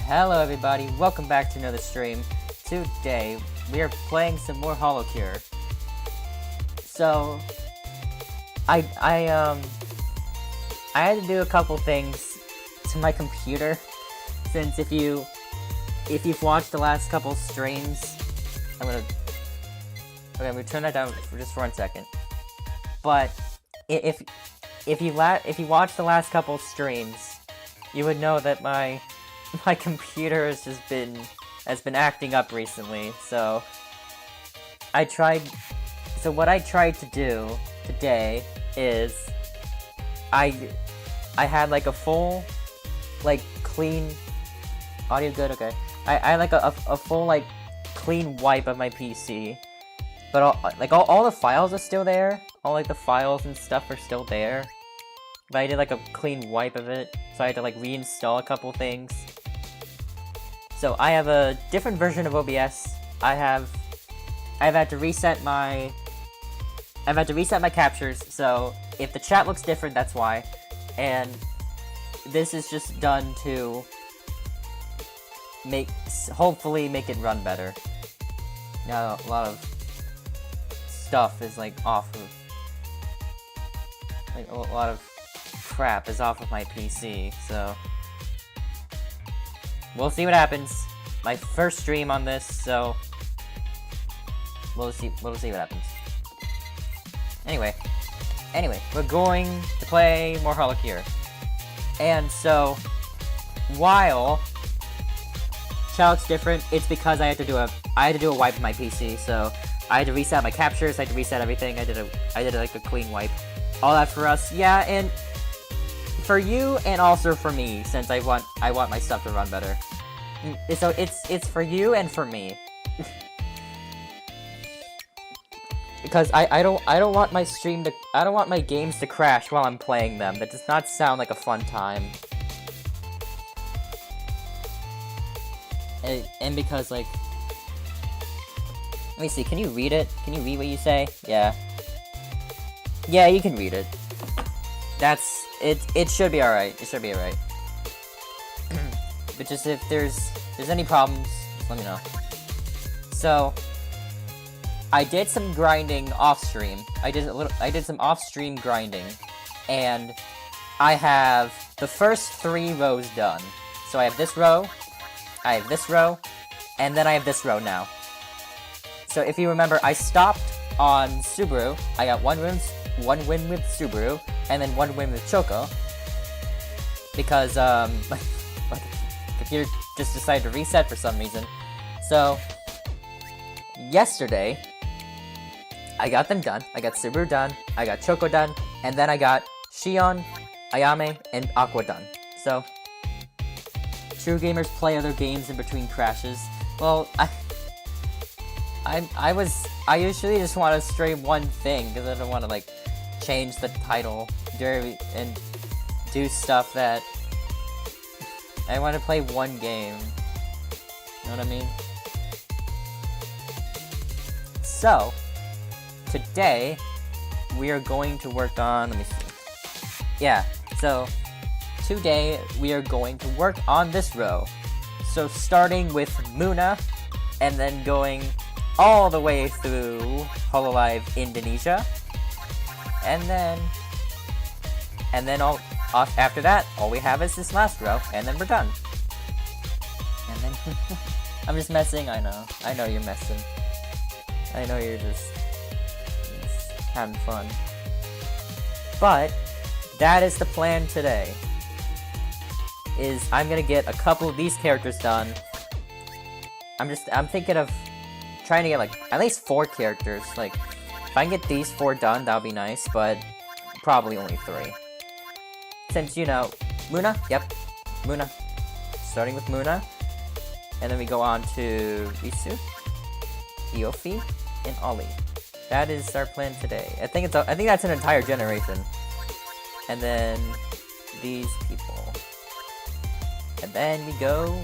Hello everybody, welcome back to another stream. Today, we are playing some more Holocure. So, I had to do a couple things to my computer, since if you've watched the last couple streams, I'm gonna turn that down for just 1 second. But, if you watched the last couple streams, you would know that my computer has been acting up recently, so what I tried to do today is I had like a full, like, clean audio. Good, okay. I had like a full, like, clean wipe of my PC, but all the files are still there. All like the files and stuff are still there, but I did like a clean wipe of it, so I had to like reinstall a couple things. So I have a different version of OBS. I've had to reset my captures, so if the chat looks different, that's why. And this is just done to hopefully make it run better. Now a lot of stuff is like off of, like, a lot of crap is off of my PC, so we'll see what happens. My first stream on this, so we'll see what happens. Anyway, we're going to play more Holocure. And so, while chat looks different, it's because I had to do a wipe of my PC, so I had to reset my captures, I had to reset everything, I did like a clean wipe. All that for us, yeah, and for you, and also for me, since I want my stuff to run better. So it's for you and for me. Because I don't want my stream to, I don't want my games to crash while I'm playing them. That does not sound like a fun time. And because, like, let me see, can you read it? Can you read what you say? Yeah. Yeah, you can read it. That's it. It should be alright. It should be alright. But just if there's any problems, just let me know. So, I did some grinding off stream. I did some off stream grinding, and I have the first 3 rows done. So I have this row, I have this row, and then I have this row now. So if you remember, I stopped on Subaru. I got one win with Subaru, and then 1 win with Choco, because my computer just decided to reset for some reason. So yesterday, I got them done. I got Subaru done, I got Choco done, and then I got Shion, Ayame, and Aqua done. So, true gamers play other games in between crashes. Well, I usually just want to stream one thing, because I don't want to, like, change the title and do stuff that I want to play one game. You know what I mean? So, today, we are going to work on, let me see. Yeah, so, today, we are going to work on this row. So, starting with Muna, and then going all the way through Hololive Indonesia. And then after that, all we have is this last row, and then we're done. And then, I'm just messing, I know you're messing. I know you're just having fun. But, that is the plan today. I'm gonna get a couple of these characters done. I'm thinking of trying to get, like, at least 4 characters. Like, if I can get these 4 done, that would be nice, but probably only 3. Since, you know, Muna, yep, Muna. Starting with Muna. And then we go on to Risu, Iofi, and Ollie. That is our plan today. I think that's an entire generation. And then these people. And then we go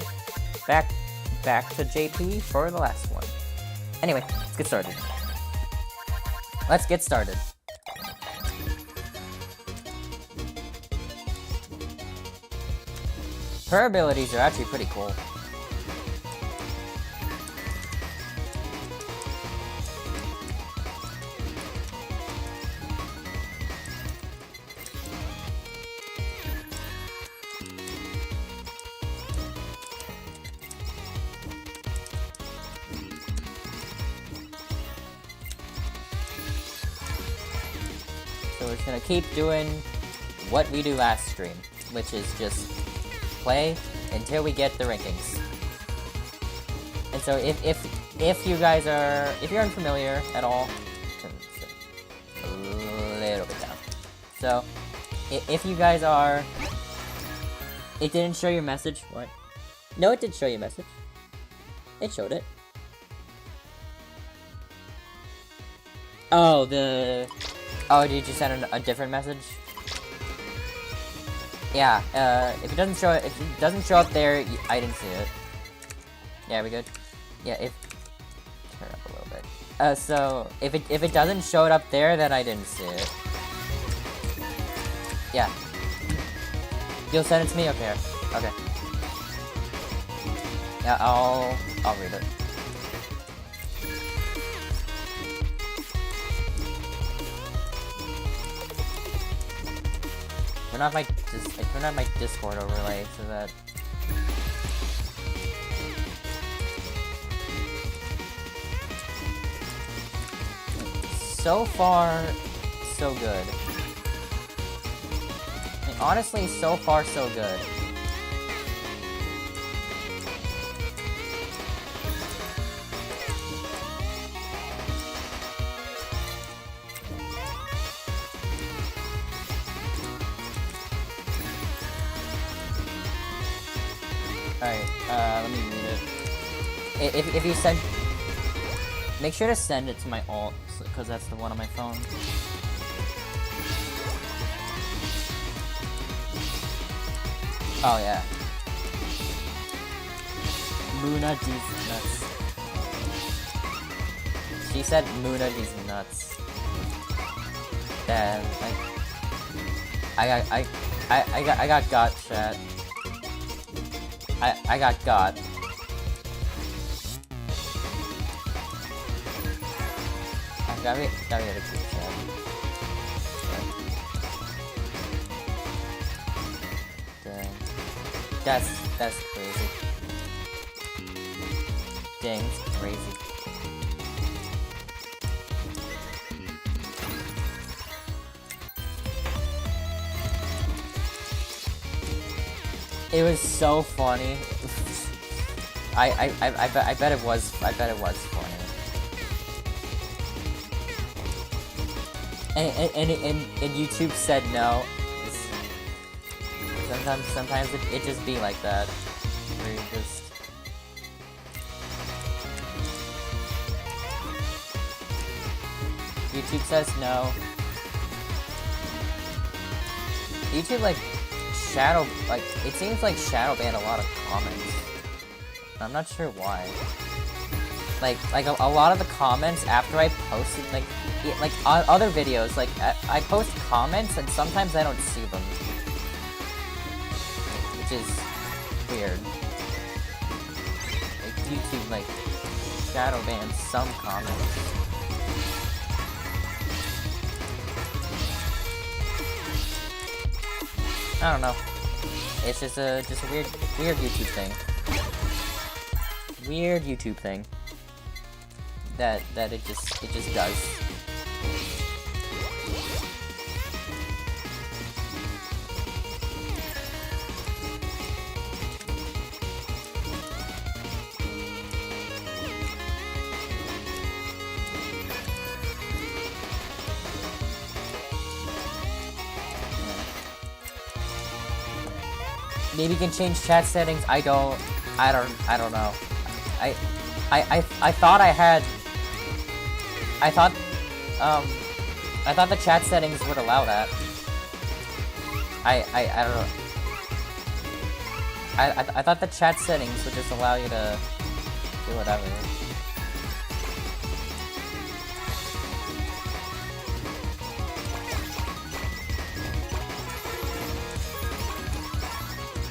back to JP for the last one. Anyway, let's get started. Her abilities are actually pretty cool. So we're just gonna keep doing what we do last stream, which is just play until we get the rankings. And so if you guys are, if you're unfamiliar at all, turn this a little bit down. So if you guys are, it didn't show your message. What? No, it did show your message. It showed it. Oh, oh, did you send a different message? Yeah, if it doesn't show up there, I didn't see it. Yeah, we good? Yeah, turn up a little bit. So, if it doesn't show it up there, then I didn't see it. Yeah. You'll send it to me? Okay. Okay. Yeah, I'll read it. I turn on my Discord overlay so that so far so good. I mean, honestly, so far so good. Alright, let me read it. If you send... Make sure to send it to my alt, because that's the one on my phone. Oh, yeah. Muna these nuts. She said Muna these nuts. Damn, I got chat. I got. Gotta be a good chat. Dang. That's crazy. Dang, it's crazy. It was so funny. I bet it was funny. And YouTube said no. Sometimes it just be like that. Where you just... YouTube says no. YouTube it seems like shadow banned a lot of comments. I'm not sure why. Like a lot of the comments after I posted, like on other videos, like I post comments and sometimes I don't see them, which is weird. Like YouTube shadow bans some comments. I don't know. It's just a weird YouTube thing. Weird YouTube thing. That it just does. Maybe you can change chat settings. I don't know. I thought I had. I thought the chat settings would allow that. I don't know. I thought the chat settings would just allow you to do whatever.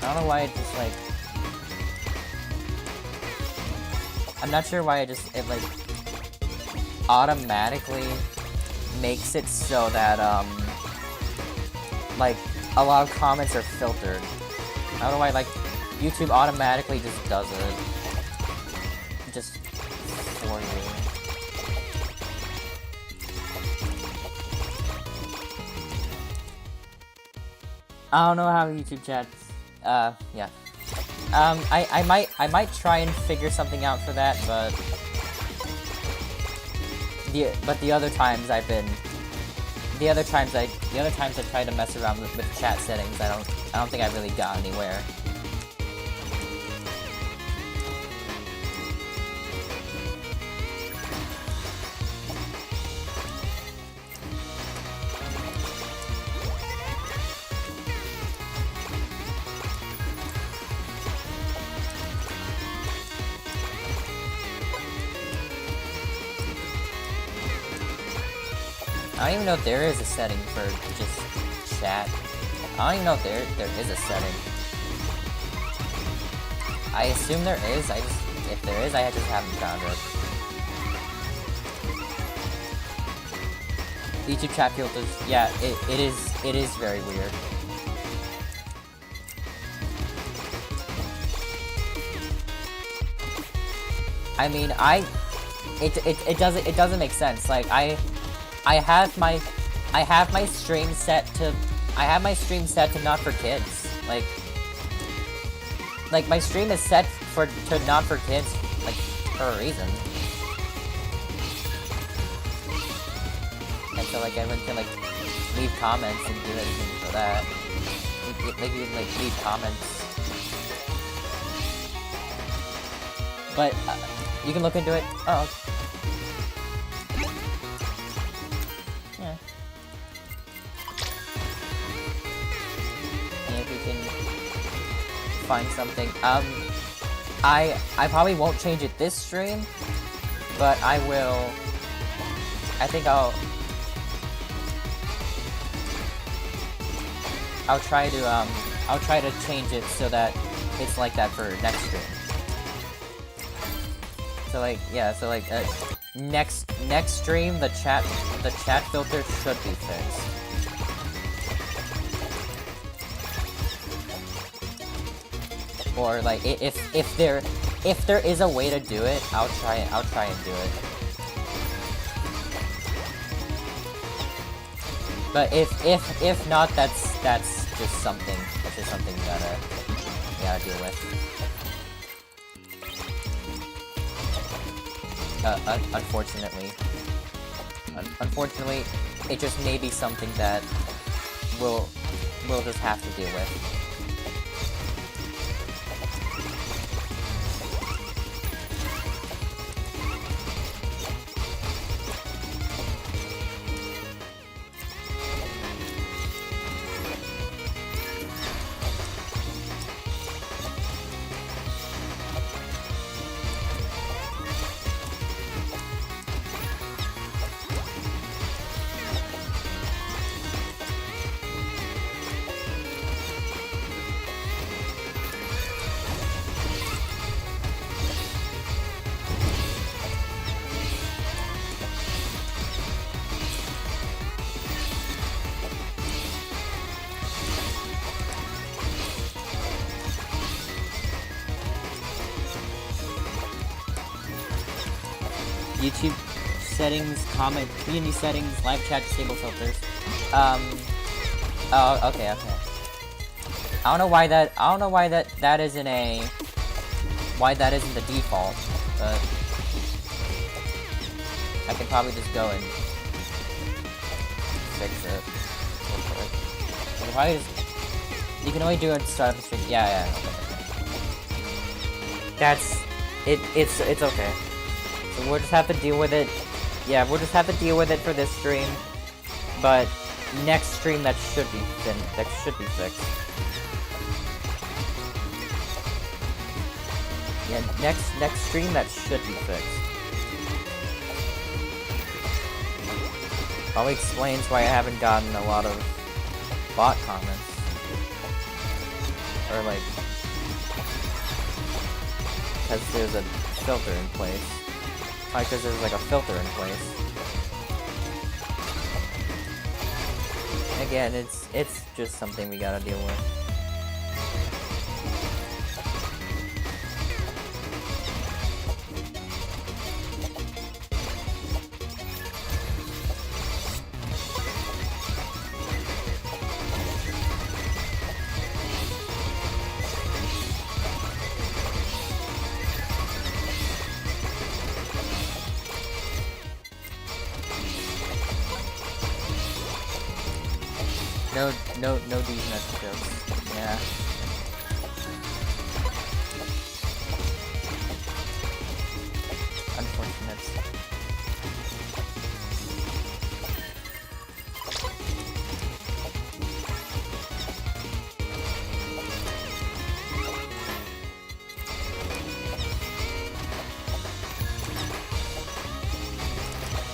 I don't know why it just I'm not sure why it automatically makes it so that a lot of comments are filtered. I don't know why YouTube automatically just does it. Just for you. I don't know how YouTube chats. Yeah. I might try and figure something out for that, but the other times I tried to mess around with chat settings, I don't think I really got anywhere. I don't even know if there is a setting for just chat. I don't even know if there is a setting. I assume there is, if there is, I just haven't found it. YouTube chat filters, yeah, it is very weird. I mean, it doesn't make sense. Like, I have my stream set to not for kids. Like my stream is set to not for kids, like, for a reason. And so, like, everyone can, like, leave comments and do anything for that. Like, you can, like, leave comments. But you can look into it. Oh. Yeah. And if we can find something. I probably won't change it this stream, but I will. I think I'll try to change it so that it's like that for next stream. So like, yeah, so like, next stream, the chat filter should be fixed. Or like, if there is a way to do it, I'll try and do it. But if not, that's just something you gotta deal with. Unfortunately, it just may be something that we'll just have to deal with. YouTube settings, comment, community settings, live chat, disable filters. Oh, okay. I don't know why that isn't the default, but I can probably just go and fix it. You can only do it to start up the stream. Yeah. Okay. It's okay. So we'll just have to deal with it. Yeah, we'll just have to deal with it for this stream. But next stream that should be fixed. Yeah, next stream that should be fixed. Probably explains why I haven't gotten a lot of bot comments. Or like, because there's a filter in place. Probably because there's like a filter in place. Again, it's just something we gotta deal with. No these nuts jokes. Yeah. Unfortunate.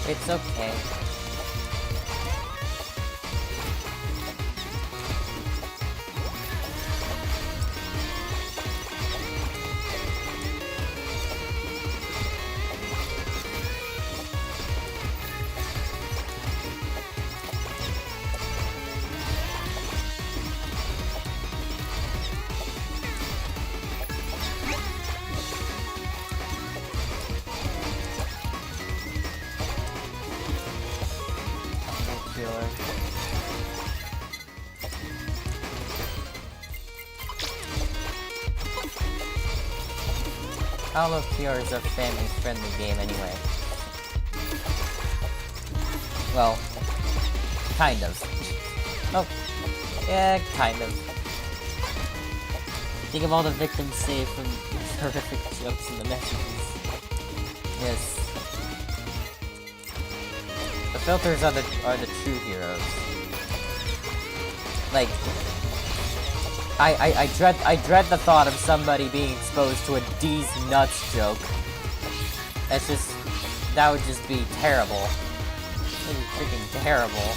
It's okay. Holocure is a family-friendly game anyway. Well, kind of. Oh, yeah, kind of. Think of all the victims saved from horrific jokes in the messages. Yes. The filters are the true heroes. Like, I dread the thought of somebody being exposed to a D's nuts joke. That's just, that would just be terrible. It would be freaking terrible.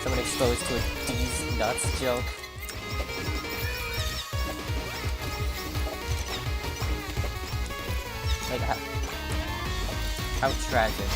Someone exposed to a D's nuts joke. Like, how tragic.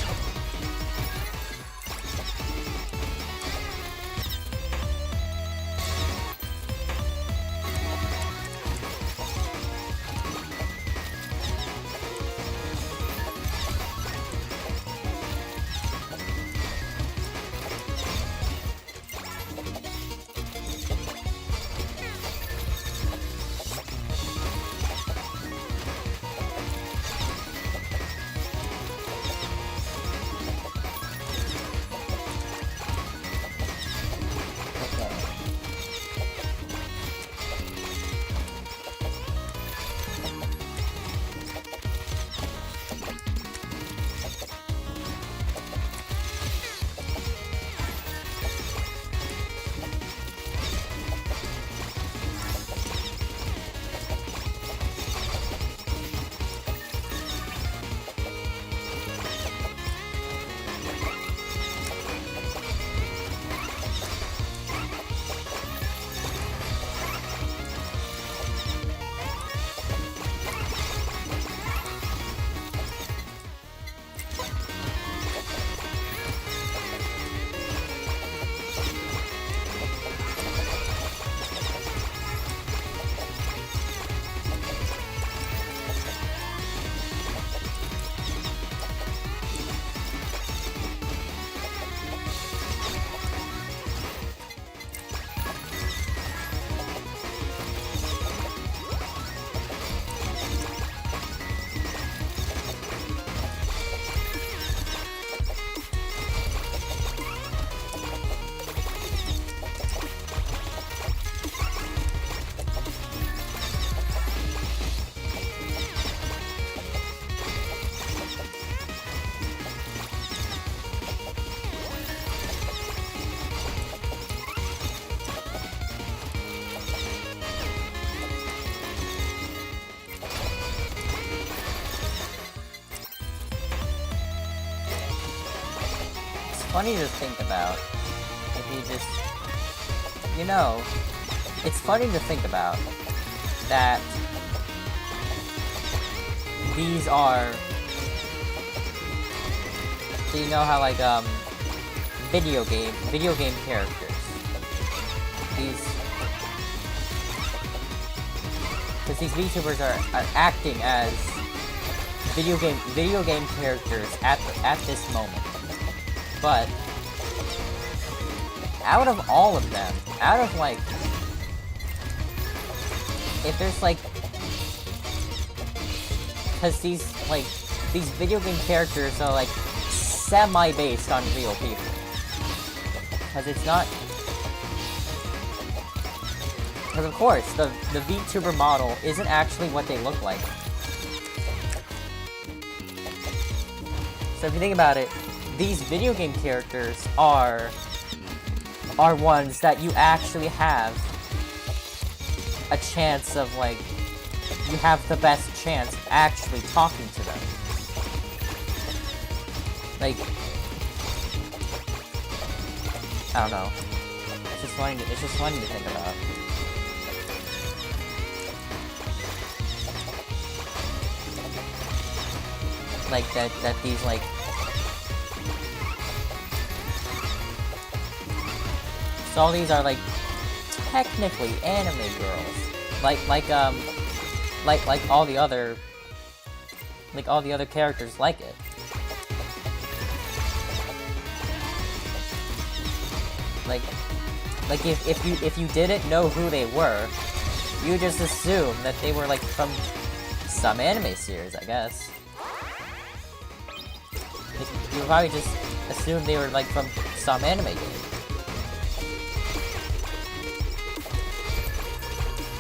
Funny to think about. If you just, you know, it's funny to think about that these are, so you know how like video game characters, because these VTubers are acting as video game characters at this moment. But out of all of them, out of like, if there's like, because these video game characters are like semi-based on real people, because it's not, Because of course, the VTuber model isn't actually what they look like. So if you think about it, these video game characters are ones that you actually have a chance of, like, you have the best chance of actually talking to them. Like, I don't know. It's just funny to think about. Like, that these, like... So all these are, like, technically anime girls. Like all the other... Like, all the other characters like it. Like if you didn't know who they were, you just assume that they were, like, from some anime series, I guess. You would probably just assume they were, like, from some anime game.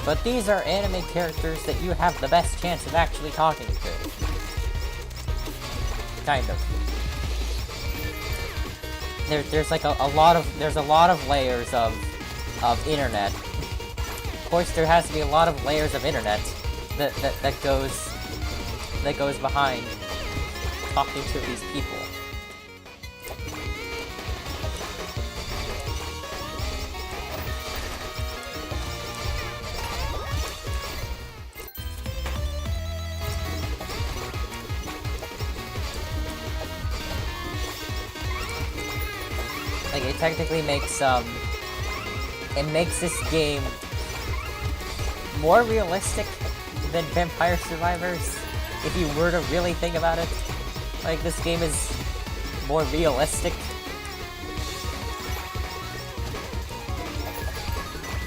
But these are anime characters that you have the best chance of actually talking to. Kind of. There's like a lot of layers of internet. Of course, there has to be a lot of layers of internet that goes behind talking to these people. Like, it technically makes this game more realistic than Vampire Survivors, if you were to really think about it. Like, this game is more realistic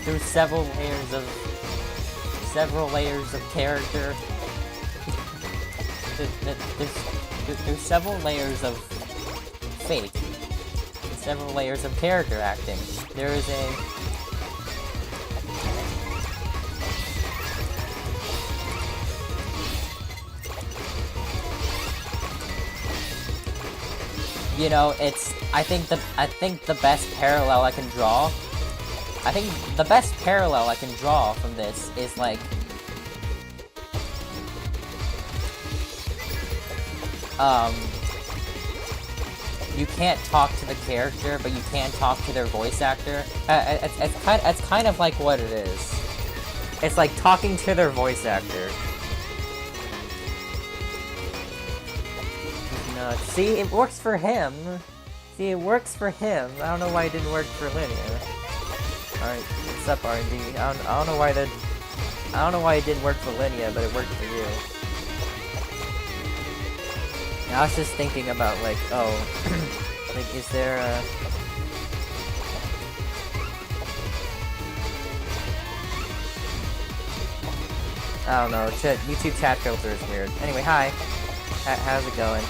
through several layers of character. There's several layers of fate. Several layers of character acting. There is a... You know, it's... I think the best parallel I can draw... I think the best parallel I can draw from this is, like... You can't talk to the character, but you can talk to their voice actor. It's kind of like what it is. It's like talking to their voice actor. No, see, it works for him. See, it works for him. I don't know why it didn't work for Linnea. Alright, what's up, R&D? I don't know why it didn't work for Linnea, but it worked for you. I was just thinking about, like, oh, like, is there a... I don't know, YouTube chat filter is weird. Anyway, hi. How's it going?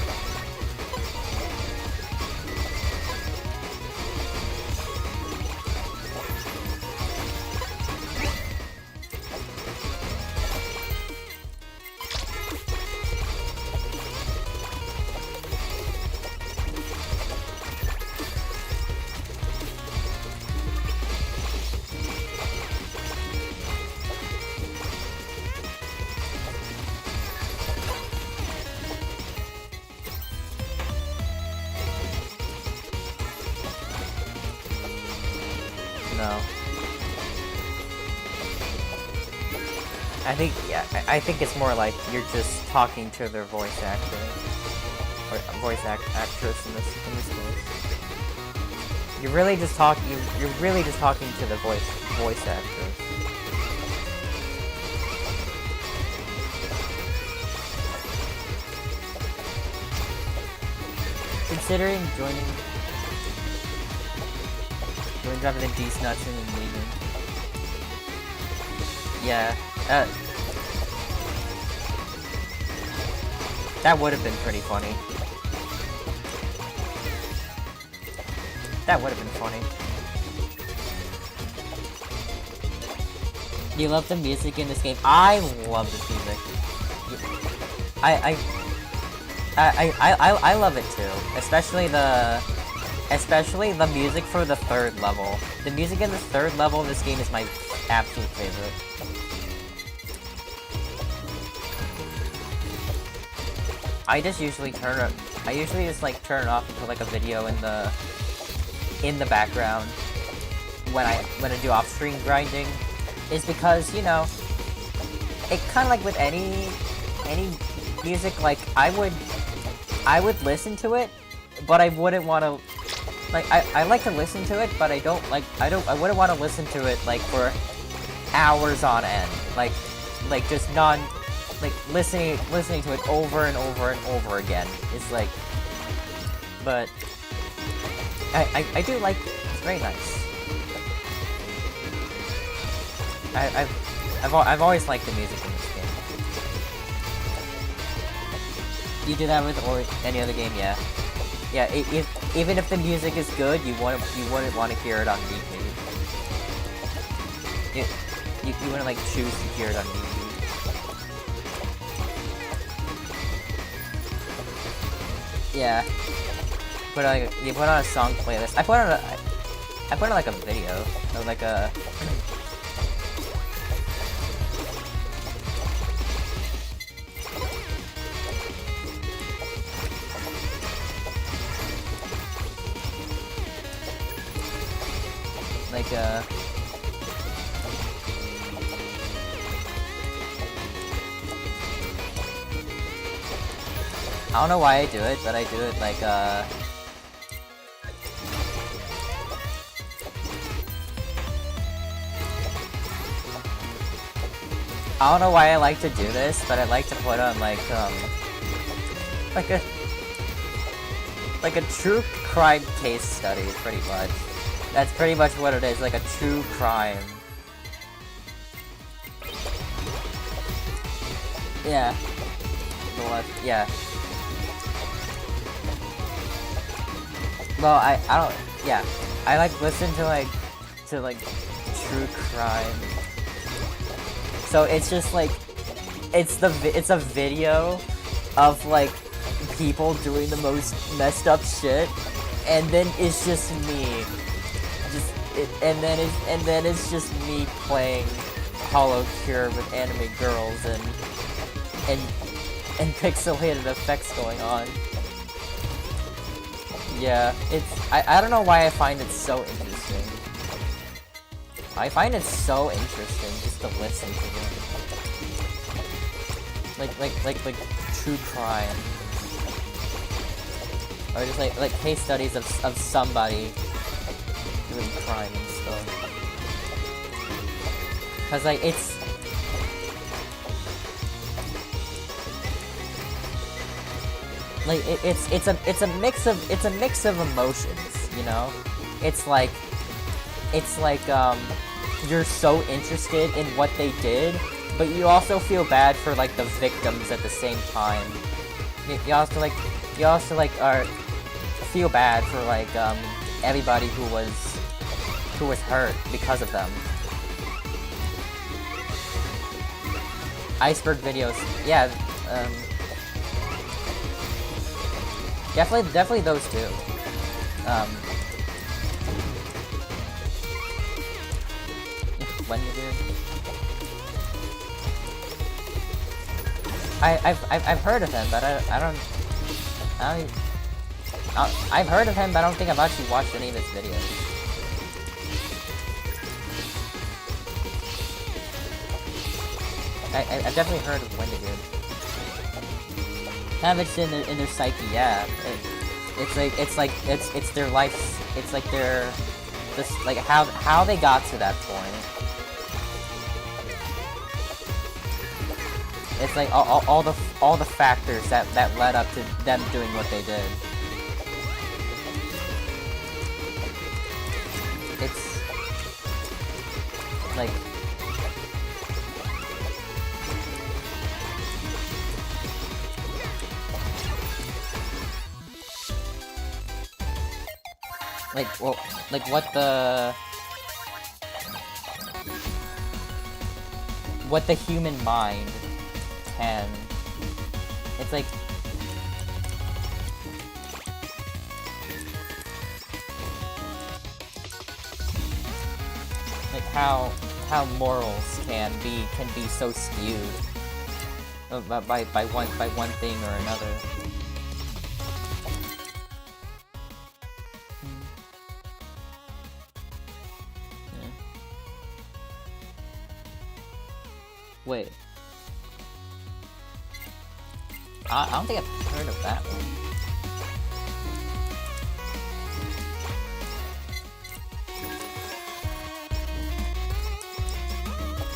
No. I think it's more like you're just talking to their voice actor. Or actress in this case. You're really just talking to the voice actors. Considering joining rather than D-Snuts and then leaving. Yeah, that would have been pretty funny. That would have been funny. Do you love the music in this game? I love this music. I love it too. Especially the music for the 3rd level. The music in the 3rd level of this game is my absolute favorite. I usually just like turn it off and put like a video in the background when I do off-screen grinding, is because, you know, it kind of like with any music, like I would listen to it, but I wouldn't want to, like, I like to listen to it, but I wouldn't want to listen to it like for hours on end, like just listening to it over and over and over again. It's like, but I do like, it's very nice. I've always liked the music in this game. You do that with or any other game, yeah. Yeah, even if the music is good, you wouldn't want to hear it on repeat. You wouldn't like choose to hear it on repeat. Yeah. But you put on a song playlist. I put on like a video of like a I don't know why I do it, but I do it like I don't know why I like to do this, but I like to put on like a true crime case study, pretty much. That's pretty much what it is, like a true crime. Yeah. Yeah. Well, I don't, yeah. I like listen to like true crime. So it's just like, it's a video of like people doing the most messed up shit, and then it's just me. And then it's just me playing Holocure with anime girls and pixelated effects going on. Yeah, I don't know why I find it so interesting. I find it so interesting just to listen to it. Like true crime. Or just like case studies of somebody doing crime and stuff. Cause like it's a mix of emotions, you know? It's like you're so interested in what they did, but you also feel bad for like the victims at the same time. You also feel bad for like everybody who was hurt because of them. Iceberg videos, yeah. Definitely those two. When you do. I've heard of him, but I've heard of him, but I don't think I've actually watched any of his videos. I've definitely heard of Wendigoon. Kind of interested in their psyche, yeah. It's their life. It's like their, just like how they got to that point. It's like all the factors that led up to them doing what they did. It's like, well, like what the what the human mind can. It's like how morals can be so skewed by one thing or another. Yeah. Wait. I don't think I've heard of that one.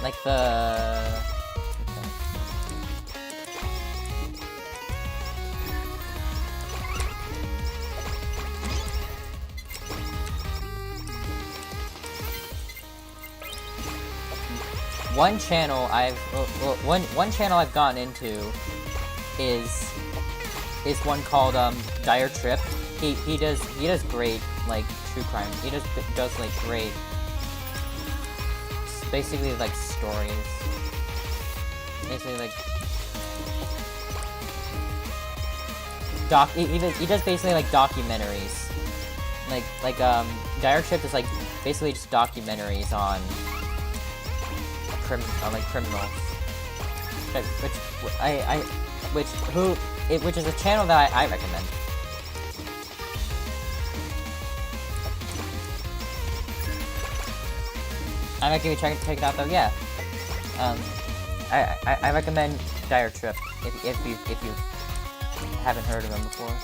Like the... One channel I've gotten into is one called Dire Trip. He does great like true crime. He does like great, basically like stories. Basically like he does basically like documentaries. Like Dire Trip is like basically just documentaries on criminals. Which is a channel that I recommend. I recommend you check it out though. Yeah. I recommend Dire Trip if you haven't heard of him before.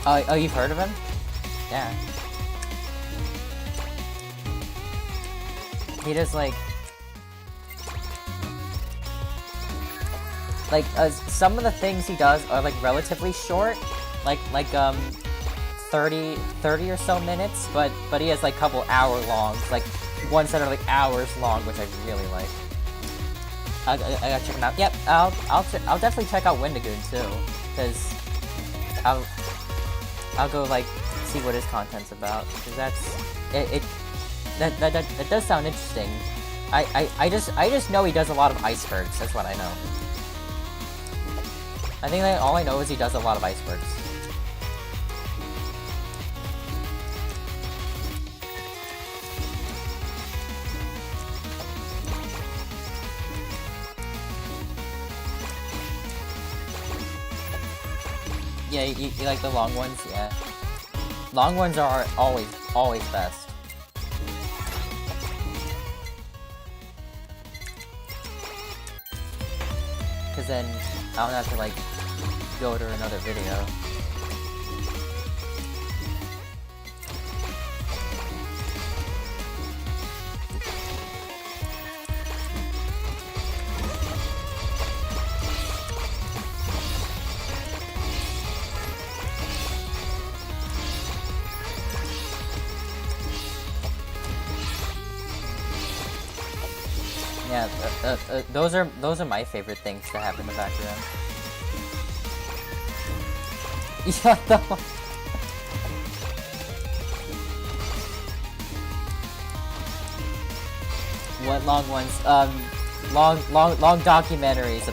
Oh, you've heard of him? Yeah. He does like some of the things he does are like relatively short, like 30 or so minutes, but he has like couple hour longs, like ones that are like hours long, which I really like. I gotta check him out. Yep, I'll definitely check out Wendigoon too, because I'll go like see what his content's about, because that does sound interesting. I just know he does a lot of icebergs. That's what I know. I think that all I know is he does a lot of icebergs. Yeah, you like the long ones? Yeah. Long ones are always best. Cause then I don't have to like go to another video. Yeah, those are my favorite things to have in the background. Shut the fuck. What long ones? Long documentaries,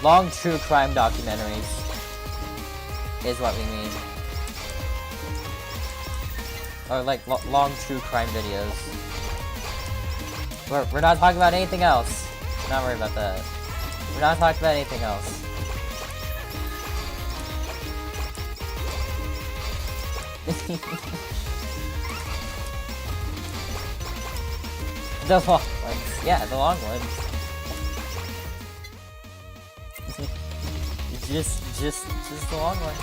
long true crime documentaries is what we mean. Or like long true crime videos. We're not talking about anything else. Not worry about that. We're not talking about anything else. The long ones. Yeah, the long ones. just the long ones.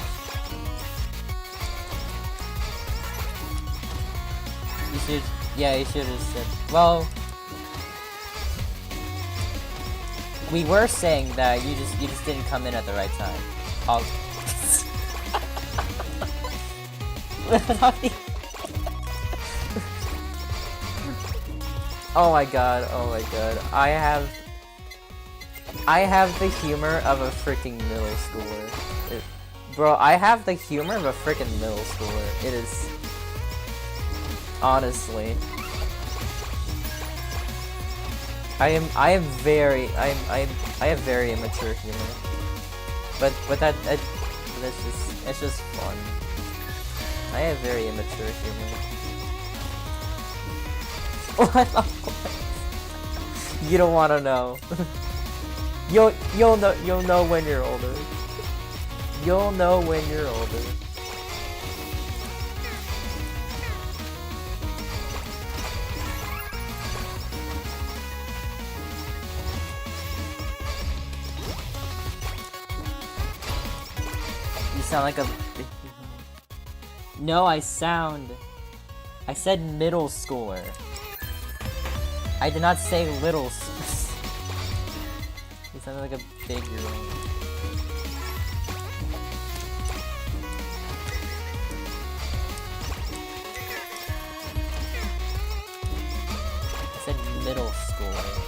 You should, yeah, you should have said, well, we were saying that you just didn't come in at the right time. Oh my god, oh my god. I have I have the humor of a freaking middle schooler. Bro, I have the humor of a freaking middle schooler. It is... Honestly. I have very immature humor. But it's just fun. I have very immature humor. What? You don't want to know. You'll know when you're older. You'll know when you're older. You sound like a... No, I said middle schooler. I did not say little. You sounded like a big girl. I said middle schooler.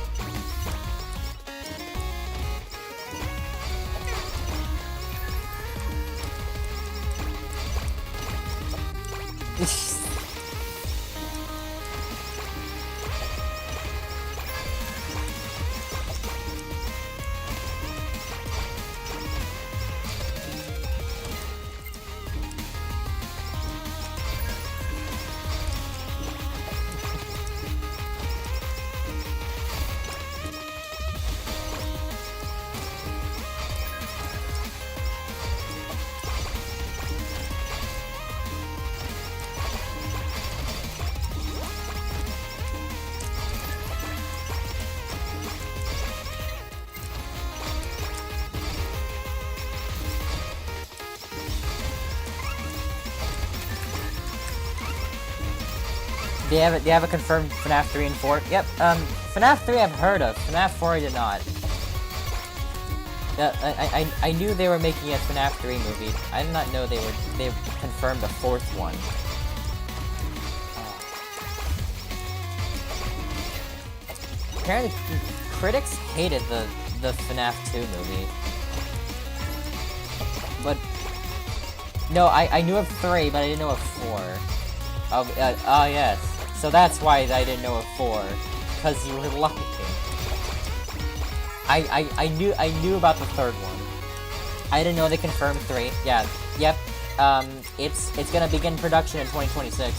Do you have a confirmed FNAF 3 and 4? Yep, FNAF 3 I've heard of. FNAF 4 I did not. I knew they were making a FNAF 3 movie. I did not know they confirmed a 4th one. Apparently, critics hated the FNAF 2 movie. But no, I knew of 3, but I didn't know of 4. Oh yes. So that's why I didn't know of 4, because you were lying. I knew about the 3rd one. I didn't know they confirmed 3. Yeah, yep. It's gonna begin production in 2026.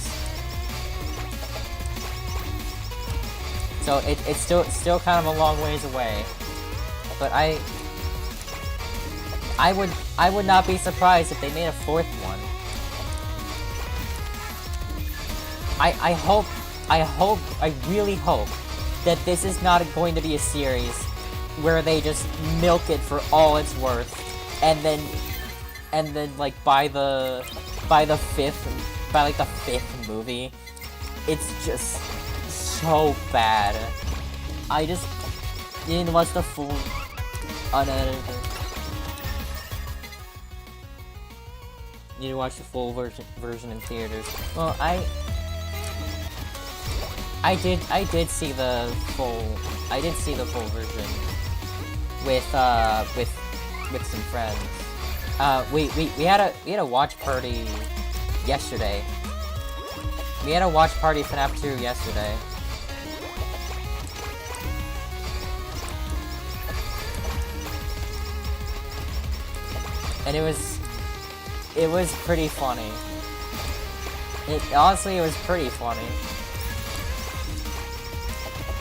So it's still kind of a long ways away. But I would not be surprised if they made a 4th one. I really hope that this is not going to be a series where they just milk it for all it's worth, and then like by the 5th movie, it's just so bad. I just didn't watch the full unedited. Need to watch the full version in theaters. Well, I did see the full version with some friends. We had a watch party yesterday. We had a watch party FNAF 2 yesterday. And it was pretty funny. Honestly, it was pretty funny.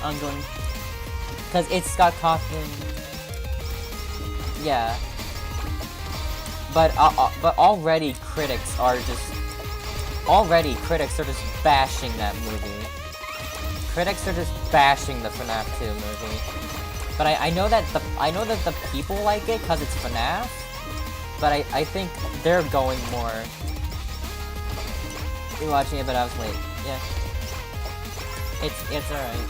I'm going, cause it's got Kaufman. Yeah. But already critics are just bashing that movie. Critics are just bashing the FNAF 2 movie. But I know that the people like it cause it's FNAF. But I think they're going more. You're watching it, but I was late. Yeah. It's alright.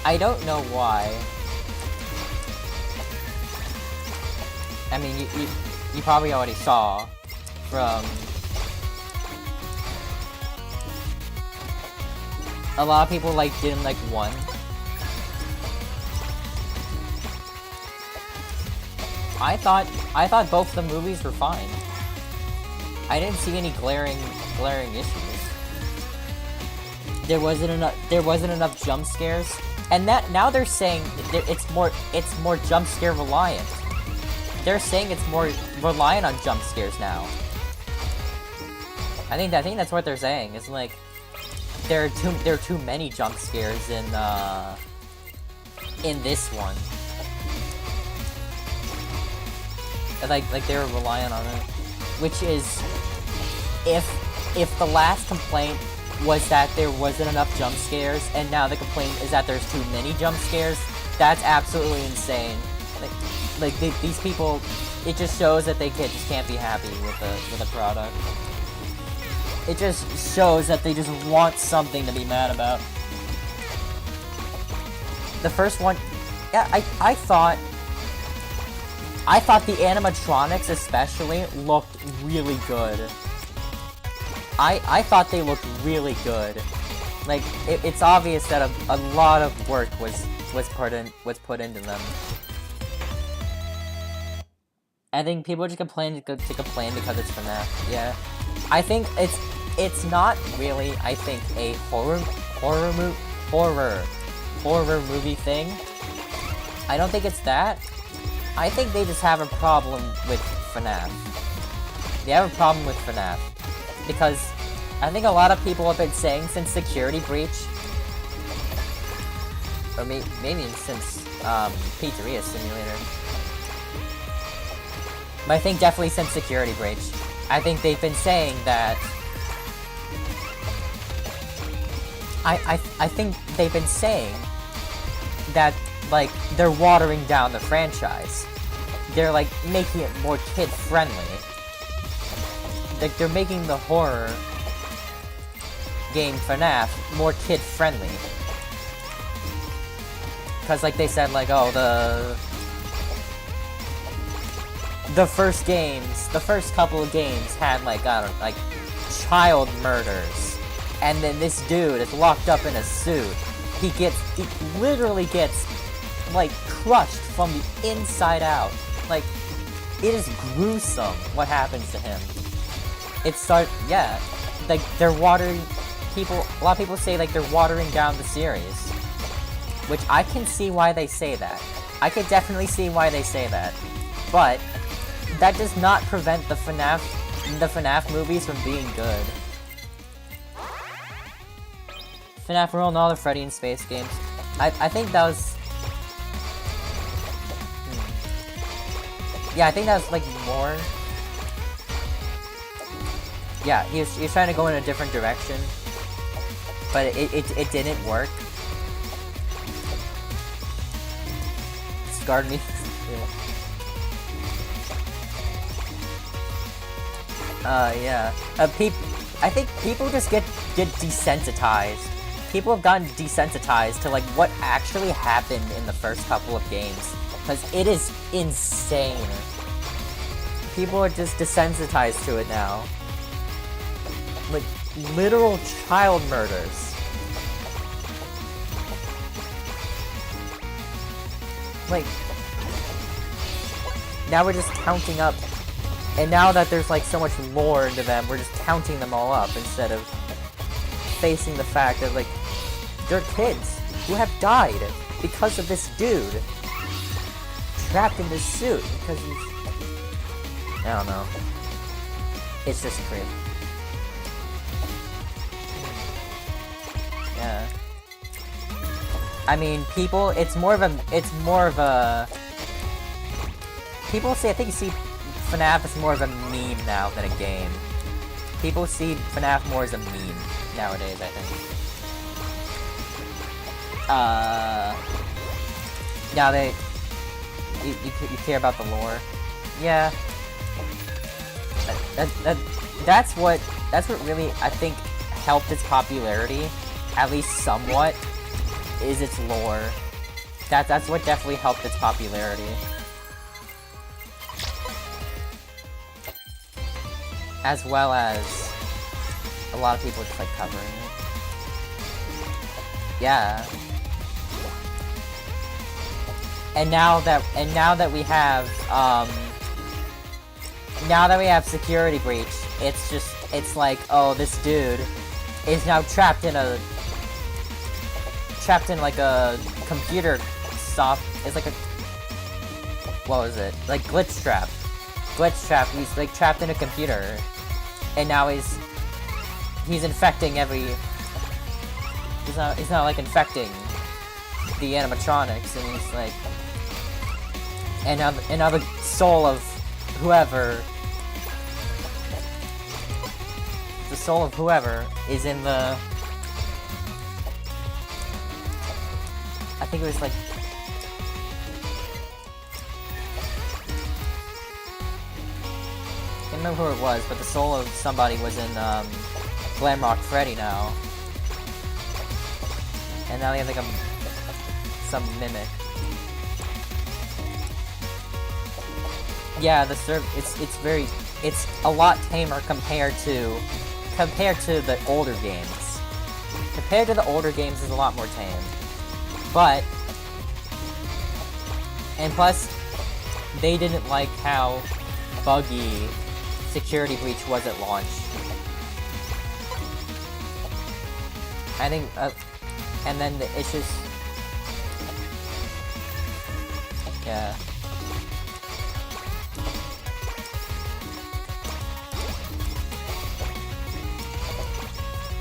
I don't know why. I mean, you probably already saw from a lot of people like didn't like 1. I thought both the movies were fine. I didn't see any glaring issues. There wasn't enough jump scares, and that now they're saying it's more jump scare reliant. They're saying it's more reliant on jump scares now. I think that's what they're saying. It's like there are too many jump scares in this one. Like they were reliant on it, which is if the last complaint was that there wasn't enough jump scares, and now the complaint is that there's too many jump scares, that's absolutely insane. These people, it just shows that they just can't be happy with the product. It just shows that they just want something to be mad about. The first one, yeah, I thought the animatronics especially looked really good. I thought they looked really good. Like, it's obvious that a lot of work was put into them. I think people just complain to complain because it's FNAF. Yeah, I think it's not really, I think, a horror movie thing. I don't think it's that. I think they just have a problem with FNAF. They have a problem with FNAF. Because I think a lot of people have been saying since Security Breach, or maybe since Pizzeria Simulator, but I think definitely since Security Breach, I think they've been saying that I think they've been saying that, like, they're watering down the franchise. They're, like, making it more kid-friendly. Like, they're making the horror game FNAF more kid-friendly. Because, like, they said, like, oh, the first couple of games had, like, I don't know, like, child murders. And then this dude is locked up in a suit. He literally gets, like, crushed from the inside out. Like, it is gruesome what happens to him. Yeah, like, they're watering, a lot of people say, like, they're watering down the series. Which I can see why they say that. I could definitely see why they say that. But that does not prevent the FNAF movies from being good. FNAF World and all the Freddy and Space games. I think that was... Yeah, I think that was, like, more... Yeah, he was trying to go in a different direction. But it didn't work. Scarred me. Yeah. I think people just get desensitized. People have gotten desensitized to, like, what actually happened in the first couple of games. Because it is insane. People are just desensitized to it now. Like, literal child murders. Like, now we're just counting up. And now that there's, like, so much lore into them, we're just counting them all up instead of facing the fact that, like, they're kids who have died because of this dude trapped in this suit because he's... I don't know. It's just crazy. Yeah. I mean, people, it's more of a... People say, I think you see FNAF is more of a meme now than a game. People see FNAF more as a meme nowadays, I think. Yeah, you care about the lore. Yeah. That's what really, I think, helped its popularity, at least somewhat, is its lore. That's what definitely helped its popularity. As well as a lot of people just like covering it. Yeah. And now that we have security breach, it's like, oh, this dude is now trapped in like a computer it's like a, what was it? Like glitch trap. He's like trapped in a computer. And now he's infecting he's not like infecting the animatronics, and he's like, and now the soul of whoever is in the, I think it was like, I can't remember who it was, but the soul of somebody was in Glamrock Freddy now. And now they have like some mimic. Yeah, the it's a lot tamer compared to the older games. Compared to the older games, is a lot more tame. But, and plus, they didn't like how buggy Security Breach was at launch. I think, and then the issues, yeah.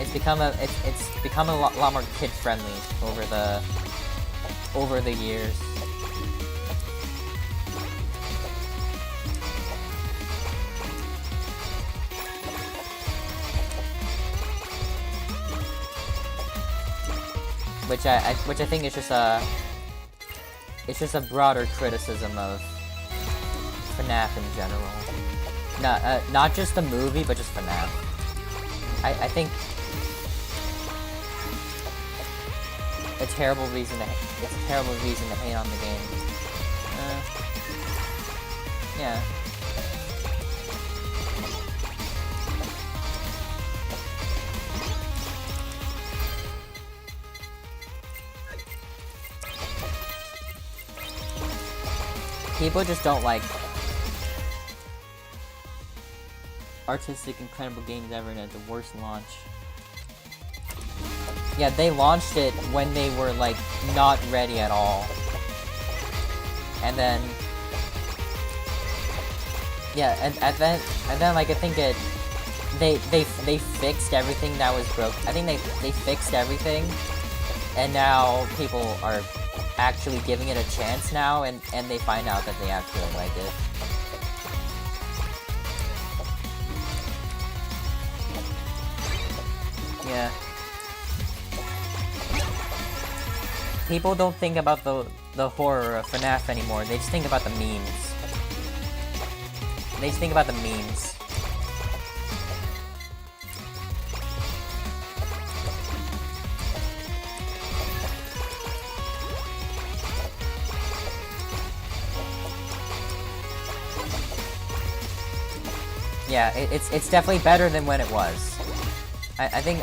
It's become a lot more kid friendly over the years. Which I think is just a broader criticism of FNAF in general. Not just the movie, but just FNAF. I think it's a terrible reason to hate on the game. Yeah. People just don't like artistic, incredible games ever, and at the worst launch. Yeah, they launched it when they were like not ready at all, and then yeah, and then like I think they fixed everything that was broke. I think they fixed everything, and now people are actually giving it a chance now, and they find out that they actually like it. Yeah. People don't think about the horror of FNAF anymore, they just think about the memes. They just think about the memes. Yeah, it's definitely better than when it was. I think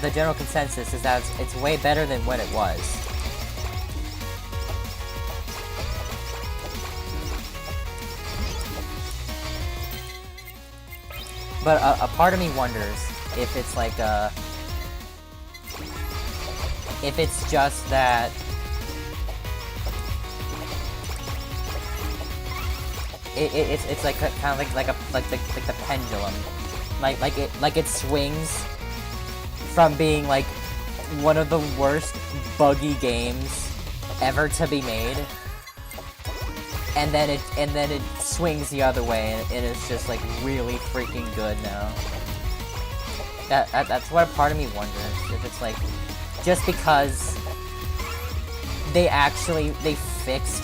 the general consensus is that it's way better than when it was. But a part of me wonders if it's like if it's just that it's like kind of like the pendulum, like it swings from being like one of the worst buggy games ever to be made, and then it swings the other way, and it's just like really freaking good now. That's what a part of me wonders, if it's like just because they fixed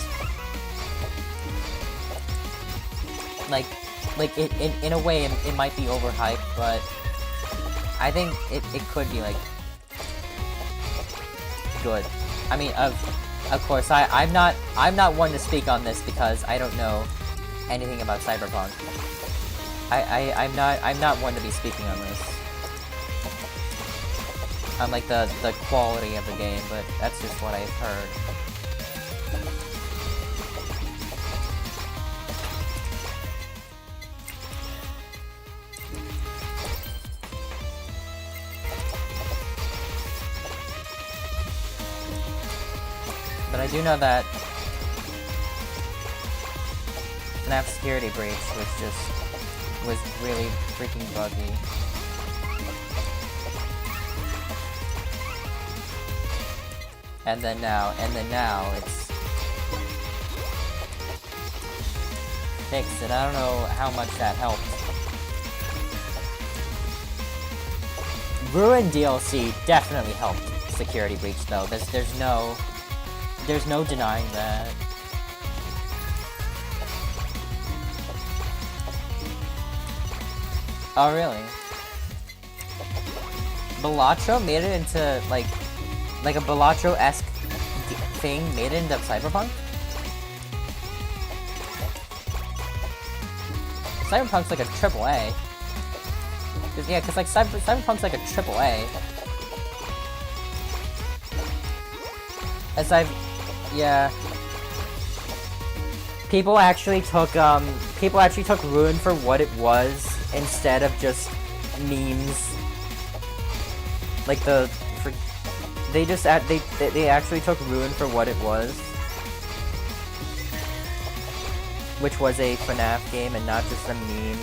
like in a way it might be overhyped, but I think it could be like good. I mean, of course, I'm not one to speak on this because I don't know anything about Cyberpunk. I'm not one to be speaking on this. on like the quality of the game, but that's just what I've heard. But I do know that FNAF Security Breach was really freaking buggy. And then now it's fixed, and I don't know how much that helped. Ruin DLC definitely helped Security Breach though. There's no denying that. Oh really? Balatro made it into like a Balatro-esque thing made it into Cyberpunk? Cyberpunk's like a AAA. Cause like Cyberpunk's like a AAA. Yeah. People actually took Ruin for what it was instead of just memes. Like they actually took Ruin for what it was, which was a FNAF game and not just a meme.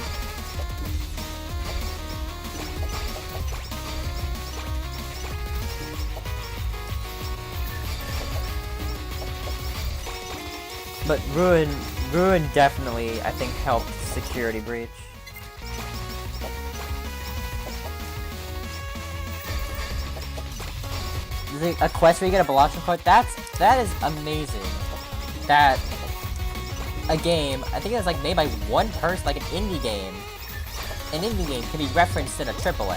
But Ruin definitely, I think, helped Security Breach. A quest where you get a Balatro card? That is amazing. That a game, I think it's like made by one person, like an indie game. An indie game can be referenced in a AAA.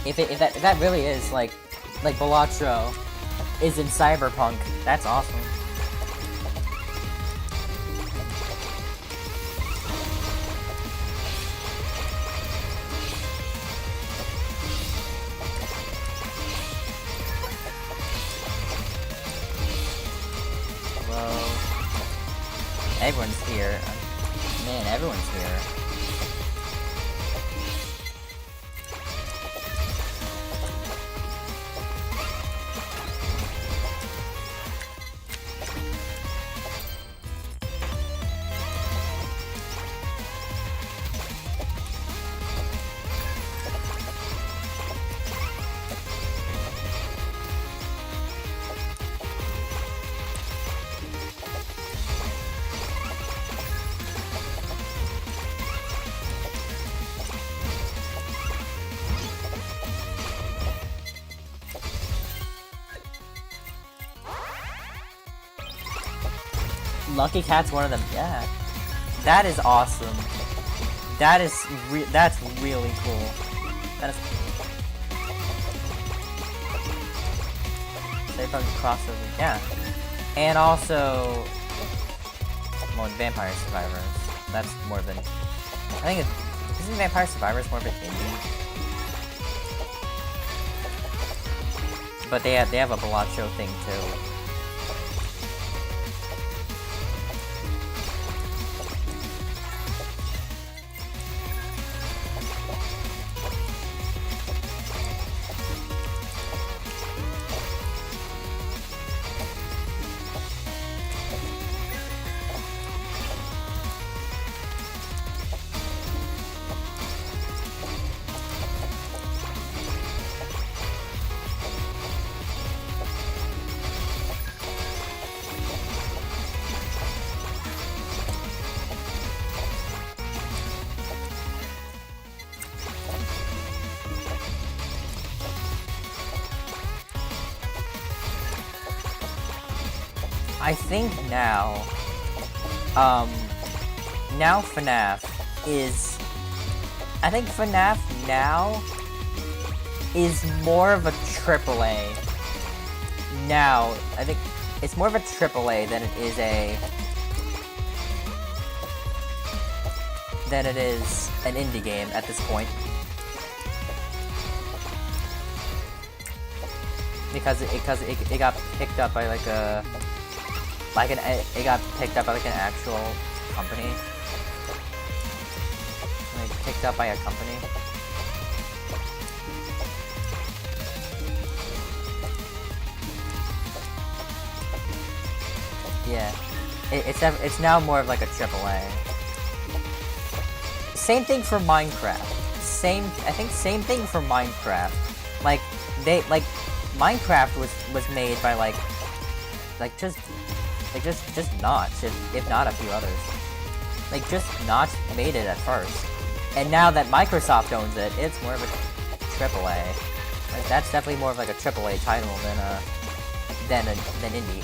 If that really is like Balatro is in Cyberpunk, that's awesome. Hello. Everyone's here. Man, everyone's here. Lucky Cat's one of them. Yeah, that is awesome. That's really cool. That is Cyberpunk crossover. Yeah, and also, well, Vampire Survivors. That's more of an. I think isn't Vampire Survivors more of an indie? But they have a Balatro thing too. I think now FNAF is... I think FNAF now is more of a AAA now, I think it's more of a AAA than it is an indie game at this point. Because it got picked up by like an actual company. Like picked up by a company. Yeah, it's now more of like a AAA. Same thing for Minecraft. Same thing for Minecraft. Like Minecraft was made by just Notch, if not a few others. Like just Notch made it at first, and now that Microsoft owns it, it's more of a AAA. Like that's definitely more of like a AAA title than indie.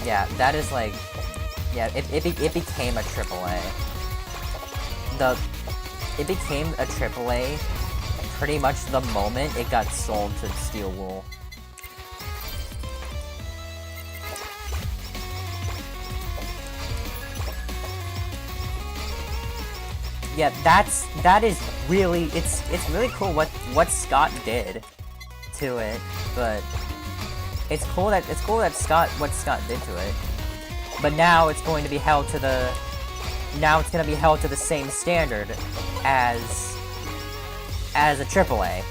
Yeah, that is like, yeah, it became a AAA. It became a AAA pretty much the moment it got sold to Steel Wool. Yeah, that is really, it's really cool what Scott did to it, but it's cool that Scott did to it. But now it's going to be held to the same standard as a AAA.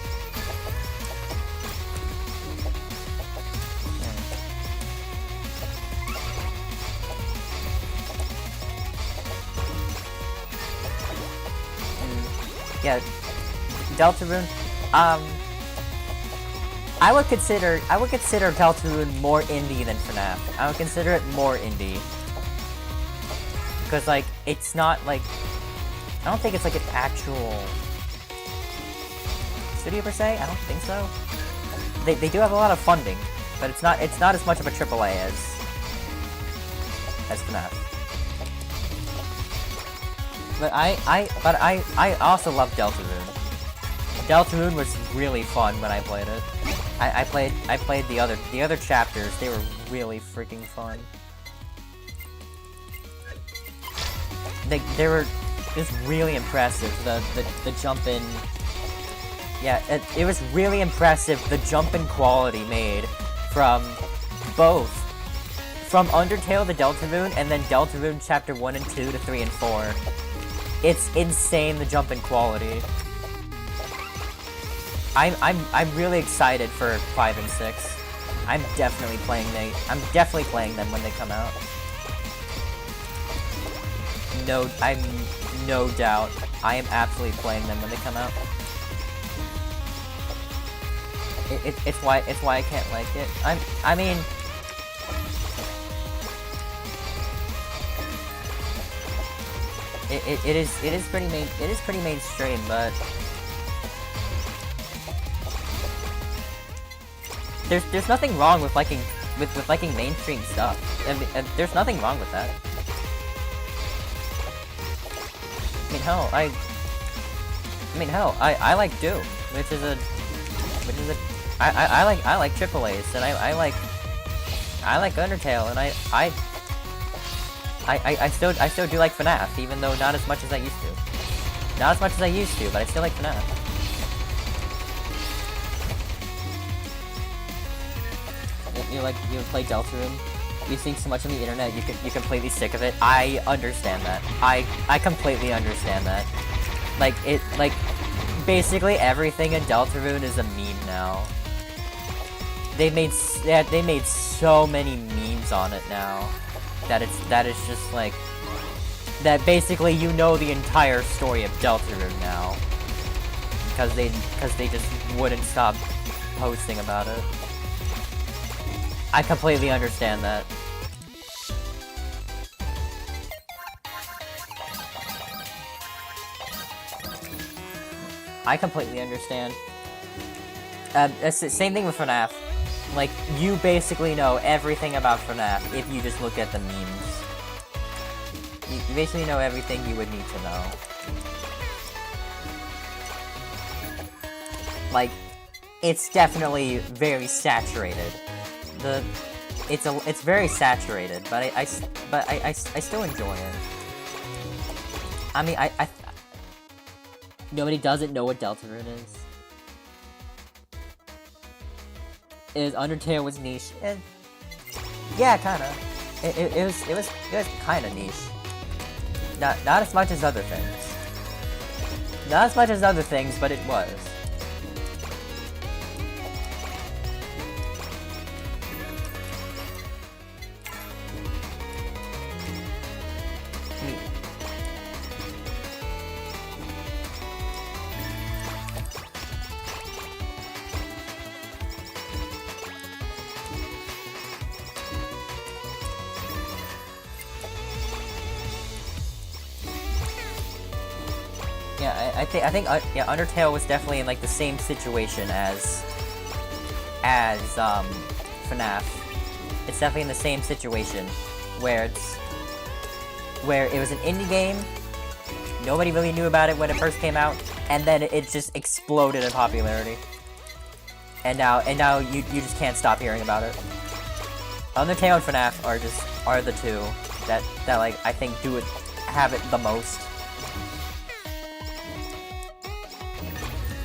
Yeah, Deltarune. I would consider Deltarune more indie than FNAF. I would consider it more indie. Because, like, it's not, like... I don't think it's, like, an actual... studio, per se? I don't think so. They do have a lot of funding, but it's not as much of a AAA as FNAF. But I also love Deltarune. Deltarune was really fun when I played it. I played the other chapters. They were really freaking fun. They were just really impressive. The jump in. Yeah, it was really impressive. The jump in quality made from both. From Undertale to Deltarune, and then Deltarune Chapter 1 and 2 to 3 and 4. It's insane, the jump in quality. I'm really excited for 5 and 6. I'm definitely playing them when they come out. No doubt. I am absolutely playing them when they come out. It's why I can't like it. I mean, it is pretty mainstream, but there's nothing wrong with liking mainstream stuff. I mean, there's nothing wrong with that. I mean hell, I like Doom, which is a I like AAAs, and I like Undertale, and I still do like FNAF, even though not as much as I used to. Not as much as I used to, but I still like FNAF. You play Deltarune, you think so much on the internet, you're completely sick of it. I understand that. I completely understand that. Like basically everything in Deltarune is a meme now. They made so many memes on it now that it's just like that. Basically, you know the entire story of Deltarune now because they just wouldn't stop posting about it. I completely understand that. I completely understand. It's the same thing with FNAF. Like, you basically know everything about FNAF if you just look at the memes. You basically know everything you would need to know. like, it's definitely very saturated. It's very saturated, but I still enjoy it. I mean, nobody doesn't know what Deltarune is. Undertale was niche? Yeah, kinda. It was kinda niche. Not as much as other things. Not as much as other things, but it was. Yeah, I think yeah, Undertale was definitely in like the same situation as FNAF. It's definitely in the same situation where it was an indie game. Nobody really knew about it when it first came out, and then it just exploded in popularity. And now you just can't stop hearing about it. Undertale and FNAF are the two that like I think have it the most.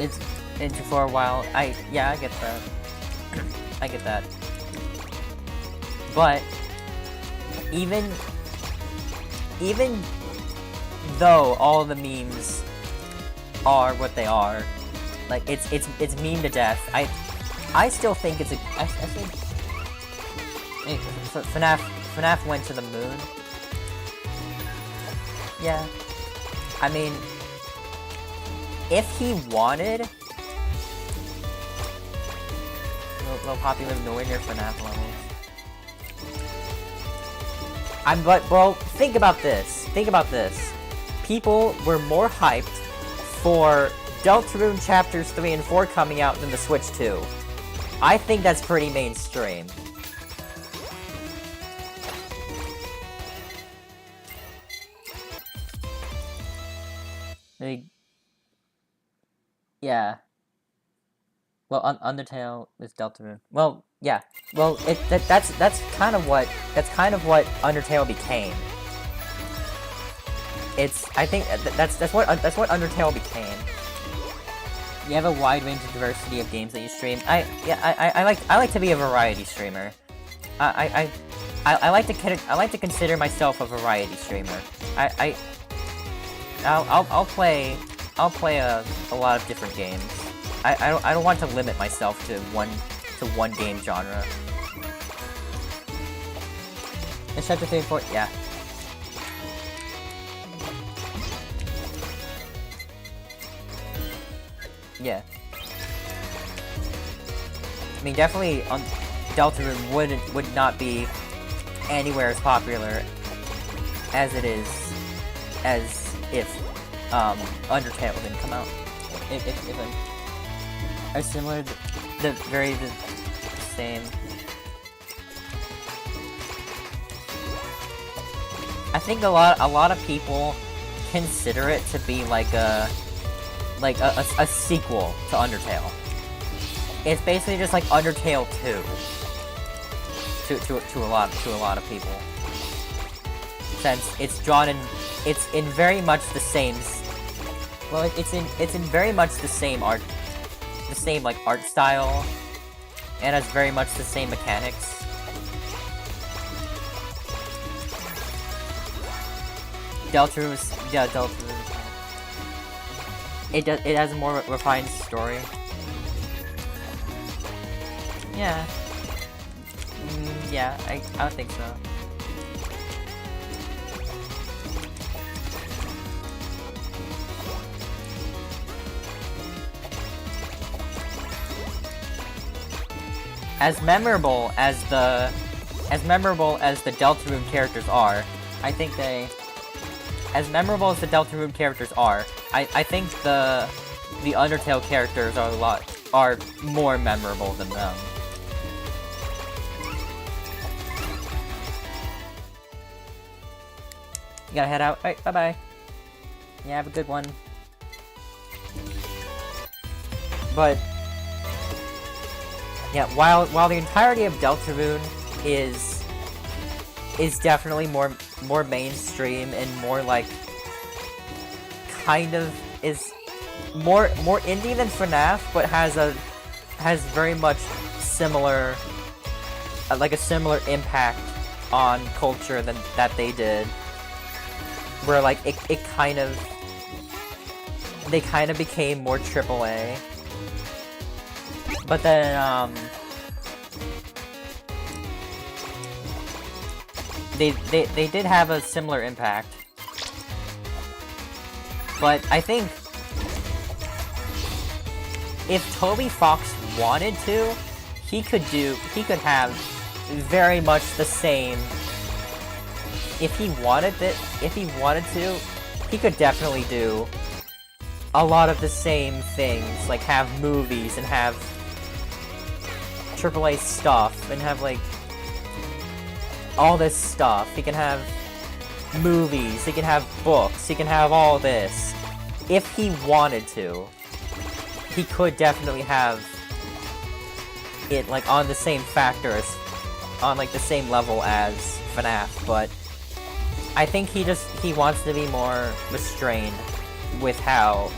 It's into for a while. Yeah, I get that. I get that. But even though all the memes are what they are, like it's meme to death. I still think it's I think FNAF went to the moon. Yeah, I mean, if he wanted, low popular nowhere near FNAF levels. But bro, think about this. Think about this. People were more hyped for Deltarune Chapters 3 and 4 coming out than the Switch 2. I think that's pretty mainstream. Like, yeah. Well, Undertale is Deltarune. Well, yeah. Well, that's kind of what Undertale became. I think that's what Undertale became. You have a wide range of diversity of games that you stream. I like to be a variety streamer. I like to consider myself a variety streamer. I'll play a lot of different games. I don't want to limit myself to one game genre. And Chapter 3 and 4, yeah. Yeah. I mean, definitely Deltarune would not be anywhere as popular as it is as if Undertale didn't come out. If are similar, the same. I think a lot of people consider it to be like a sequel to Undertale. It's basically just like Undertale 2 to a lot of people. Since it's drawn in, it's in very much the same. Well, it's in very much the same art style, and has very much the same mechanics. Deltarune. It has a more refined story. Yeah. Yeah, I don't think so. As memorable as the Deltarune characters are, I think as memorable as the Deltarune characters are, I think the Undertale characters are more memorable than them. You gotta head out. Alright, bye-bye. Yeah, have a good one. But Yeah, while the entirety of Deltarune is definitely more mainstream and more like kind of is more indie than FNAF, but has very much similar like a similar impact on culture than that they did, where like it kind of they kind of became more AAA. But then, they did have a similar impact. But I think if Toby Fox wanted to, he could have very much the same. If he wanted to, he could definitely do a lot of the same things, like have movies and have AAA stuff and have like all this stuff. He can have movies, he can have books, he can have all this. If he wanted to, he could definitely have it like on the same factors, on like the same level as FNAF, but I think he wants to be more restrained with how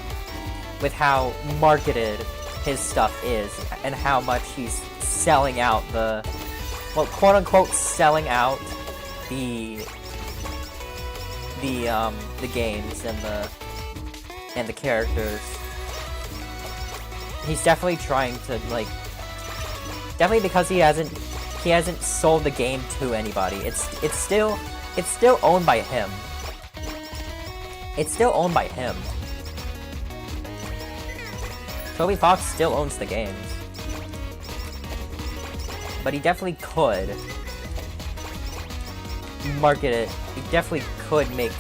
marketed his stuff is and how much he's selling out the, well, quote unquote selling out the games and the characters. He's definitely trying to like, definitely because he hasn't sold the game to anybody. It's still owned by him. It's still owned by him. Toby Fox still owns the games. But he definitely could market it. He definitely could make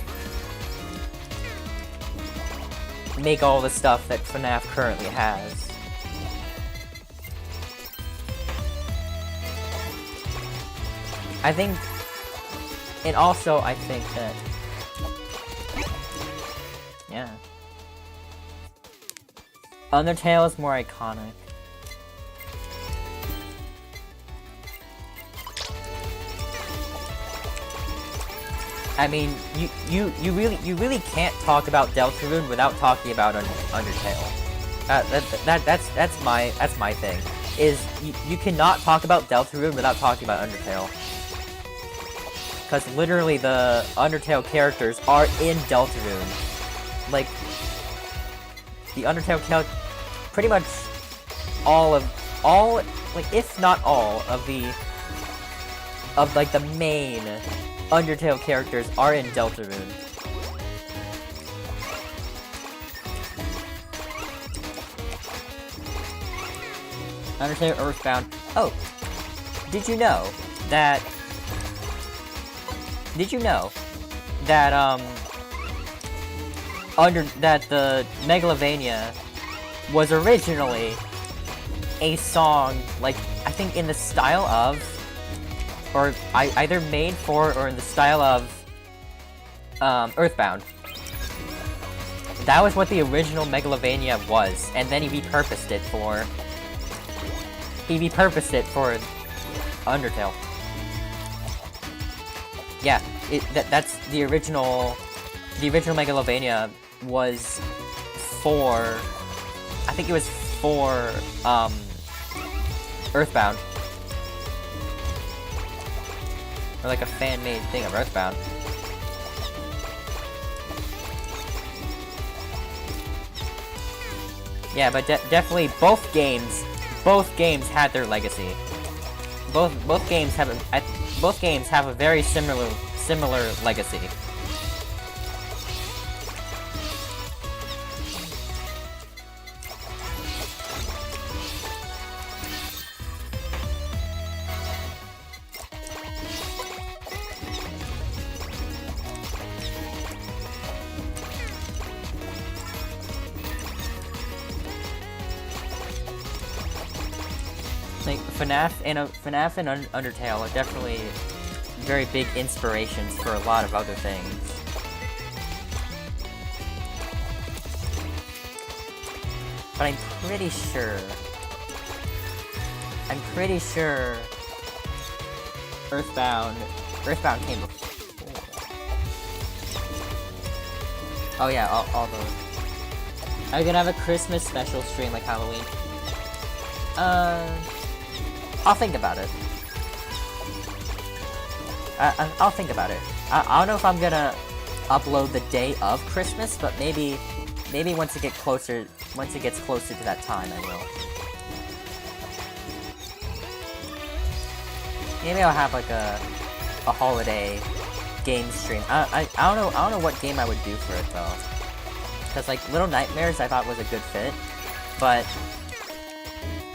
all the stuff that FNAF currently has. I think, and also I think that, yeah, Undertale is more iconic. I mean, you really can't talk about Deltarune without talking about Undertale. That's my thing. Is you cannot talk about Deltarune without talking about Undertale. Because literally the Undertale characters are in Deltarune. Like, the Undertale pretty much all, like, if not all of like the main Undertale characters are in Deltarune. Undertale Earthbound. Oh, did you know that the Megalovania was originally a song, like, I think in the style of, or either made for or in the style of Earthbound. That was what the original Megalovania was, and then he repurposed it for Undertale. Yeah, that's the original Megalovania was for, I think it was for Earthbound. Or like a fan-made thing of Earthbound. Yeah, but definitely both games had their legacy. Both games have a very similar legacy. Like FNAF and Undertale are definitely very big inspirations for a lot of other things. But I'm pretty sure I'm pretty sure Earthbound came before. Oh yeah, all those. Are you gonna have a Christmas special stream like Halloween? I'll think about it. I'll think about it. I don't know if I'm gonna upload the day of Christmas, but maybe once it gets closer to that time, I will. Maybe I'll have like a holiday game stream. I don't know what game I would do for it though. Cause like Little Nightmares I thought was a good fit, but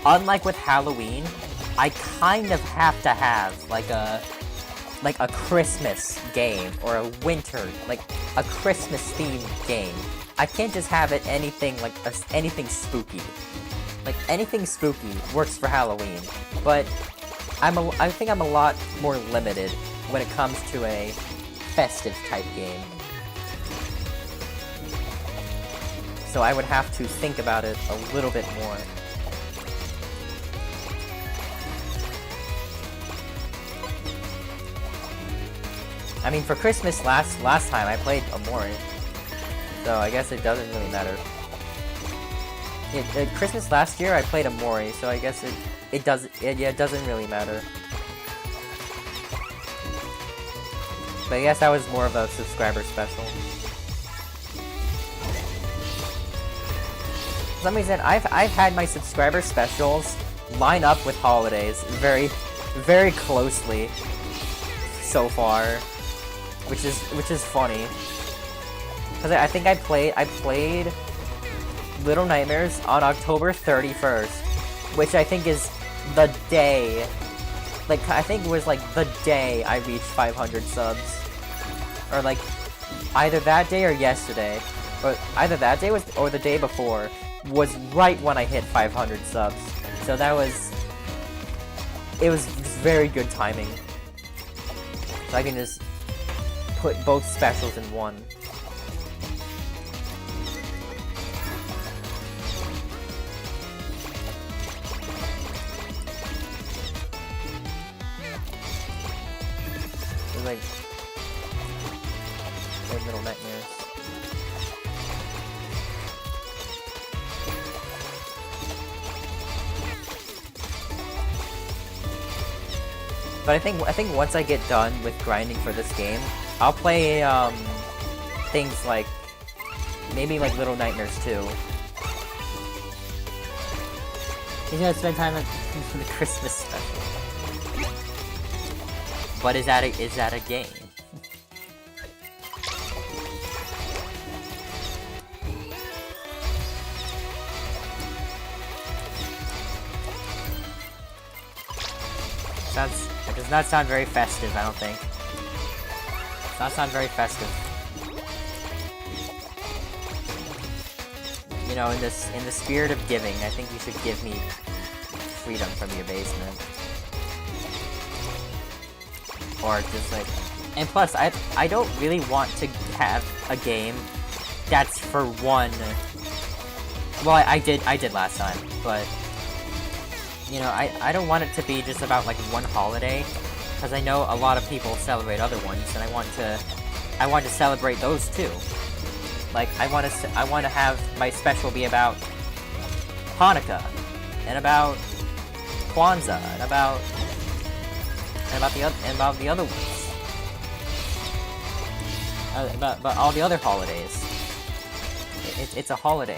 unlike with Halloween, I kind of have to have like a Christmas game or a winter, like a Christmas themed game. I can't just have it anything like anything spooky. Like anything spooky works for Halloween, but I think I'm a lot more limited when it comes to a festive type game. So I would have to think about it a little bit more. I mean, for Christmas last time I played Amori, so I guess it doesn't really matter. Christmas last year I played Amori, so I guess it doesn't really matter. But I guess that was more of a subscriber special. For some reason, I've had my subscriber specials line up with holidays very, very closely so far, which is funny. Cause I think I played Little Nightmares on October 31st, which I think is the day. Like, I think it was like the day I reached 500 subs. Or like, either that day or yesterday. Or either that day or the day before was right when I hit 500 subs. So it was very good timing. So I can just put both specials in one. Like Little Nightmares. But I think once I get done with grinding for this game, I'll play things like maybe like Little Nightmares 2. He's gonna spend time at the Christmas special. But is that a game? It does not sound very festive, I don't think. It does not sound very festive. You know, in the spirit of giving, I think you should give me freedom from your basement. Or just like, and plus I don't really want to have a game that's for one. Well, I did last time, but you know, I don't want it to be just about like one holiday, because I know a lot of people celebrate other ones, and I want to celebrate those too. Like I want to have my special be about Hanukkah, and about Kwanzaa, and about the other ones, about all the other holidays. It's a holiday.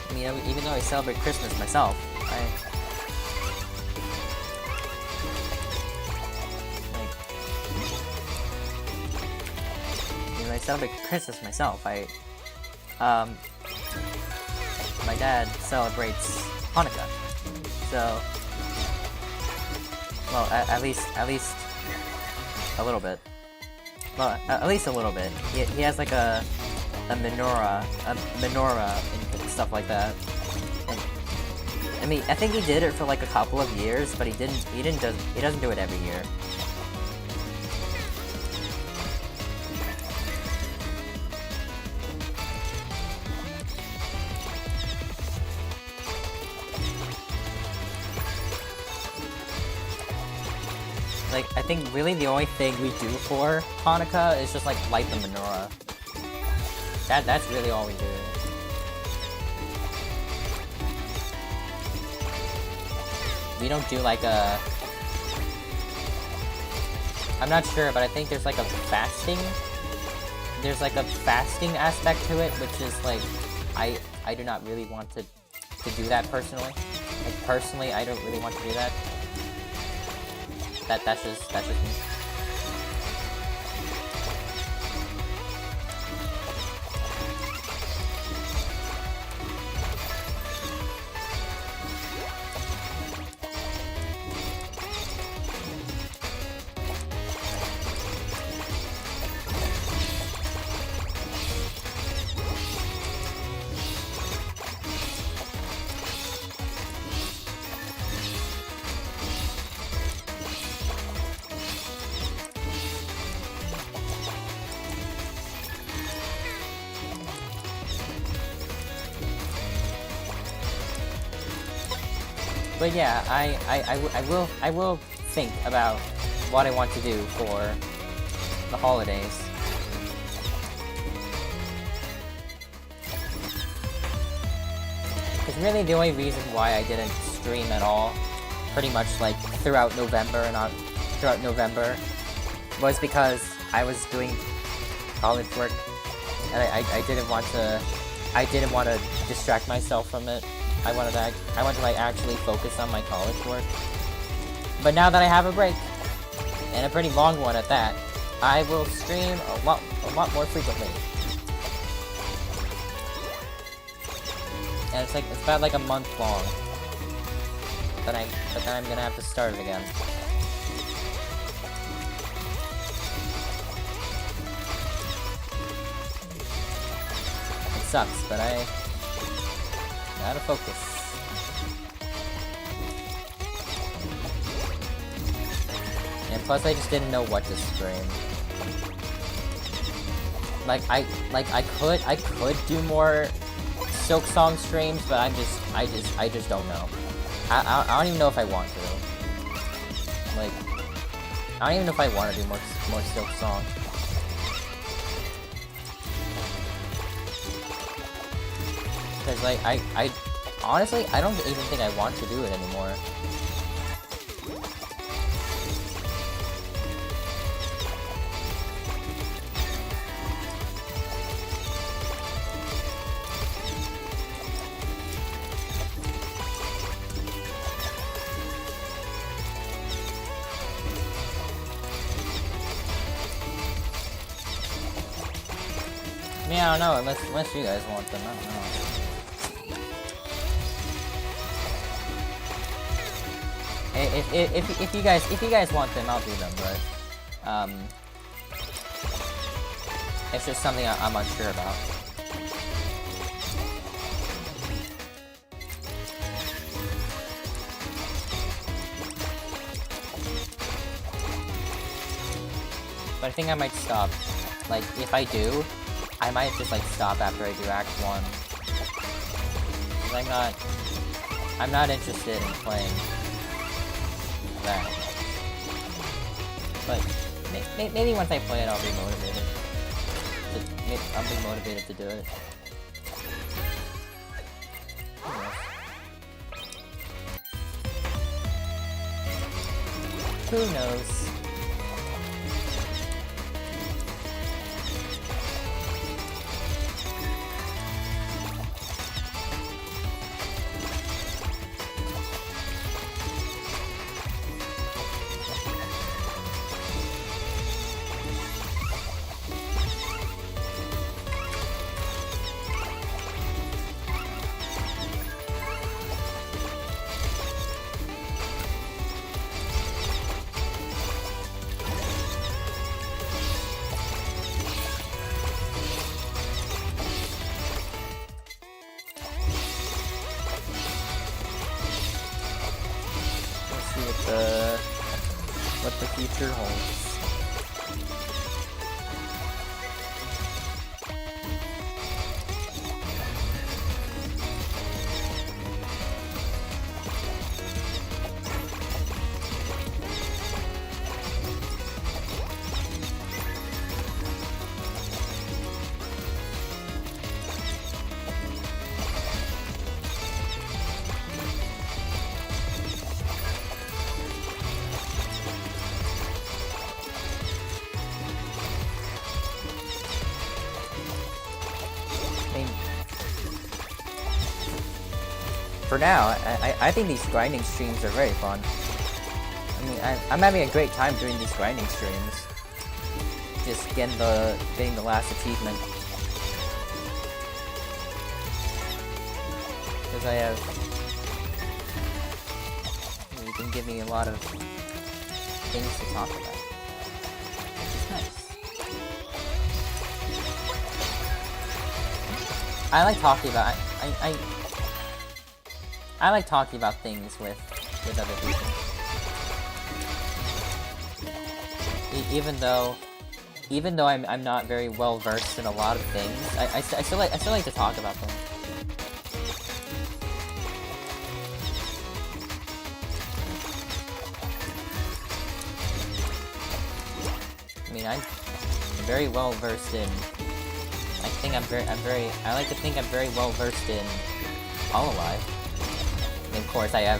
I mean, even though I celebrate Christmas myself, I celebrate Christmas myself. My dad celebrates Hanukkah, so, well, at least a little bit. Well, at least a little bit. He has like a menorah and stuff like that. I mean, I think he did it for like a couple of years, but he doesn't do it every year. Like, I think really the only thing we do for Hanukkah is just like light the menorah. That's really all we do. We don't do like a... I'm not sure, but I think there's like a fasting... There's like a fasting aspect to it, which is like... I do not really want to do that personally. Like, personally, I don't really want to do that. That's just me. But yeah, I will think about what I want to do for the holidays. Because really the only reason why I didn't stream at all, pretty much like throughout November was because I was doing college work, and I didn't want to distract myself from it. I wanted to like actually focus on my college work. But now that I have a break, and a pretty long one at that, I will stream a lot more frequently. And it's about like a month long. But then I'm gonna have to start it again. It sucks, but I gotta focus. And plus I just didn't know what to stream. I could do more Silk Song streams, but I just don't know. I don't even know if I want to. Like, I don't even know if I want to do more Silk Song. Because, like, I honestly, I don't even think I want to do it anymore. I mean, I don't know, unless you guys want them, I don't know. If you guys want them, I'll do them, but it's just something I'm unsure about. But I think I might stop. Like, if I do, I might just like stop after I do Act 1. 'Cause I'm not interested in playing that. But maybe once I play it, I'll be motivated. I'll be motivated to do it. Who knows? future holds. For now, I think these grinding streams are very fun. I mean, I'm having a great time doing these grinding streams. Just getting the last achievement. Because I have... You can give me a lot of things to talk about. It's nice. I like talking about... I like talking about things with other people. Even though I'm not very well versed in a lot of things, I still like to talk about them. I mean, I'm very well versed in. I like to think I'm very well versed in Hololive. And of course, I have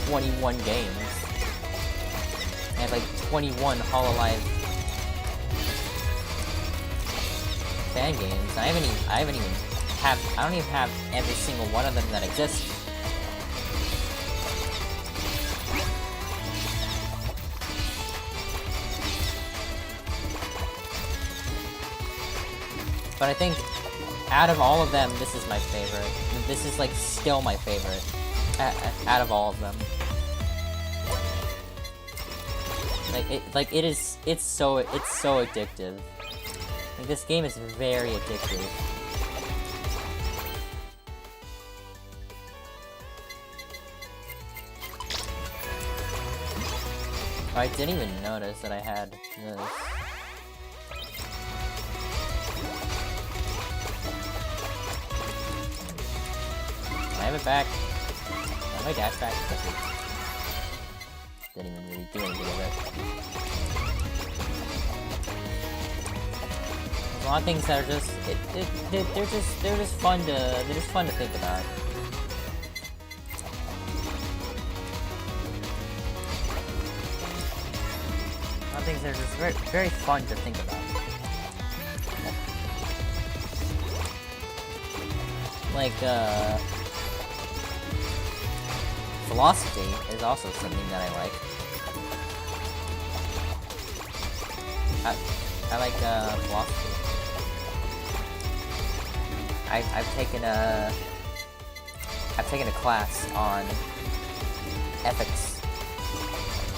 21 games. I have like 21 Hololive fan games. I don't even have every single one of them that exists. But I think out of all of them, this is my favorite. This is like still my favorite out of all of them. It's so addictive. Like, this game is very addictive. I didn't even notice that I had this. I have it back. I have my dash back. Didn't even really do anything with it. There's a lot of things that are just they're just fun to think about. A lot of things that are just very fun to think about. Like philosophy is also something that I like. I like philosophy. I've taken a class on ethics.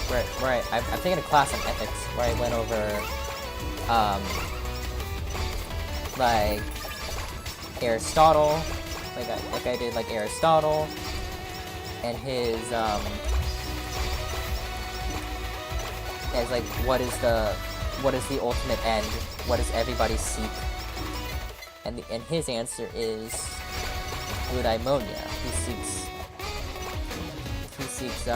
Where I've taken a class on ethics where I went over like Aristotle, like I did like Aristotle and his as like what is the ultimate end? What does everybody seek? And his answer is eudaimonia. He seeks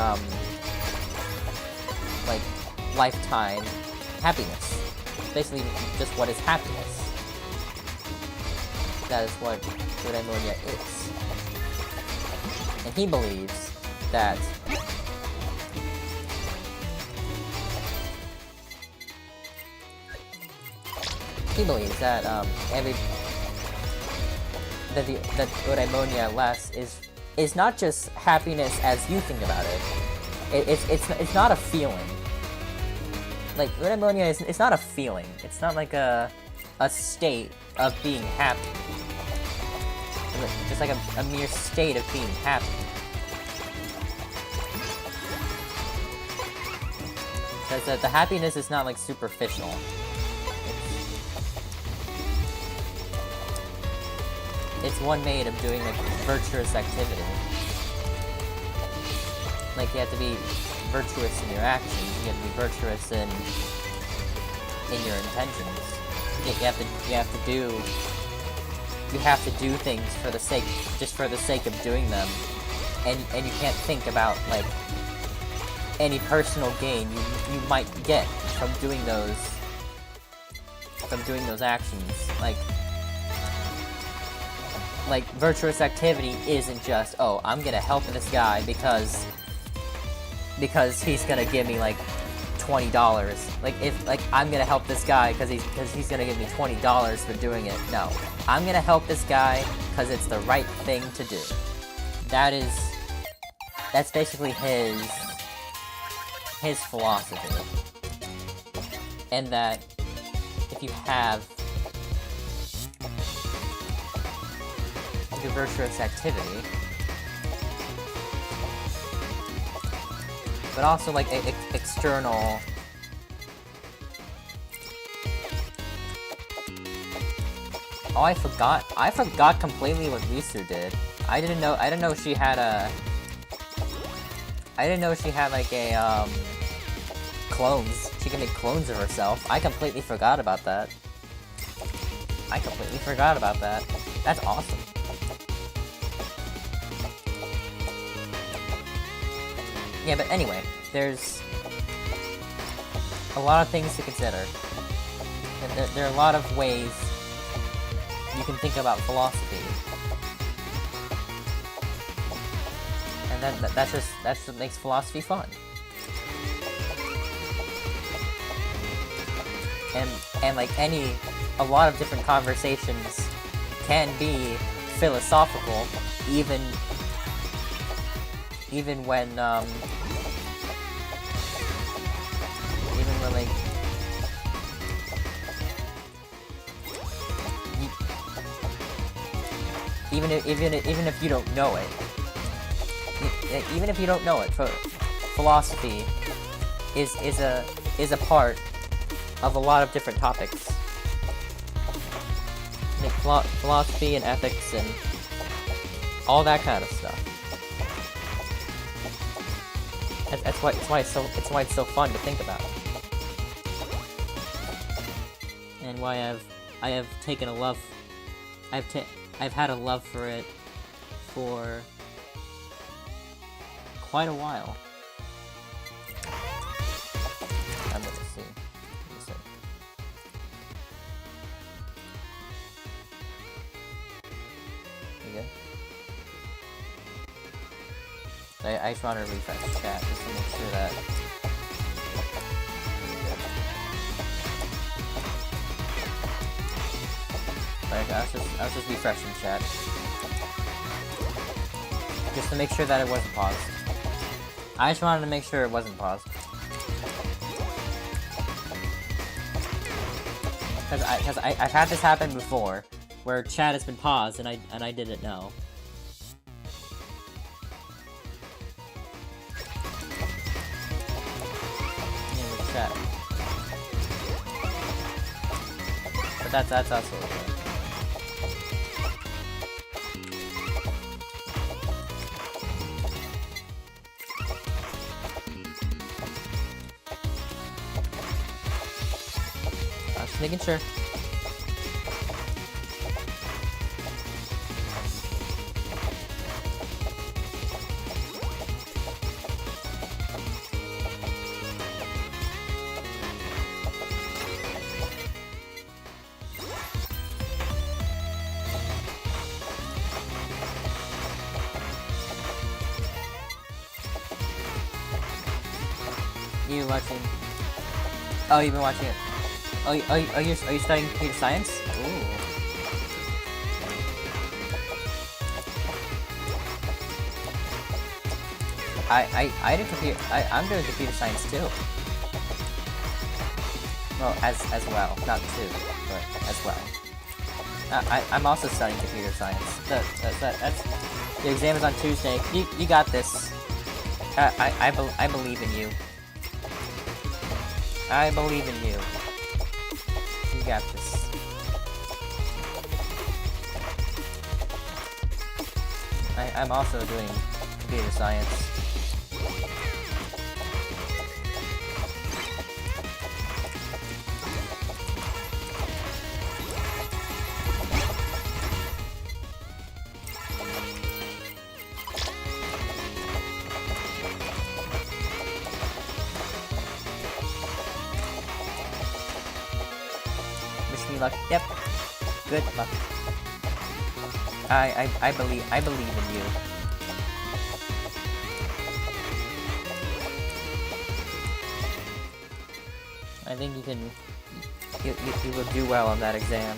like lifetime happiness. Basically, just what is happiness. That is what eudaimonia is. And he believes that that eudaimonia less is not just happiness as you think about it. It's not a feeling. Like eudaimonia it's not a feeling. It's not like a state of being happy. Just like a mere state of being happy. Because the happiness is not like superficial. It's one made of doing like virtuous activity. Like you have to be virtuous in your actions. You have to be virtuous in your intentions. You have to do things for the sake, just for the sake of doing them, and you can't think about like any personal gain you might get from doing those actions. Like virtuous activity isn't just, oh, I'm gonna help this guy because he's gonna give me like $20. Like I'm gonna help this guy because he's gonna give me $20 for doing it. No, I'm gonna help this guy because it's the right thing to do. That's basically his philosophy. And that if you have your virtuous activity, but also like external. Oh, I forgot completely what Risu did. I didn't know she had like a clones. She can make clones of herself. I completely forgot about that. That's awesome. Yeah, but anyway, there's a lot of things to consider. There are a lot of ways you can think about philosophy. And that's what makes philosophy fun. And like a lot of different conversations can be philosophical, even when like even if you don't know it, philosophy is a part of a lot of different topics, like philosophy and ethics and all that kind of stuff. That's why it's so fun to think about, and why I've taken a love. I've had a love for it for quite a while. I'm gonna see. You good? I just want to refresh the chat just to make sure that. Like, I was just refreshing chat. Just to make sure that it wasn't paused. I just wanted to make sure it wasn't paused. Because I've had this happen before, where chat has been paused and I didn't know. Chat. But that's also okay. Just making sure. You watching? Oh, you've been watching it. Oh, are you studying computer science? Ooh. I'm doing computer science too. Well, as well, not too, but as well. I'm also studying computer science. That's the exam is on Tuesday. You got this. I believe in you. I believe in you. You got this. I'm also doing computer science. luck. Yep. Good luck. I believe in you. I think you can. You will do well on that exam.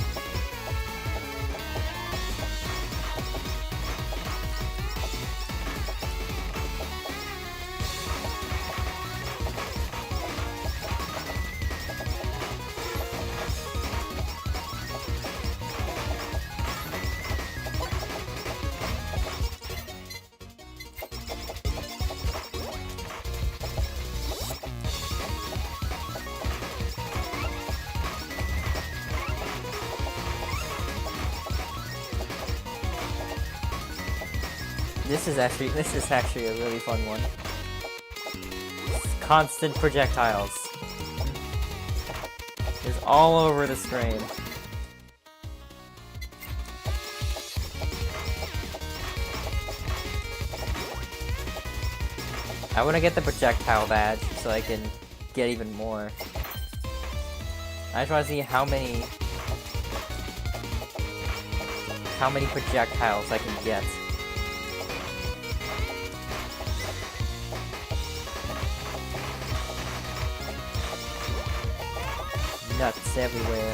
This is actually a really fun one. Constant projectiles. It's all over the screen. I want to get the projectile badge so I can get even more. I just want to see how many projectiles I can get. Nuts everywhere.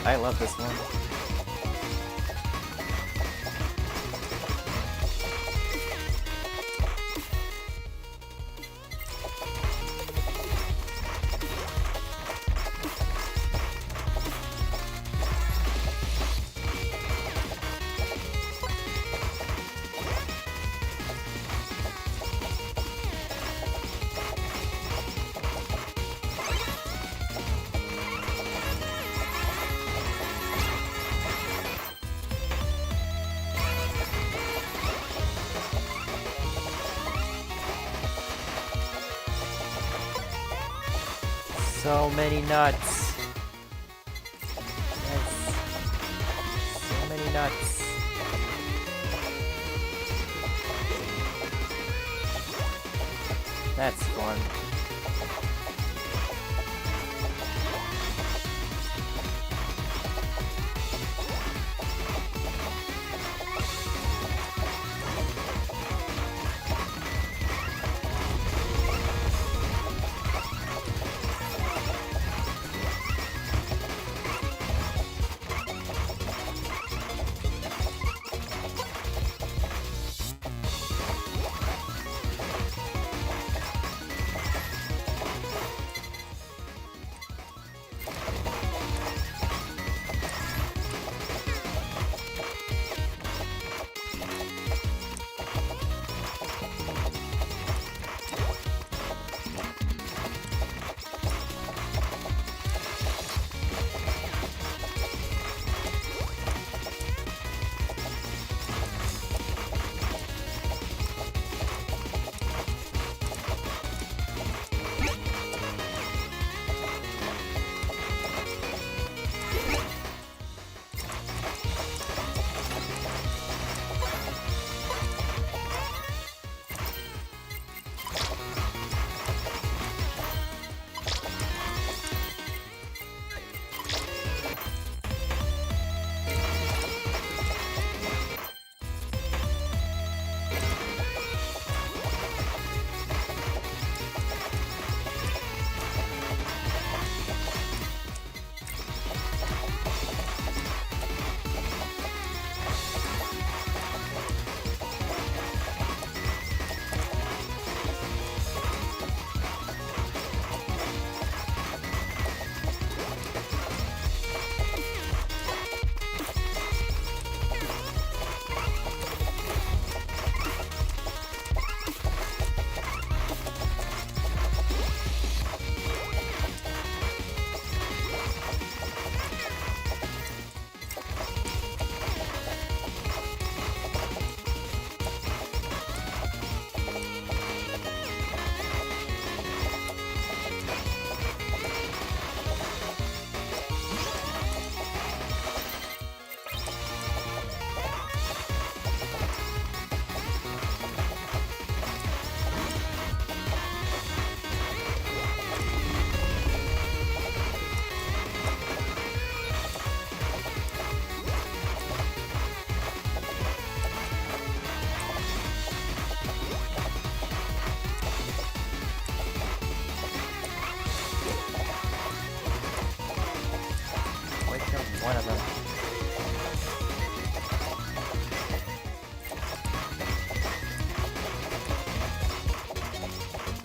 I love this one. So many nuts. Yes. So many nuts. That's fun.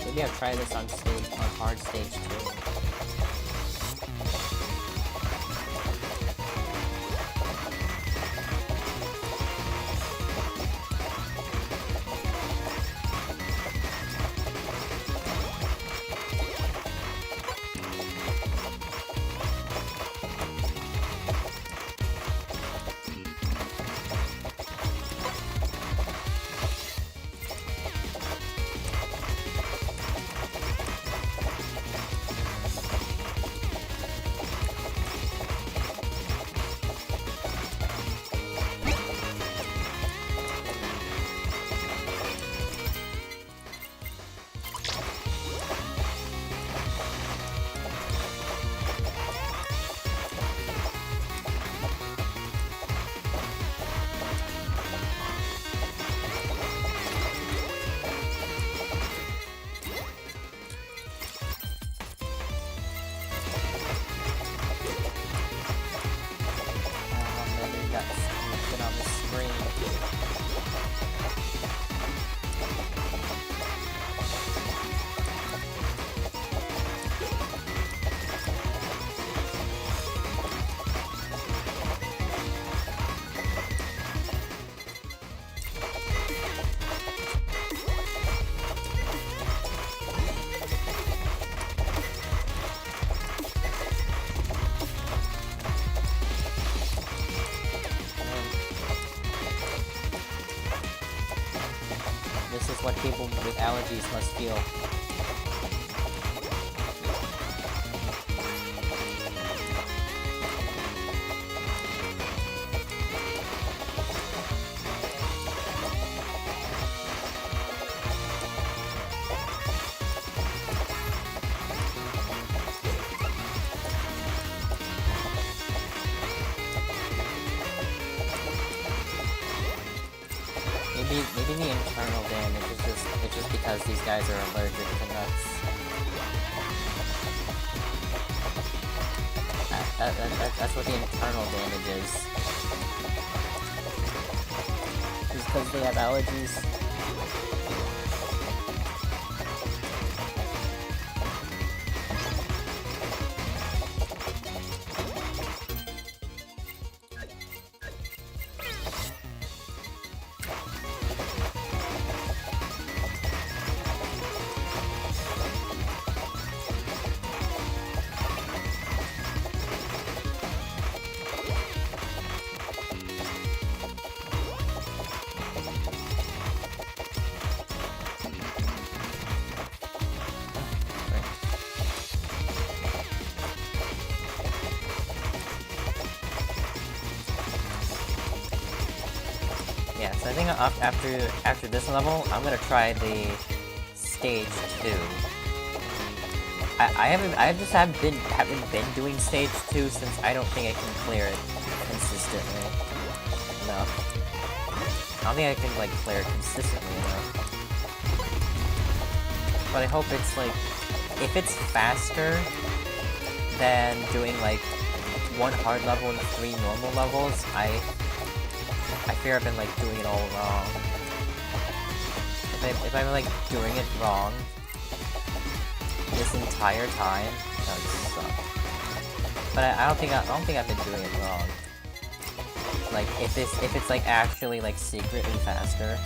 Maybe I'll try this on hard stage 2. This is what people with allergies must feel. Maybe the internal damage is just because these guys are allergic to nuts. That's what the internal damage is. Just because they have allergies. Yeah, so I think after this level, I'm gonna try the stage 2. I just haven't been doing stage 2 since I don't think I can clear it consistently enough. I don't think I can like clear it consistently enough. But I hope it's like, if it's faster than doing like 1 hard level and 3 normal levels, I fear I've been like doing it all wrong. If I'm like doing it wrong this entire time, that would suck. But I don't think I've been doing it wrong. Like if it's like actually like secretly faster.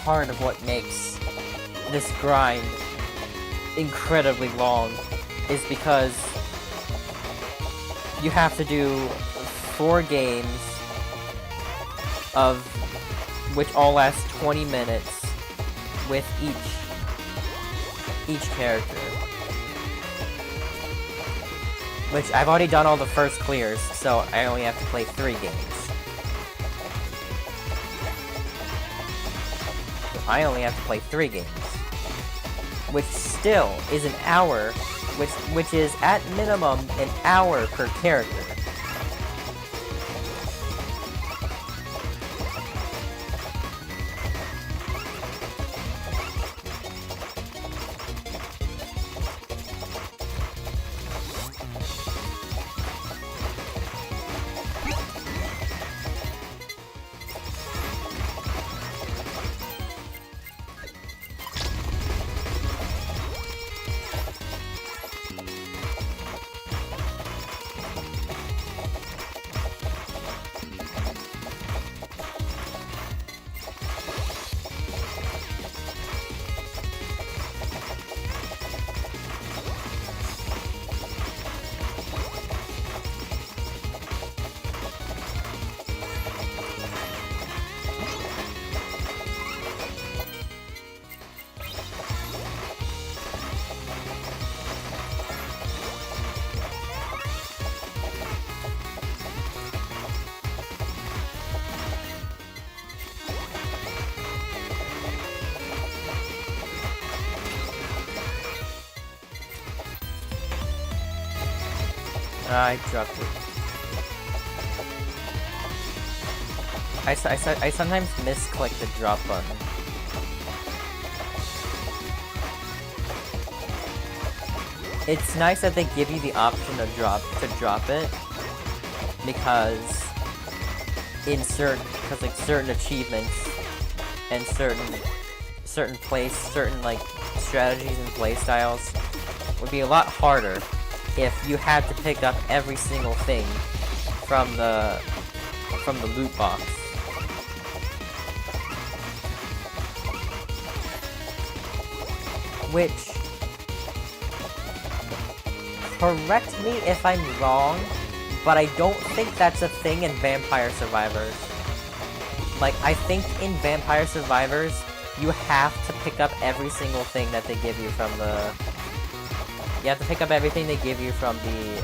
Part of what makes this grind incredibly long is because you have to do 4 games of which all last 20 minutes with each character. Which I've already done all the first clears, so I only have to play 3 games. I only have to play 3 games, which still is an hour which is at minimum an hour per character. I dropped it. I sometimes misclick the drop button. It's nice that they give you the option to drop it, because like certain achievements and certain like strategies and play styles would be a lot harder if you had to pick up every single thing from the loot box. Which, correct me if I'm wrong, but I don't think that's a thing in Vampire Survivors. Like, I think in Vampire Survivors, you have to pick up every single thing that they give you from the... You have to pick up everything they give you from the,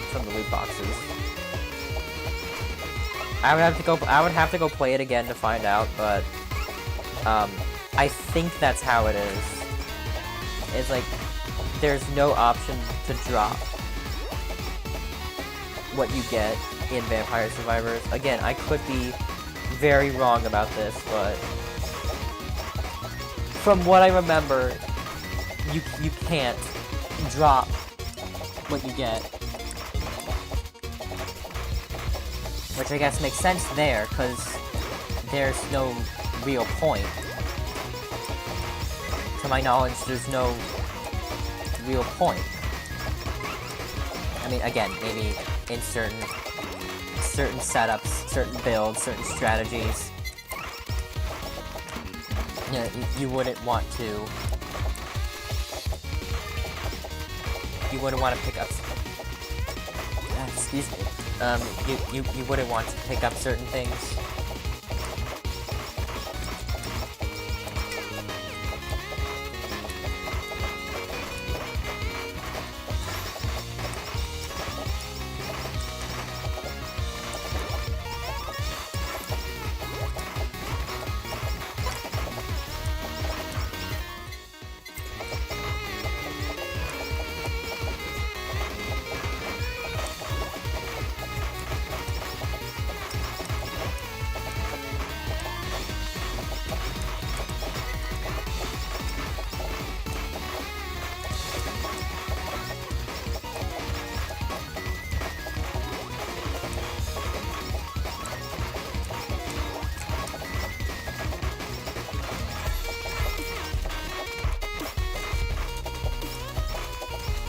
from the loot boxes. I would have to go play it again to find out, but, I think that's how it is. It's like, there's no option to drop what you get in Vampire Survivors. Again, I could be very wrong about this, but from what I remember, you can't drop what you get. Which I guess makes sense there, because there's no real point. To my knowledge, there's no real point. I mean, again, maybe in certain setups, certain builds, certain strategies, you know, you wouldn't want to... You wouldn't want to pick up... excuse me. You wouldn't want to pick up certain things.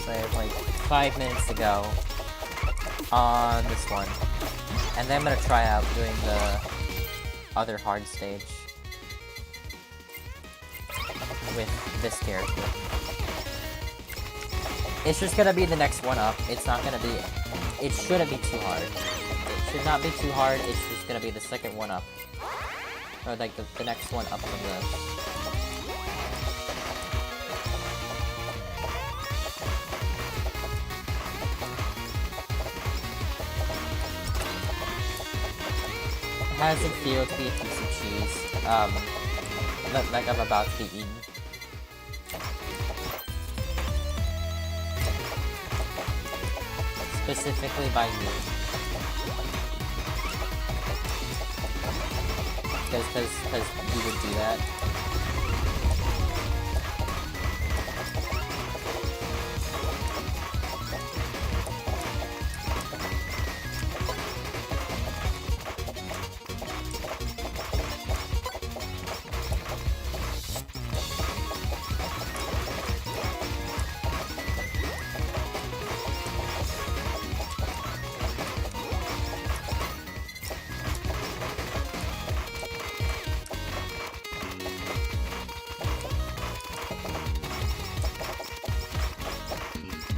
I have like 5 minutes to go on this one, and then I'm gonna try out doing the other hard stage with this character. It's just gonna be the next one up. It's not gonna be... It shouldn't be too hard. It should not be too hard. It's just gonna be the second one up. Or like the next one up from this. How does it feel to be a piece of cheese? Like I'm about to be eaten. specifically by you. Because you would do that.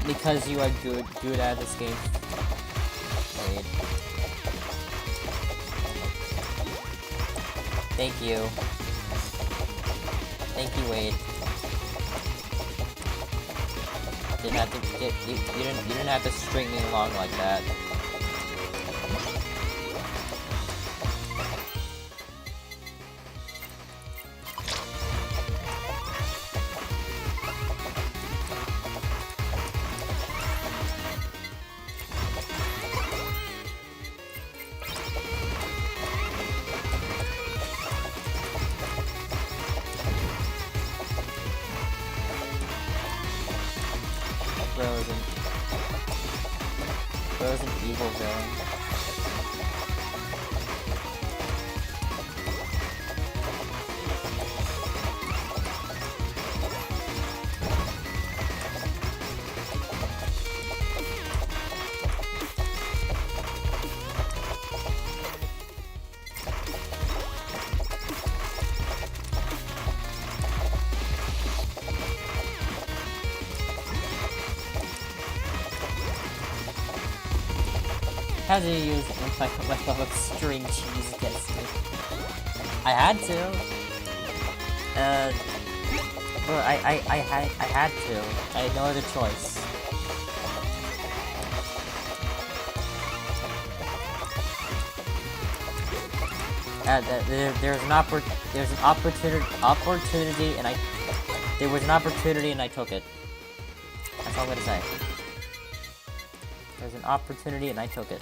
Because you are good at this game. Wait. Thank you. Thank you, Wade. Didn't have to you didn't have to string me along like that. Bro's an evil villain. How do you use my love of string cheese against me? I had to. Bro, I had to. I had no other choice. There was an opportunity, and I took it. That's all I'm gonna say. There's an opportunity, and I took it.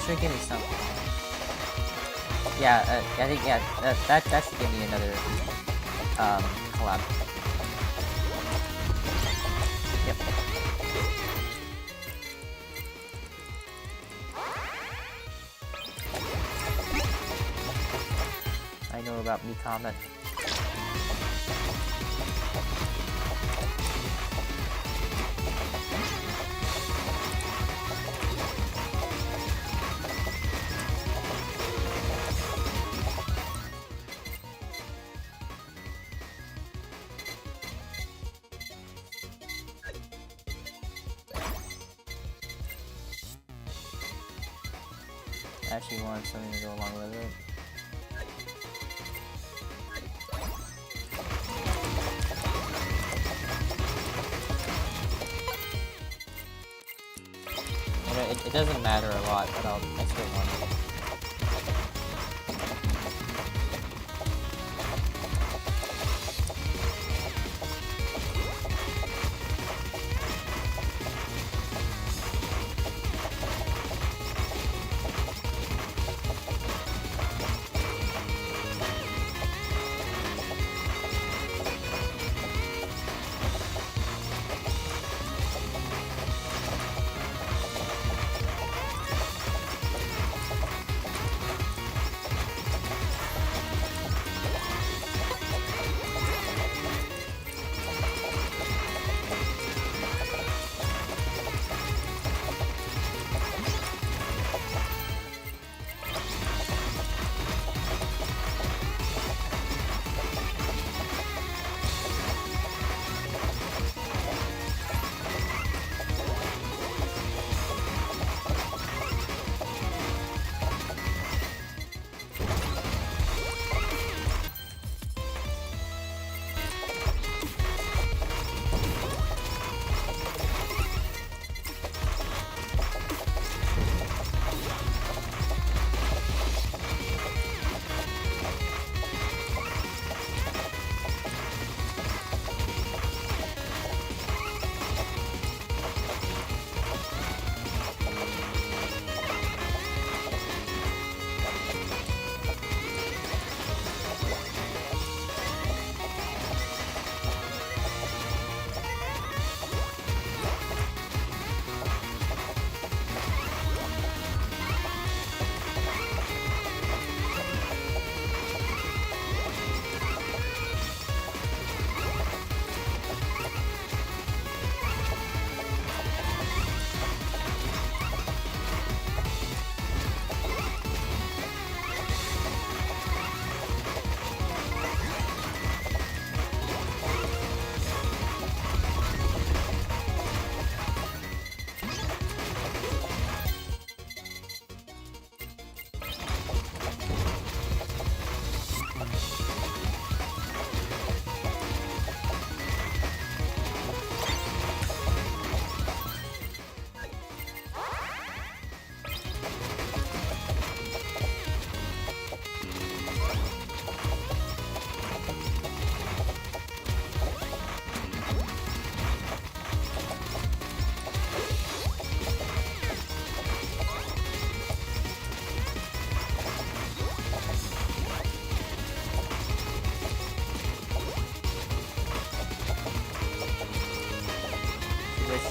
Should give me something. Yeah, I think that should give me another collab. Yep. I know about me comment. Actually want something to go along with it. You know, it doesn't matter a lot, but I still want it.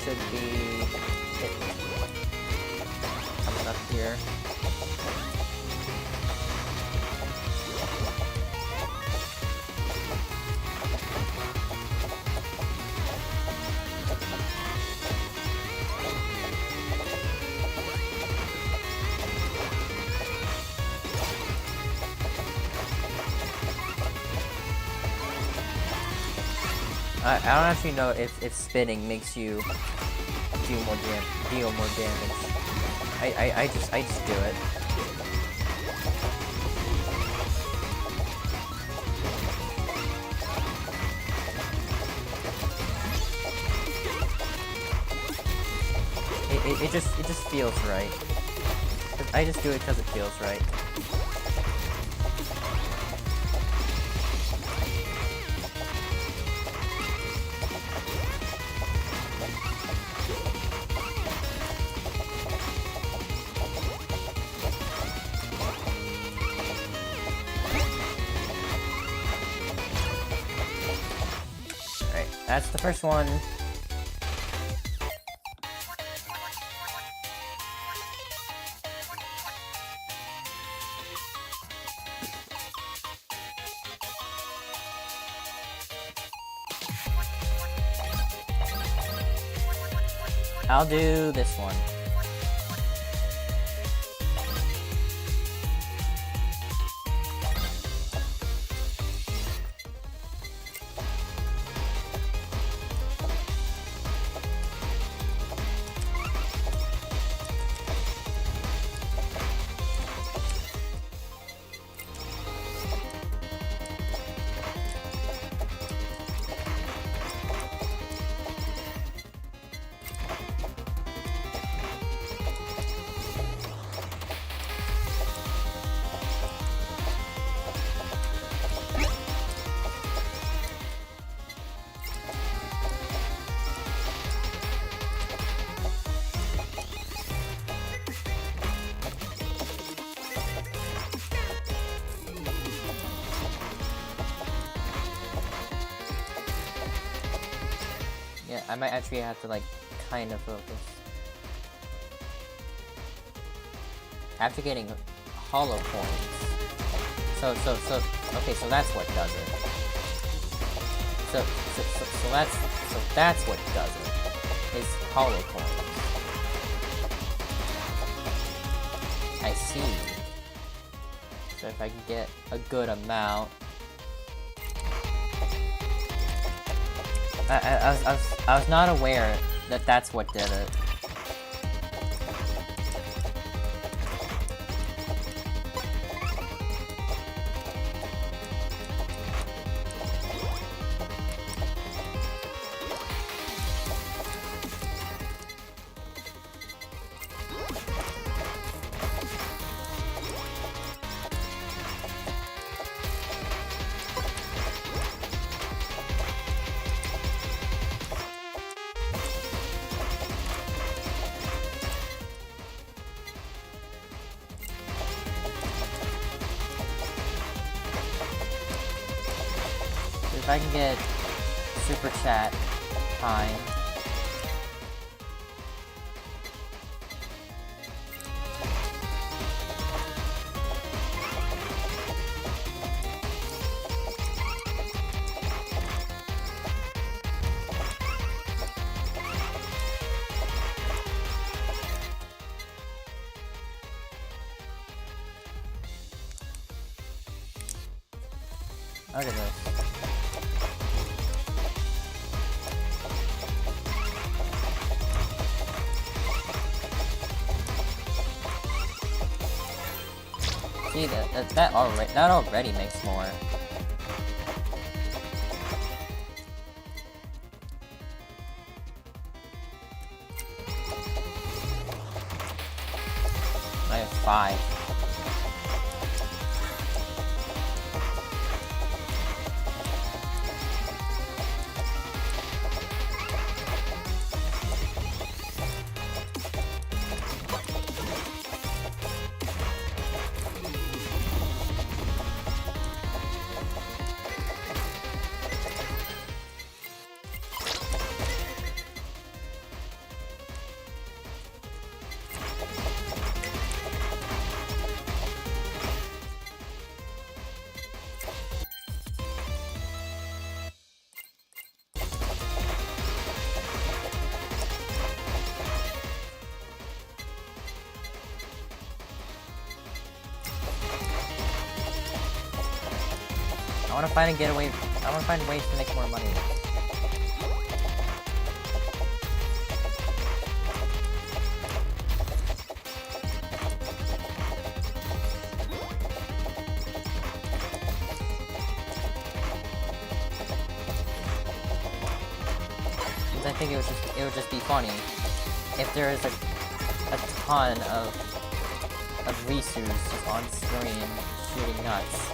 Should be it coming up here. I don't actually know if spinning makes you deal more damage. I just do it. It just feels right. I just do it because it feels right. That's the first one. I'll do this one. Yeah, I might actually have to, like, kind of focus. After getting hollow points. Okay, so that's what does it. So that's what does it. Is hollow points. I see. So if I can get a good amount. I was not aware that that's what did it. If I can get super chat time. Look at this. See, that already makes more. I have 5. I want to find ways to make more money. I think it would just be funny if there is a ton of Risus just on screen shooting nuts.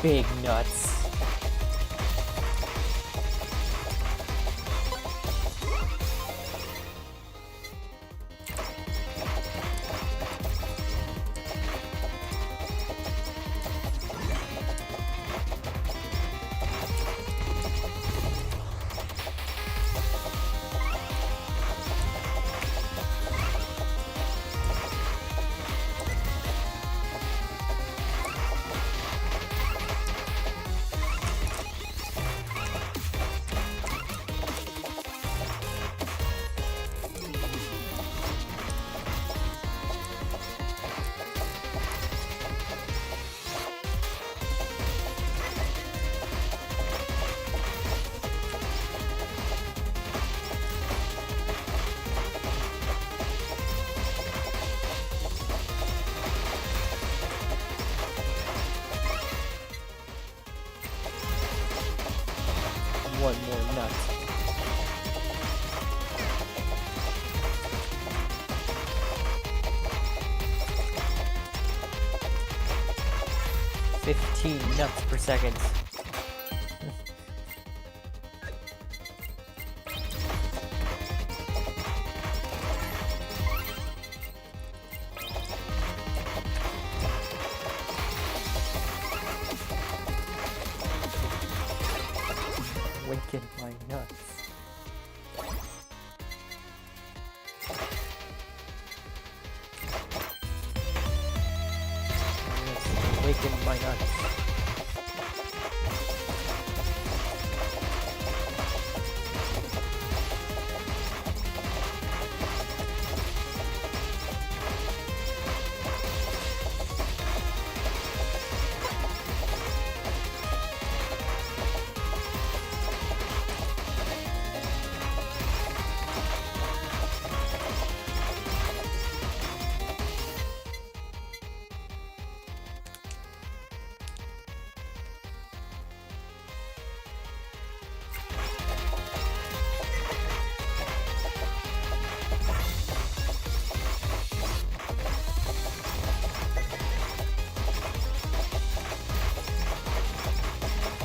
big nuts. One more nut. $15 nuts per second. Winking my nuts. Yes, winking my nuts.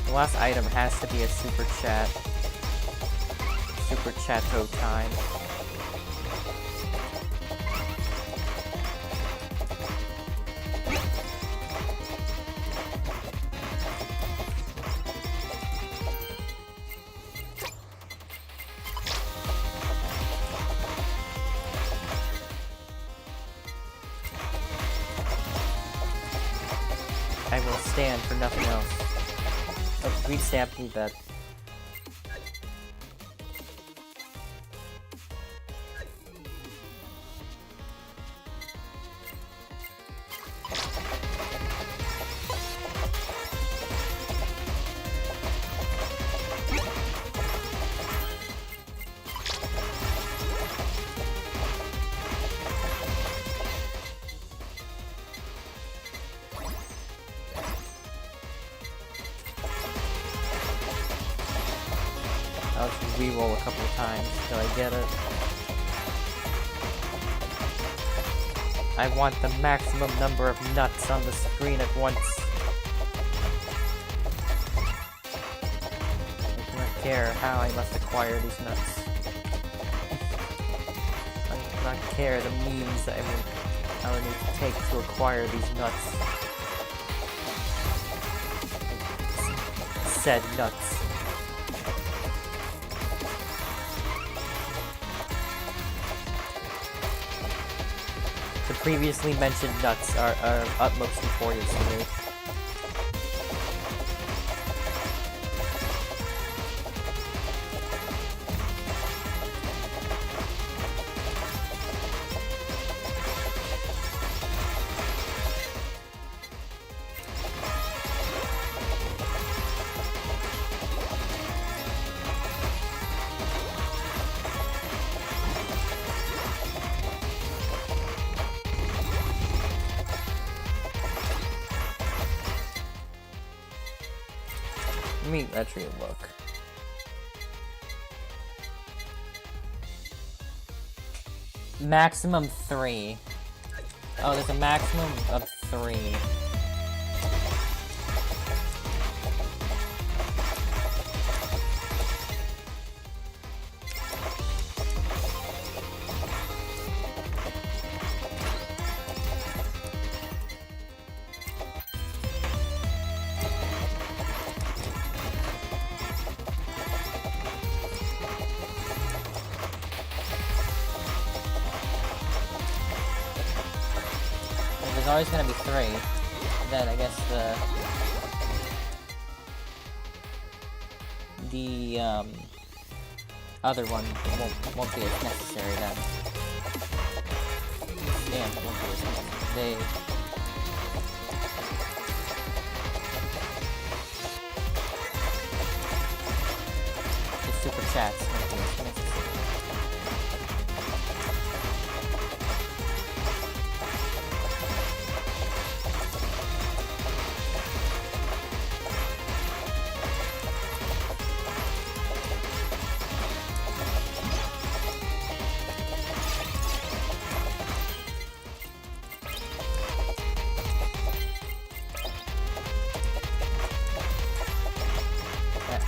The last item has to be a super chat. Super chatto time. I will stand for nothing else. Oh, green stamp, need that. I'll just re-roll a couple of times till I get it. I want the maximum number of nuts on the screen at once. I do not care how I must acquire these nuts. I do not care the means that I will need to take to acquire these nuts. Said nuts. The previously mentioned nuts are of utmost importance to me. Let me actually look. Maximum 3. Oh, there's a maximum of 3. there's always gonna be 3. Then I guess the other one won't be as necessary then. Stamp won't be as necessary. The super chats won't be as necessary.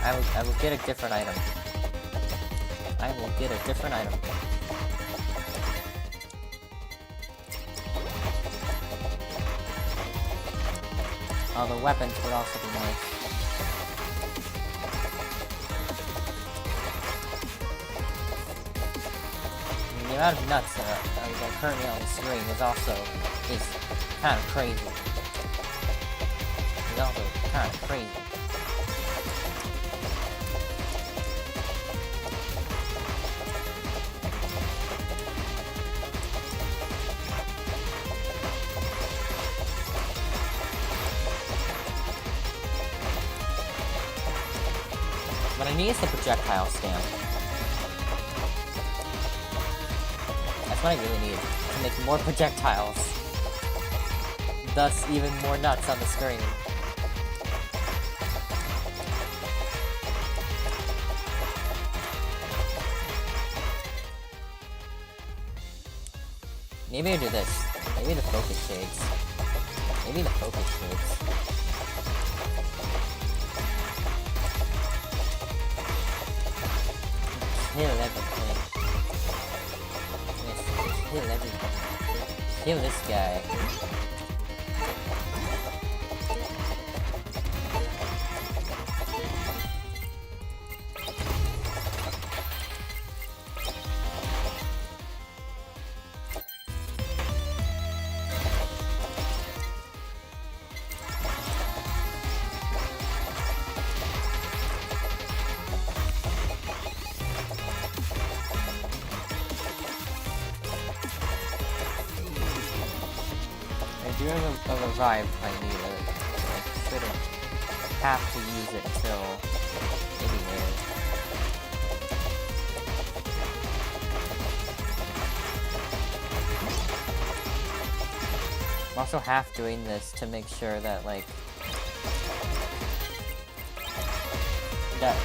I will get a different item. I will get a different item. Oh, the weapons would also be nice. The amount of nuts that are currently on the screen is kind of crazy. It's also kind of crazy. What I need is the projectile stamp. That's what I really need, to make more projectiles. Thus, even more nuts on the screen. Maybe I do this. Maybe the focus shades. Maybe the focus shades. Kill everything. Yes, kill everything. Kill this guy. I do have a revive if I need it. I shouldn't have to use it until maybe later. I'm also half doing this to make sure that, like, that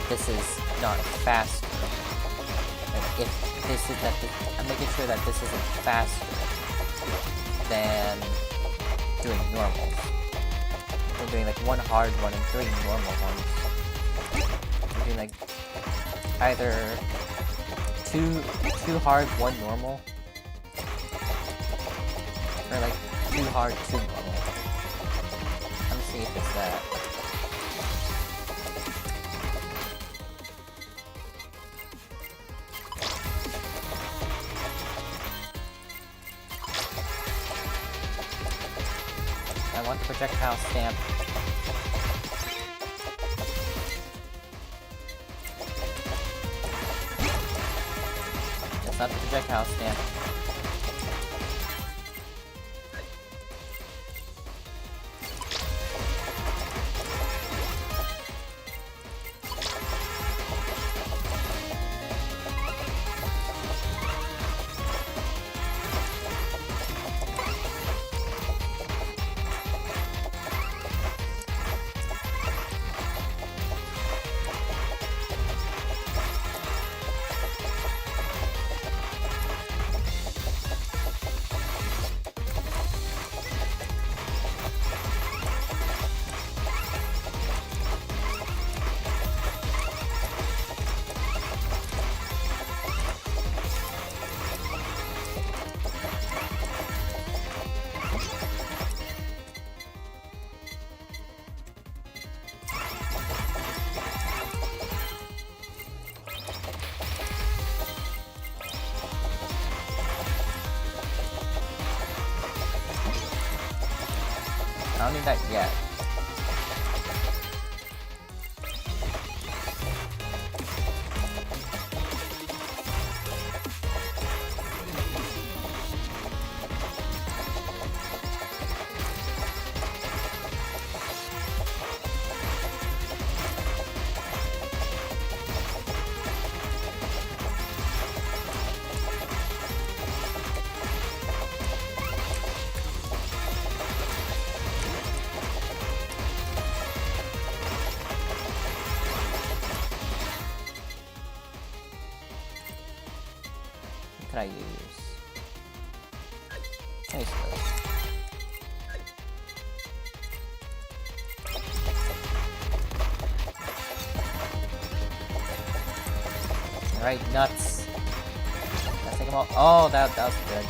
this is not faster. Like, if this is I'm making sure that this isn't faster than doing normals. We're doing like 1 hard one and 3 normal ones. We're doing like either two hard, 1 normal, or like 2 hard, 2 normal. I'm gonna see if it's that. I want the projectile stamp. That's not the projectile stamp. don't need that yet. What could I use? Nice this. Alright, nuts. Let's take them all. Oh, that was good.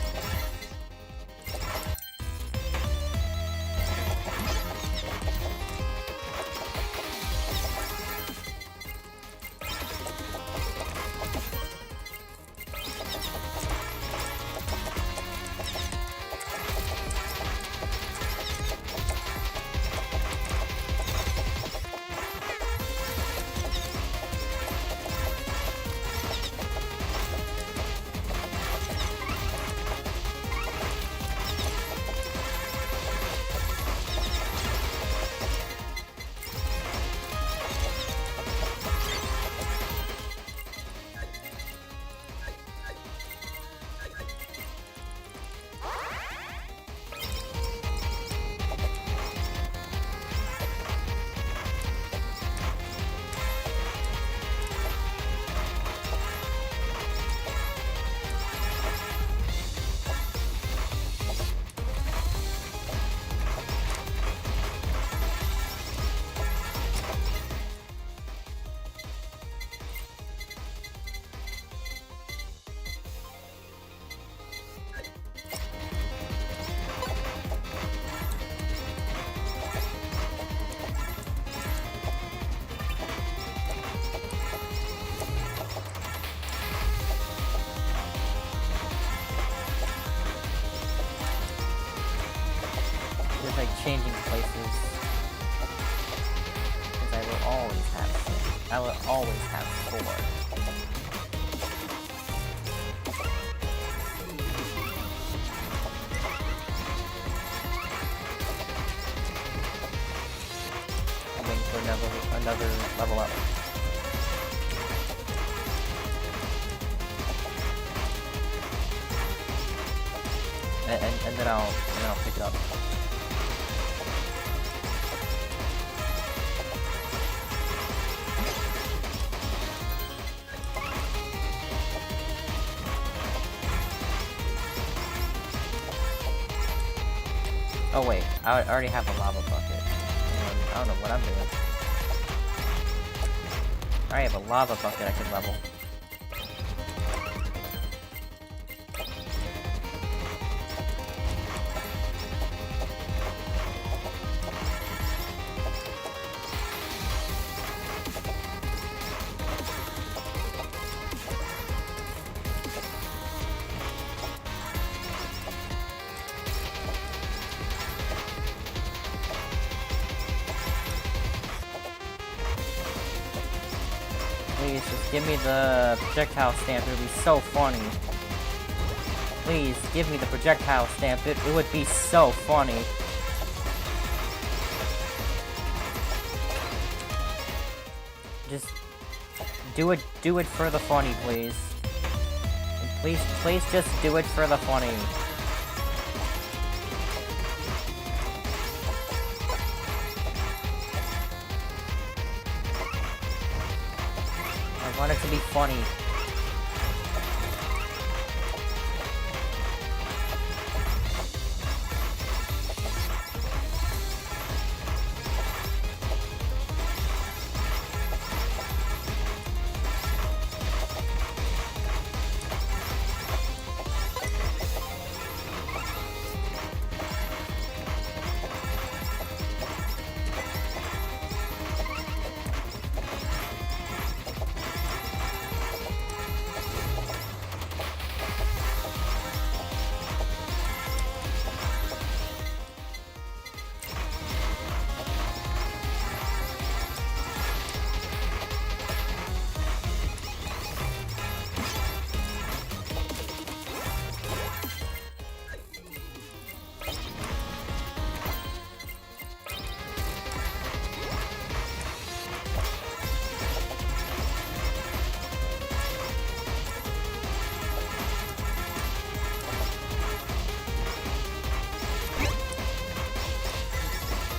Like changing places, because I will always have 4. I'm waiting for another level up. And then I'll pick it up. Oh wait, I already have a lava bucket. I don't know what I'm doing. I already have a lava bucket I can level. Please, just give me the projectile stamp, it would be so funny. Please, give me the projectile stamp, it would be so funny. Just do it for the funny, please. And please just do it for the funny. I want it to be funny.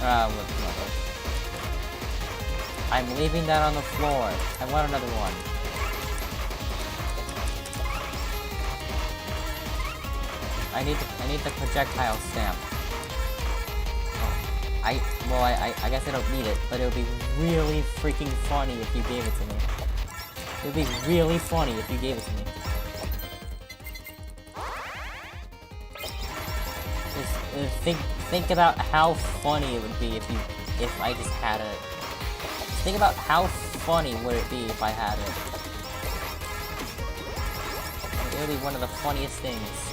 Whatever. I'm leaving that on the floor. I want another one. I need the projectile stamp. Oh, I guess I don't need it, but it would be really freaking funny if you gave it to me. It would be really funny if you gave it to me. Just think about how funny it would be if I just had it. Just think about how funny would it be if I had it. It would be one of the funniest things.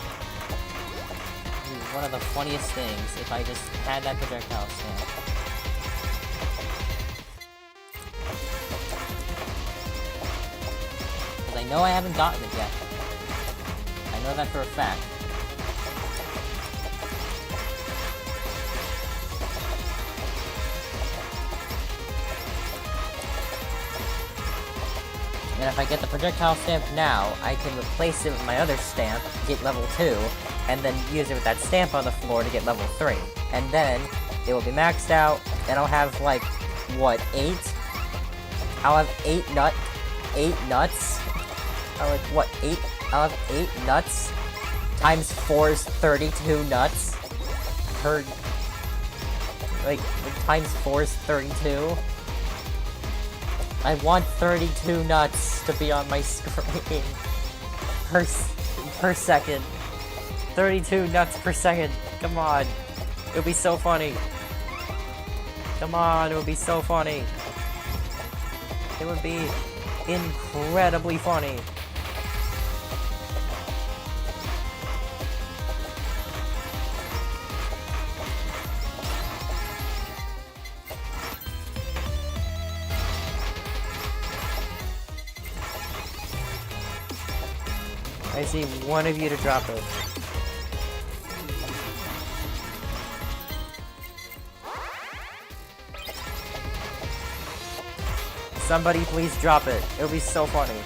One of the funniest things if I just had that projectile stamp. Because I know I haven't gotten it yet. I know that for a fact. And if I get the projectile stamp now, I can replace it with my other stamp, get level 2, and then use it with that stamp on the floor to get level 3. And then, it will be maxed out, and I'll have, like, what, 8? I'll have 8 nuts? I'll have 8 nuts? Times 4 is 32 nuts? Like, times 4 is 32? I want 32 nuts to be on my screen per second. 32 nuts per second. Come on. It would be so funny. Come on, it would be so funny. It would be incredibly funny. I see one of you to drop it. Somebody please drop it. It'll be so funny.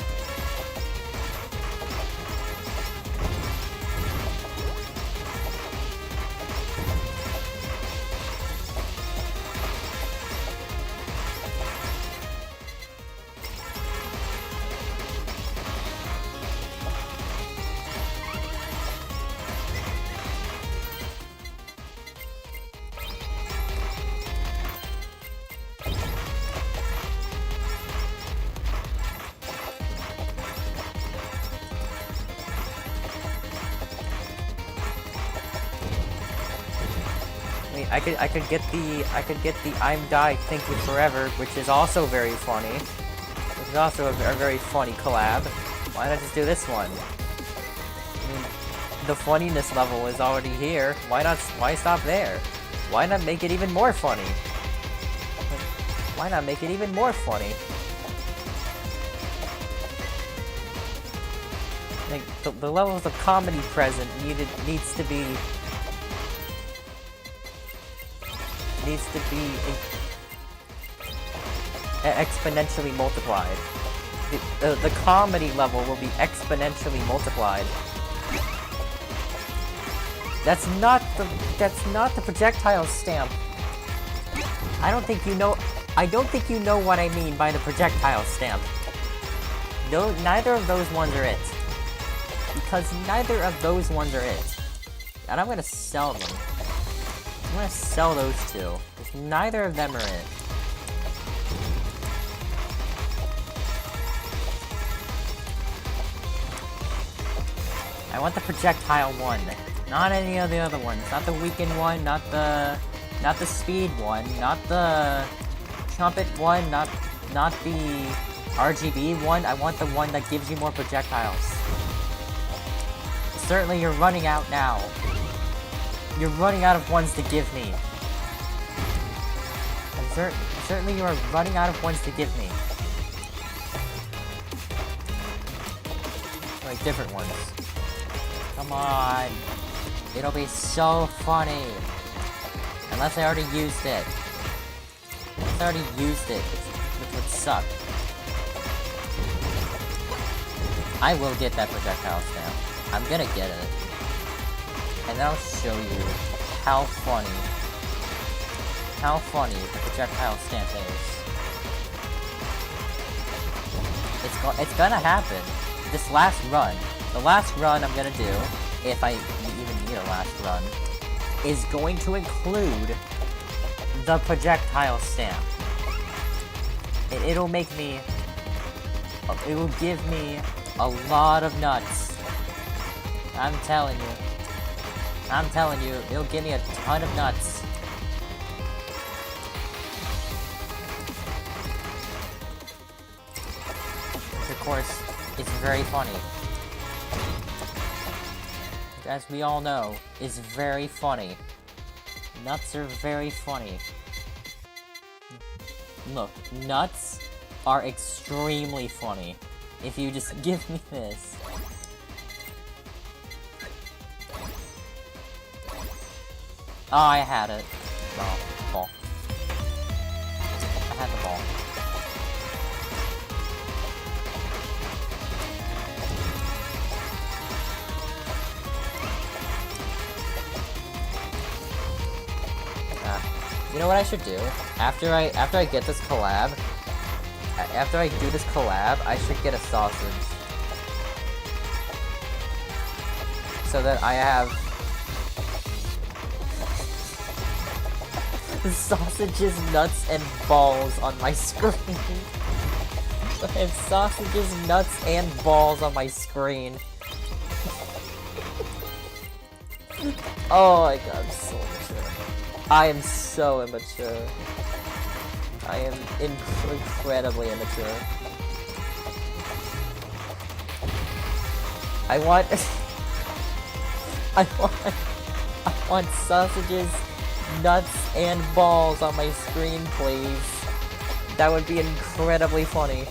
I could get the I'm Die Thank You Forever, which is also very funny. Which is also a very funny collab. Why not just do this one? I mean, the funniness level is already here. Why stop there? Why not make it even more funny? Why not make it even more funny? Like, the levels of comedy present needs to be exponentially multiplied. The comedy level will be exponentially multiplied. That's not the projectile stamp. I don't think you know what I mean by the projectile stamp. No, neither of those ones are it. Because neither of those ones are it. And I'm gonna sell them. I'm gonna sell those two, because neither of them are it. I want the projectile one, not any of the other ones. Not the weakened one, not the speed one, not the trumpet one, not the RGB one. I want the one that gives you more projectiles. Certainly you're running out now. You're running out of ones to give me. Certainly you are running out of ones to give me. Like, different ones. Come on. It'll be so funny. Unless I already used it. Unless I already used it, which would suck. I will get that projectile stamp. I'm gonna get it. And then I'll show you how funny how funny the projectile stamp is. It's gonna happen. This last run, the last run I'm gonna do, if I even need a last run, is going to include the projectile stamp. It'll make me... It will give me a lot of nuts. I'm telling you. I'm telling you, it'll give me a ton of nuts. Which, of course, is very funny. As we all know, is very funny. Nuts are very funny. Look, nuts are extremely funny. If you just give me this. Oh, I had it. Oh, ball. I had the ball. You know what I should do? After I get this collab, after I do this collab, I should get a sausage. So that I have sausages, nuts, and balls on my screen. I have sausages, nuts, and balls on my screen. Oh my god, I'm so immature. I am so immature. I am incredibly immature. I want sausages, nuts, and balls on my screen, please. That would be incredibly funny.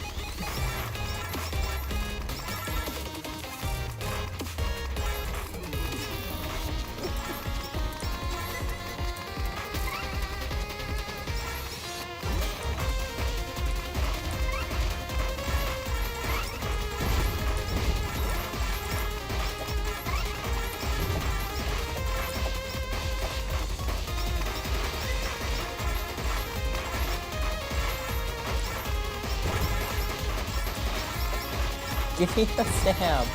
Give me the stamp!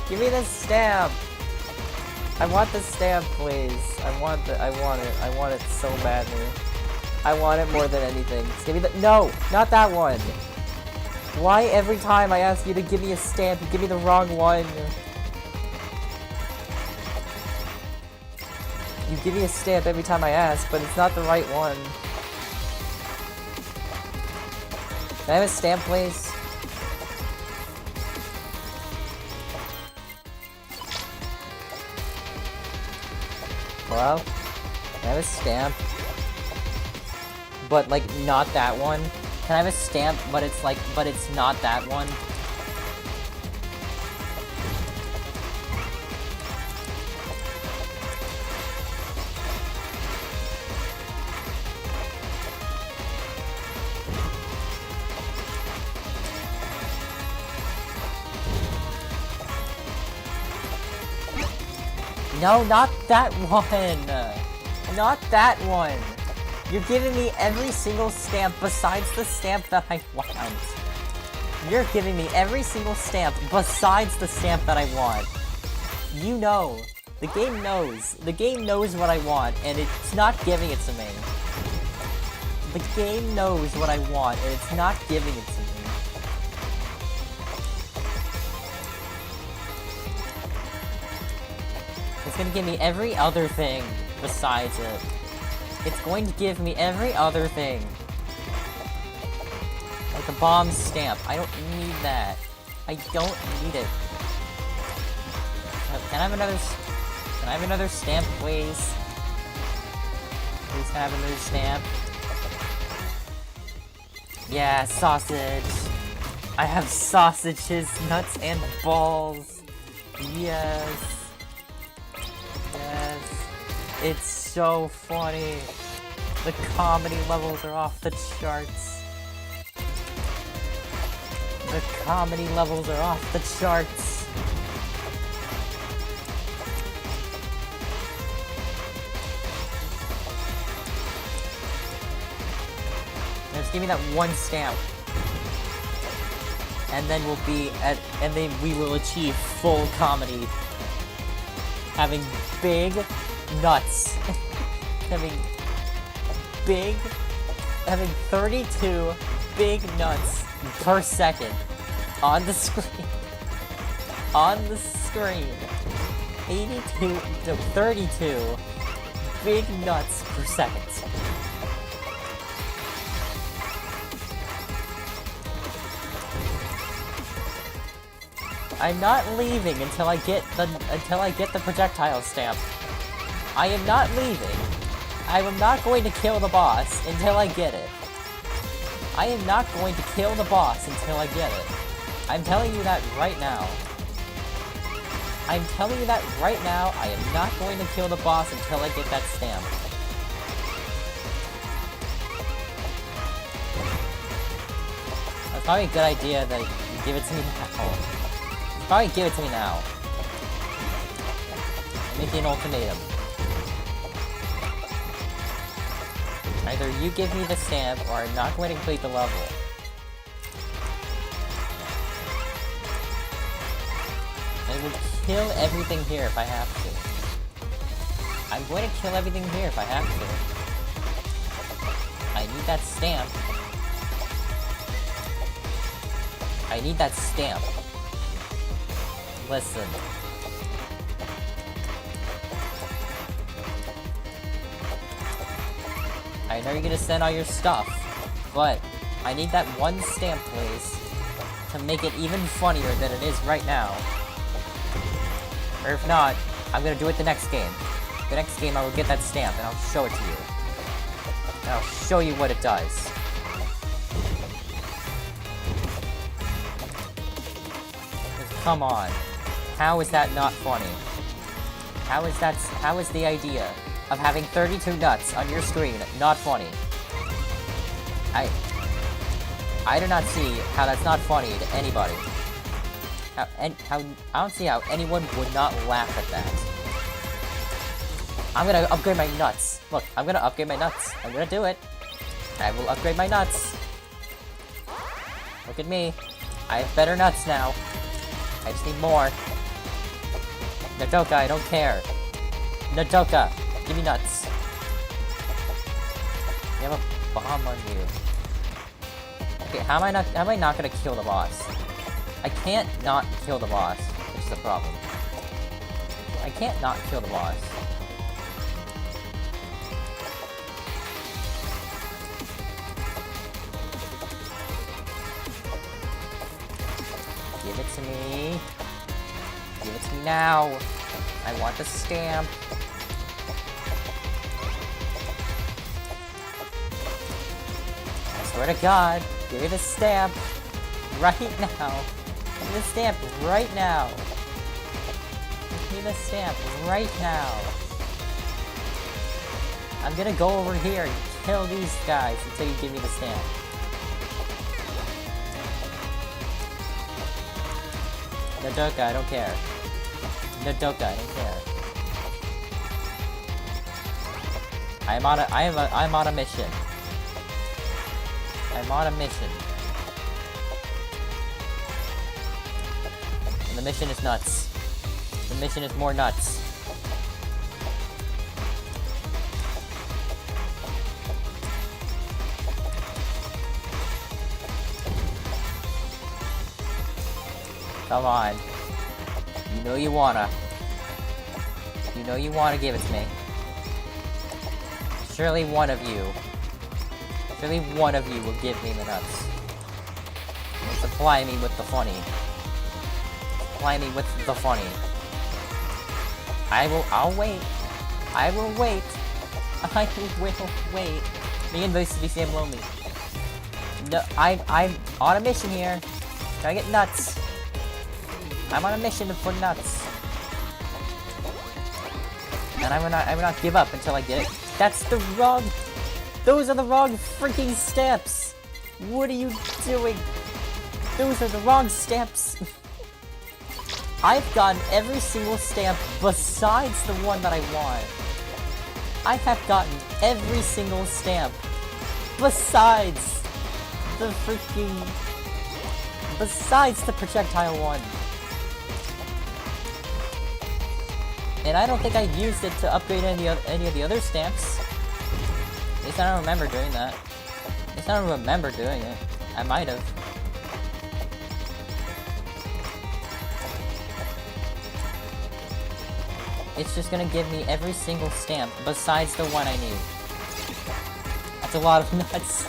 Give me the stamp! I want the stamp, please. I want it. I want it so badly. I want it more than anything. Just give me the- No! Not that one! Why every time I ask you to give me a stamp, you give me the wrong one? You give me a stamp every time I ask, but it's not the right one. Can I have a stamp, please? Hello? Can I have a stamp? But, like, not that one? Can I have a stamp, but it's like, but it's not that one? No, not that one! Not that one! You're giving me every single stamp besides the stamp that I want. You're giving me every single stamp besides the stamp that I want. You know. The game knows. The game knows what I want, and it's not giving it to me. The game knows what I want, and it's not giving it to me. It's gonna give me every other thing besides it. It's going to give me every other thing. Like a bomb stamp. I don't need that. I don't need it. Can I have another... Can I have another stamp, please? Please, can I have another stamp? Yeah, sausage. I have sausages, nuts, and balls. Yes. Yes. It's so funny. The comedy levels are off the charts. The comedy levels are off the charts. Just give me that one stamp. And then we'll be at, and then we will achieve full comedy. Having big nuts. having 32 big nuts per second on the screen. On the screen. 32 big nuts per second. I'm not leaving until I get the projectile stamp. I am not leaving. I am not going to kill the boss until I get it. I am not going to kill the boss until I get it. I'm telling you that right now. I'm telling you that right now, I am not going to kill the boss until I get that stamp. That's probably a good idea that you give it to me now. Probably give it to me now. Make it an ultimatum. Either you give me the stamp, or I'm not going to complete the level. I will kill everything here if I have to. I'm going to kill everything here if I have to. I need that stamp. I need that stamp. Listen. I know you're gonna send all your stuff, but I need that one stamp, please, to make it even funnier than it is right now. Or if not, I'm gonna do it the next game. The next game I will get that stamp and I'll show it to you. And I'll show you what it does. Come on. How is that not funny? How is the idea of having 32 nuts on your screen not funny? I do not see how that's not funny to anybody. I don't see how anyone would not laugh at that. I'm gonna upgrade my nuts. Look, I'm gonna upgrade my nuts. I'm gonna do it. I will upgrade my nuts. Look at me. I have better nuts now. I just need more. Nodoka, I don't care. Nodoka, give me nuts. You have a bomb on you. Okay, how am I not gonna kill the boss? I can't not kill the boss, which is the problem. I can't not kill the boss. Give it to me. Give it to me now. I want the stamp. I swear to God, give me the stamp right now. Give me the stamp right now. Give me the stamp right now. I'm gonna go over here and kill these guys until you give me the stamp. Nodoka, I don't care. Nodoka, I don't care. I'm on a mission. I'm on a mission. And the mission is nuts. The mission is more nuts. Come on. You know you wanna. You know you wanna give it to me. Surely one of you will give me the nuts. And supply me with the funny. Supply me with the funny. I'll wait. I will wait. I will wait. Me and Voice to Sam Lonely. No, I'm on a mission here. Gotta get nuts. I'm on a mission for nuts. And I will not give up until I get it. That's the wrong... Those are the wrong freaking steps! What are you doing? Those are the wrong steps! I've gotten every single stamp besides the one that I want. I have gotten every single stamp besides the freaking... Besides the projectile one. And I don't think I used it to upgrade any of the other stamps. At least I don't remember doing that. At least I don't remember doing it. I might have. It's just gonna give me every single stamp besides the one I need. That's a lot of nuts.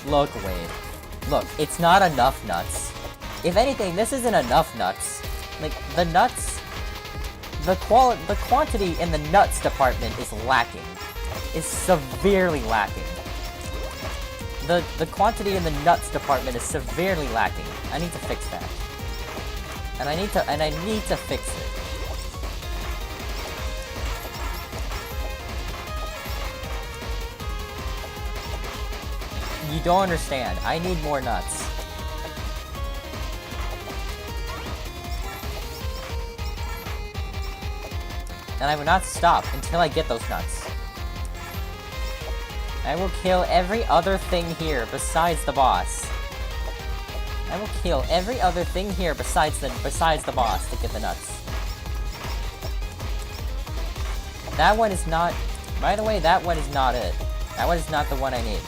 Look, Wade. Look, it's not enough nuts. If anything, this isn't enough nuts. Like, the nuts... The quantity in the nuts department is lacking. Is severely lacking. The quantity in the nuts department is severely lacking. I need to fix that. And I need to fix it. You don't understand. I need more nuts. And I will not stop until I get those nuts. I will kill every other thing here besides the boss. I will kill every other thing here besides the boss to get the nuts. That one is not... By the way, that one is not it. That one is not the one I need.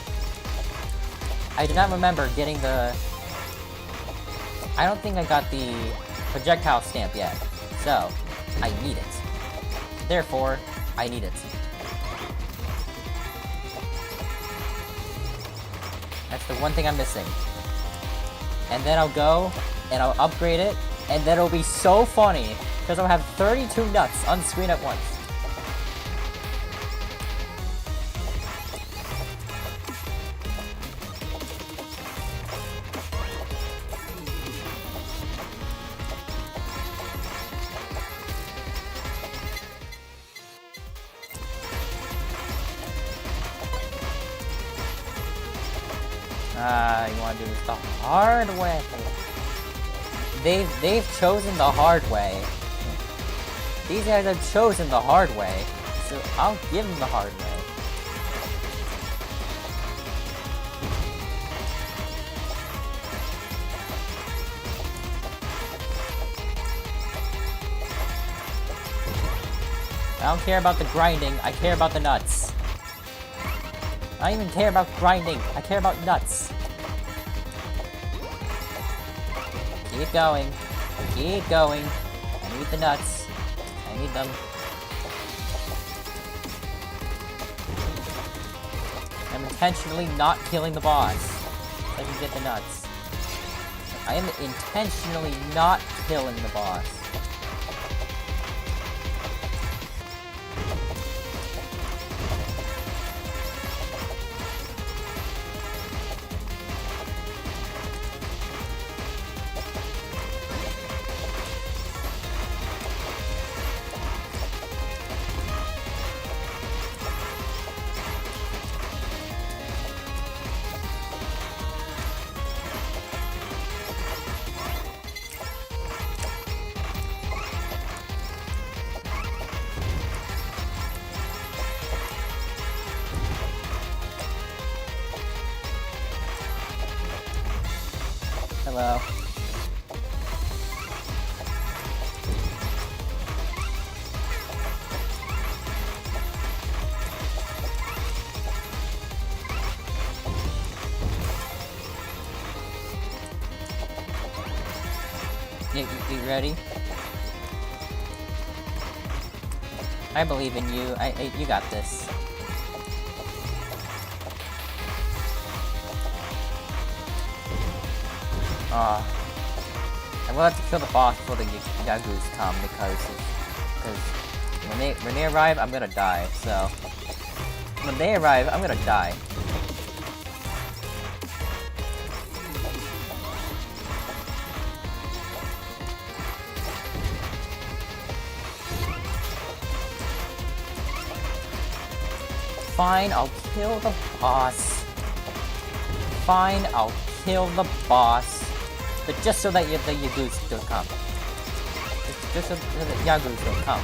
I do not remember getting the... I don't think I got the projectile stamp yet. So, I need it. Therefore, I need it. That's the one thing I'm missing. And then I'll go, and I'll upgrade it, and then it'll be so funny, because I'll have 32 nuts on screen at once. You wanna do this the hard way. They've chosen the hard way. These guys have chosen the hard way, so I'll give them the hard way. I don't care about the grinding, I care about the nuts. I don't even care about grinding, I care about nuts. Keep going. Keep going. I need the nuts. I need them. I'm intentionally not killing the boss so I can get the nuts. I am intentionally not killing the boss. Hello. You ready? I believe in you. You got this. I will have to kill the boss before the Yagus come because when they arrive, I'm gonna die. So when they arrive, I'm gonna die. Fine, I'll kill the boss. Fine, I'll kill the boss. But just so that the Yagus don't come. Just so that the Yagus don't come.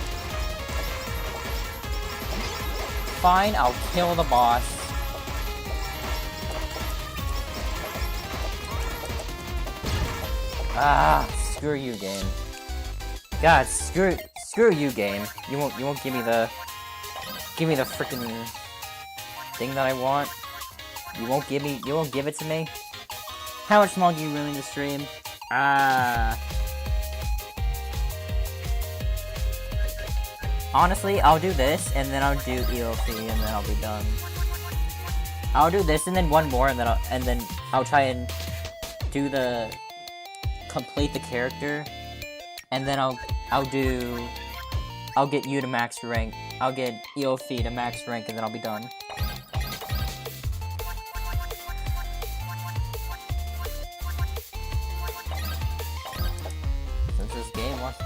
Fine, I'll kill the boss. Ah, screw you, game. God, screw you, game. You won't give me the freaking thing that I want. You won't give it to me. How much longer are you willing to stream? Honestly, I'll do this, and then I'll do ELC, and then I'll be done. I'll do this, and then one more, and then I'll try and do complete the character, and then I'll get you to max rank. I'll get ELC to max rank, and then I'll be done. Since this game wants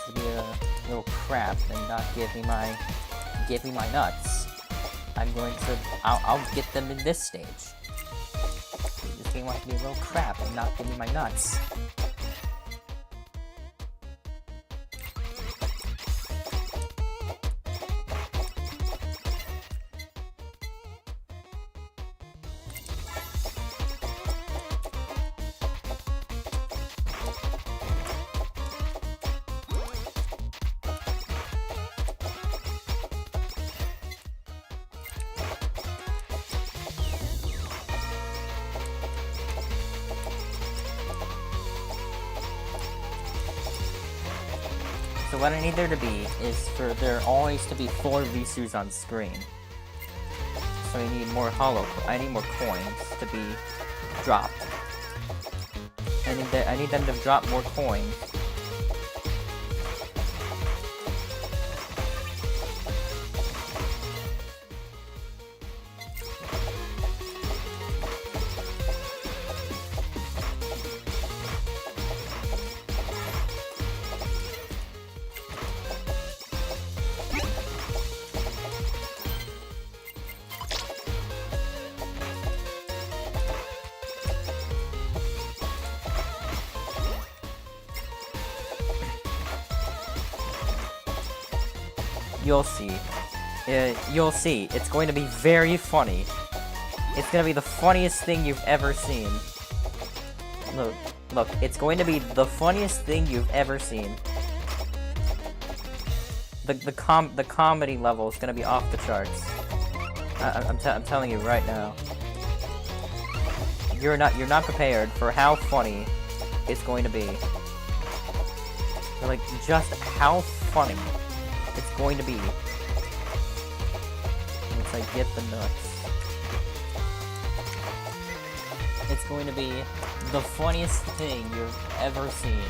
to be a little crap and not give me my nuts, I'll get them in this stage. This game wants to be a little crap and not give me my nuts. So what I need there to be is for there always to be 4 Visus on screen. So I need more I need more coins to be dropped. I need them to drop more coins. You'll see. You'll see. It's going to be very funny. It's going to be the funniest thing you've ever seen. Look, it's going to be the funniest thing you've ever seen. The comedy level is going to be off the charts. I'm telling you right now. You're not prepared for how funny it's going to be. Like, just how funny it's going to be once I get the nuts. It's going to be the funniest thing you've ever seen.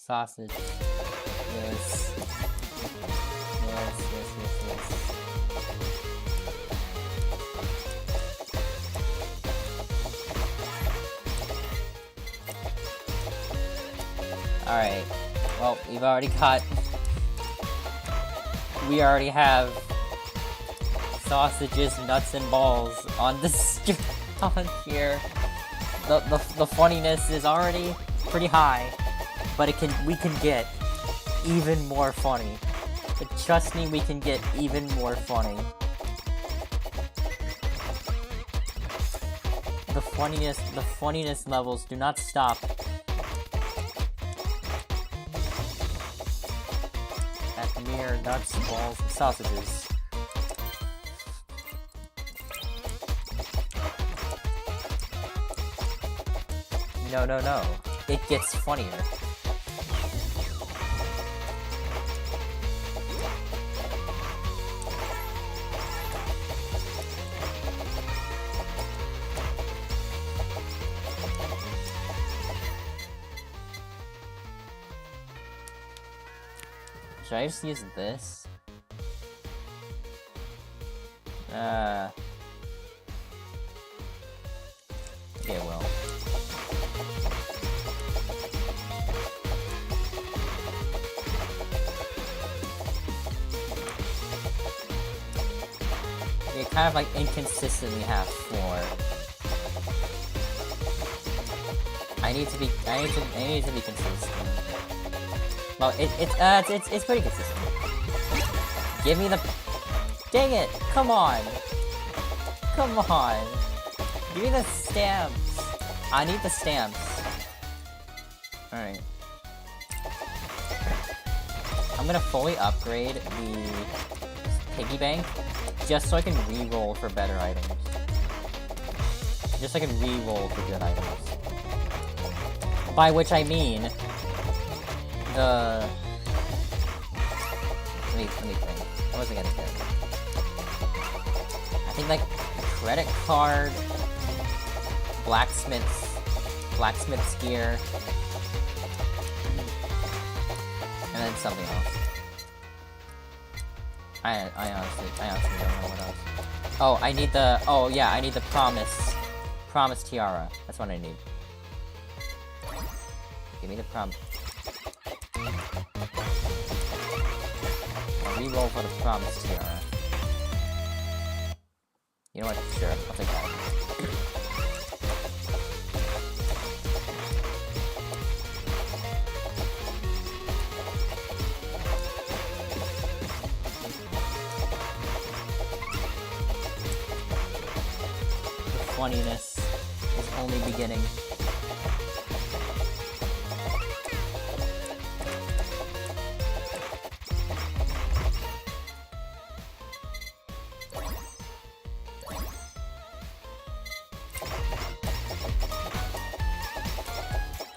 Sausage. Yes. Yes. Alright. Well, we already have sausages, nuts, and balls on this on here. The funniness is already pretty high. But we can get even more funny. But trust me, we can get even more funny. The funniness levels do not stop at mere nuts, balls, and sausages. No. It gets funnier. Should I just use this? Yeah, well. kind of like inconsistently have 4. I need to be consistent. Well, it's pretty consistent. Give me the... Dang it! Come on! Come on! Give me the stamps! I need the stamps. Alright. I'm gonna fully upgrade the piggy bank just so I can re-roll for better items. Just so I can re-roll for good items. By which I mean the... Let me think. What was I gonna do? I think like credit card, blacksmith's gear, and then something else. I honestly don't know what else. Oh, I need the... Oh yeah, I need the promise tiara. That's what I need. Give me the promise. I'll re-roll for the promise tiara. You know what? Sure, I'll take that. The funniness is only beginning.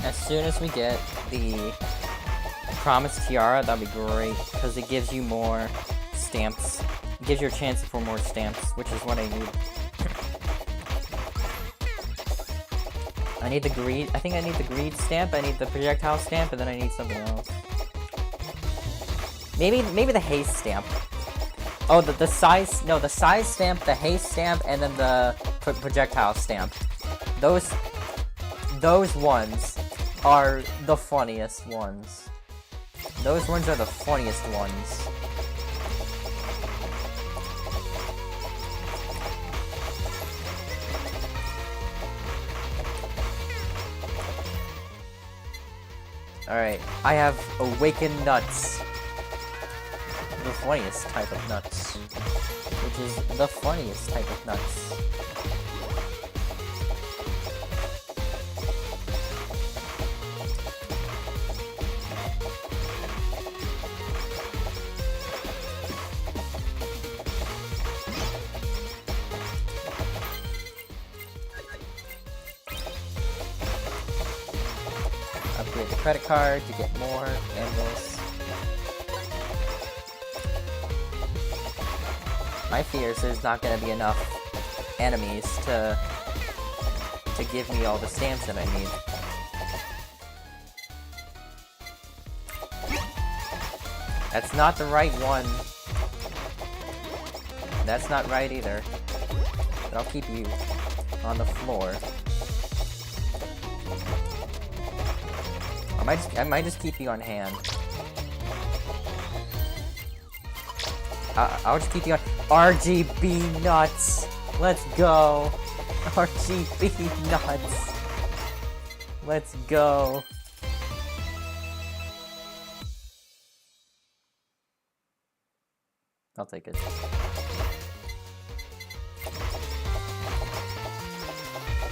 As soon as we get the promise tiara, that'd be great, because it gives you more stamps. It gives you a chance for more stamps, which is what I need. I need the greed. I think I need the greed stamp. I need the projectile stamp, and then I need something else. Maybe the haste stamp. Oh, the size. No, the size stamp, the haste stamp, and then the projectile stamp. Those ones are the funniest ones. Those ones are the funniest ones. Alright, I have awakened nuts. The funniest type of nuts. Which is the funniest type of nuts. Upgrade the credit card to get more anvils. My fear is there's not gonna be enough enemies to give me all the stamps that I need. That's not the right one. That's not right either. But I'll keep you on the floor. I might just keep you on hand. I'll just keep you on RGB nuts. Let's go. RGB nuts. Let's go. I'll take it.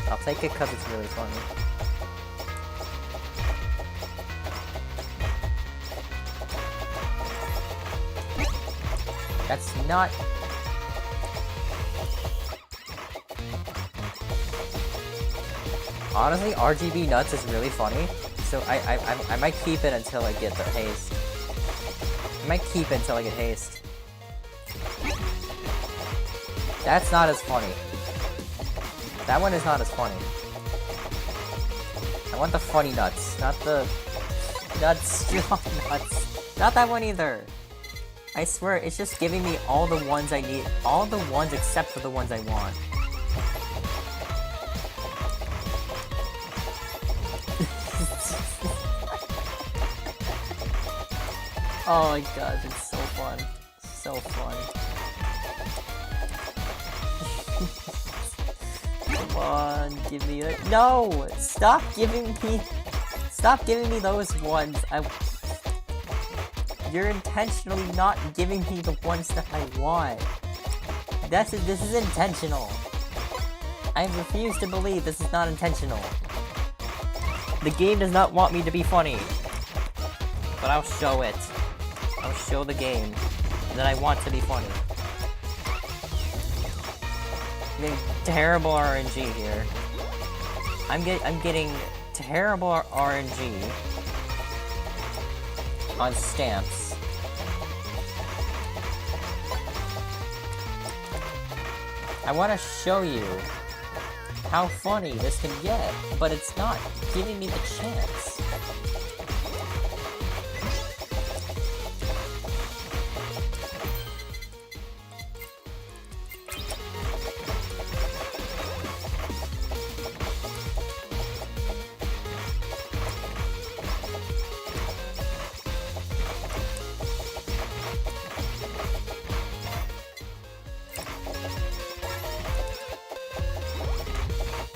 I'll take it because it's really funny. That's not... Honestly, RGB nuts is really funny, so I might keep it until I get the haste. I might keep it until I get haste. That's not as funny. That one is not as funny. I want the funny nuts, not the nuts, straw nuts. Not that one either. I swear, it's just giving me all the ones I need. All the ones except for the ones I want. Oh my gosh, it's so fun. So fun. Come on, give me it. No! Stop giving me those ones. You're intentionally not giving me the ones that I want. This is intentional. I refuse to believe this is not intentional. The game does not want me to be funny. But I'll show it. I'll show the game that I want to be funny. I'm getting terrible RNG here. I'm getting terrible RNG on stamps. I want to show you how funny this can get, but it's not giving me the chance.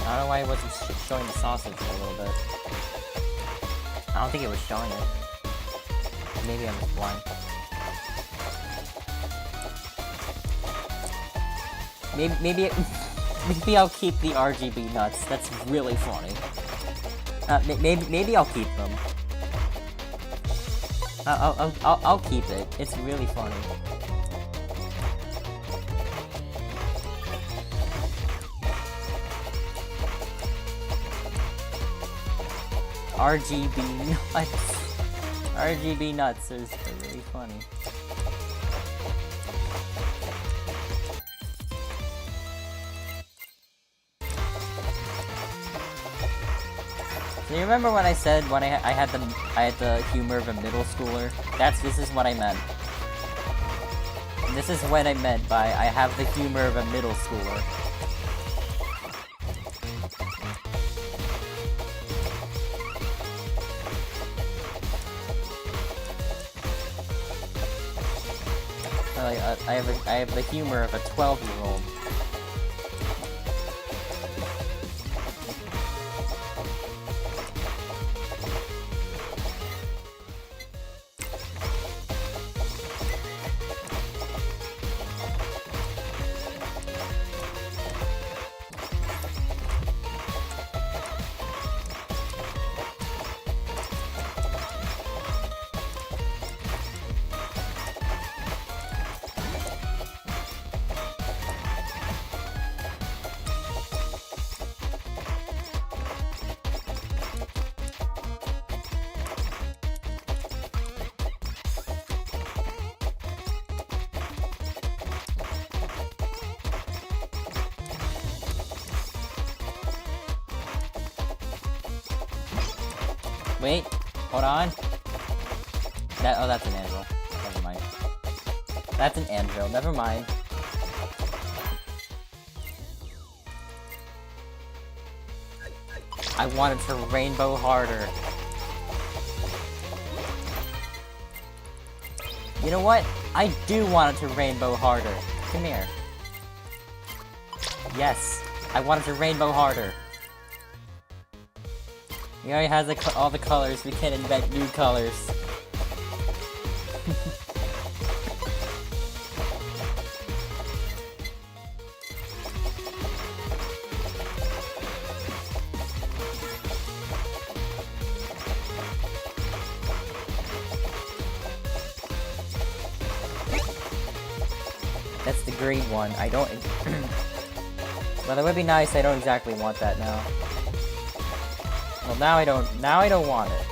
I don't know why it wasn't showing the sausage for a little bit. I don't think it was showing it. Maybe I'm just blind. Maybe I'll keep the RGB nuts. That's really funny. Maybe I'll keep them. I'll keep it. It's really funny. RGB nuts. RGB nuts is really funny. Do you remember when I said when I had the humor of a middle schooler? This is what I meant. This is what I meant by I have the humor of a middle schooler. I have the humor of a 12-year-old. Wait, hold on. That's an anvil. Never mind. That's an anvil. Never mind. I wanted to rainbow harder. You know what? I do want it to rainbow harder. Come here. Yes, I wanted to rainbow harder. He already has all the colors, we can't invent new colors. That's the green one. I don't... Well, that would be nice, I don't exactly want that now. Well, now I don't want it.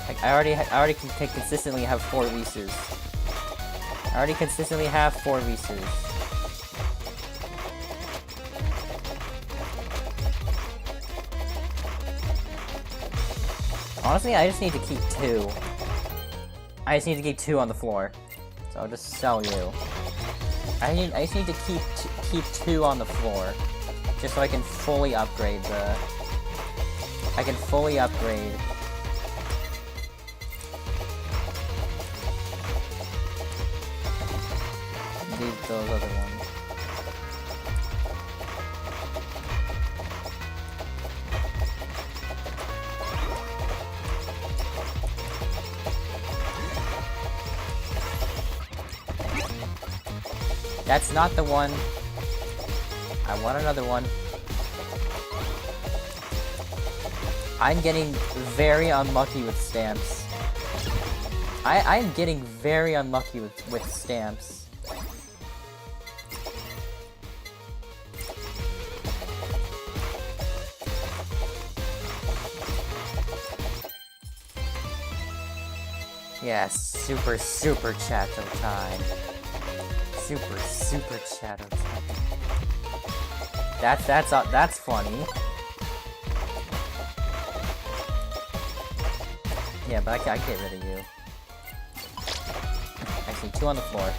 Like, I already can consistently have 4 Reese's. I already consistently have 4 Reese's. Honestly, I just need to keep 2. I just need to keep 2 on the floor. So I'll just sell you. I just need to keep 2 on the floor, just so I can fully upgrade the... I can fully upgrade... those other ones. That's not the one. I want another one. I'm getting very unlucky with stamps. I'm getting very unlucky with stamps. Yes, super chato time. Super chato time. That's funny. Yeah, but I can't get rid of you. Actually, 2 on the floor.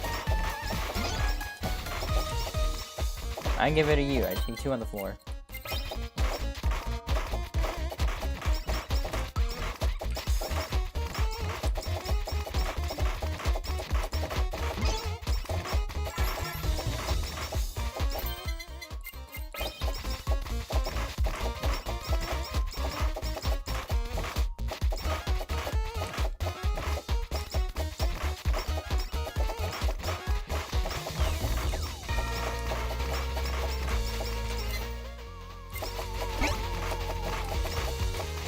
I can get rid of you. I just need 2 on the floor.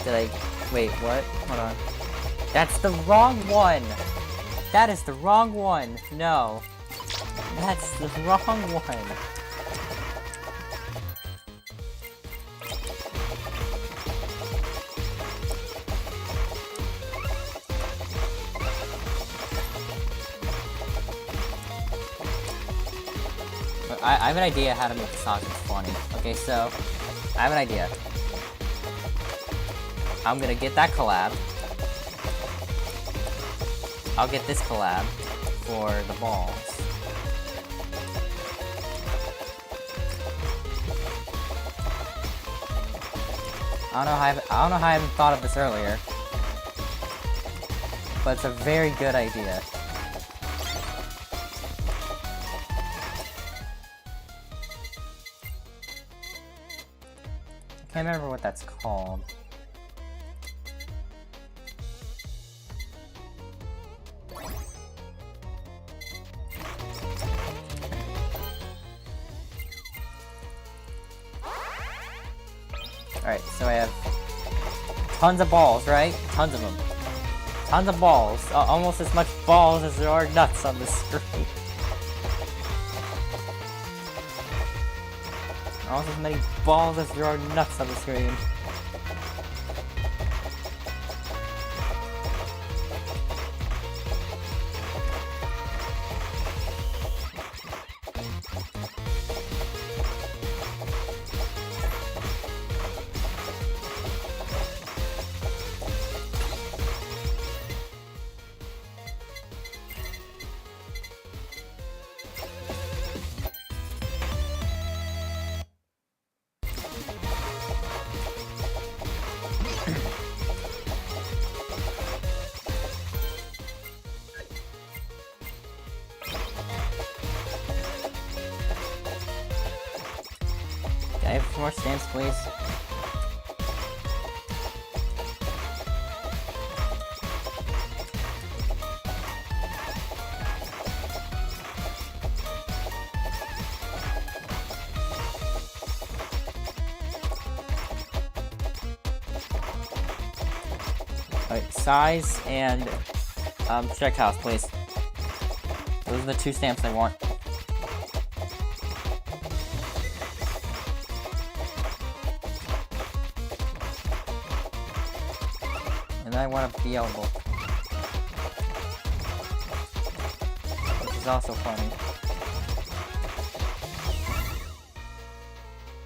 Did I... Wait, what? Hold on. That's the wrong one! That is the wrong one! No. That's the wrong one. I have an idea how to make the sausage funny. Okay, so... I have an idea. I'm gonna get that collab. I'll get this collab for the balls. I don't know how I haven't thought of this earlier. But it's a very good idea. I can't remember what that's called. Alright, so I have tons of balls, right? Tons of them. Tons of balls. Almost as much balls as there are nuts on the screen. Almost as many balls as there are nuts on the screen. Can I have more stamps, please? Alright, size and projectiles, please. Those are the 2 stamps I want. And I want to be able, which is also funny.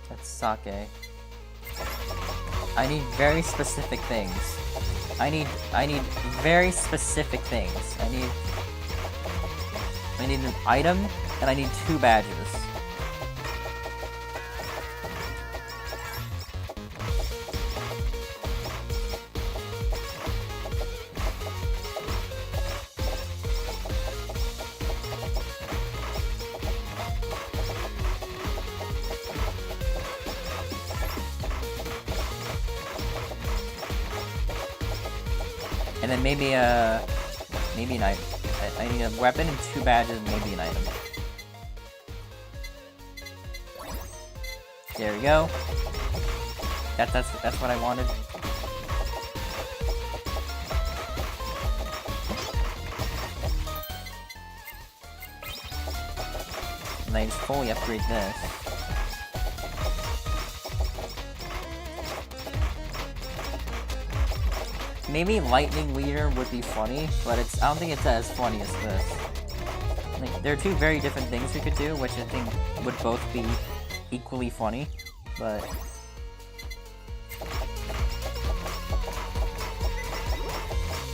That's sake. I need very specific things. I need very specific things. I need an item, and I need 2 badges. And then maybe maybe an item. I need a weapon and 2 badges, maybe an item. There we go. That's what I wanted. And I just fully upgrade this. Maybe Lightning Leader would be funny, but I don't think it's as funny as this. Like, there are 2 very different things we could do, which I think would both be equally funny, but...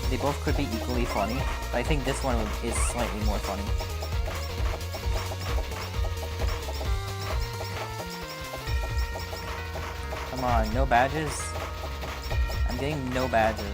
They both could be equally funny, but I think this one is slightly more funny. Come on, no badges? I'm getting no badges.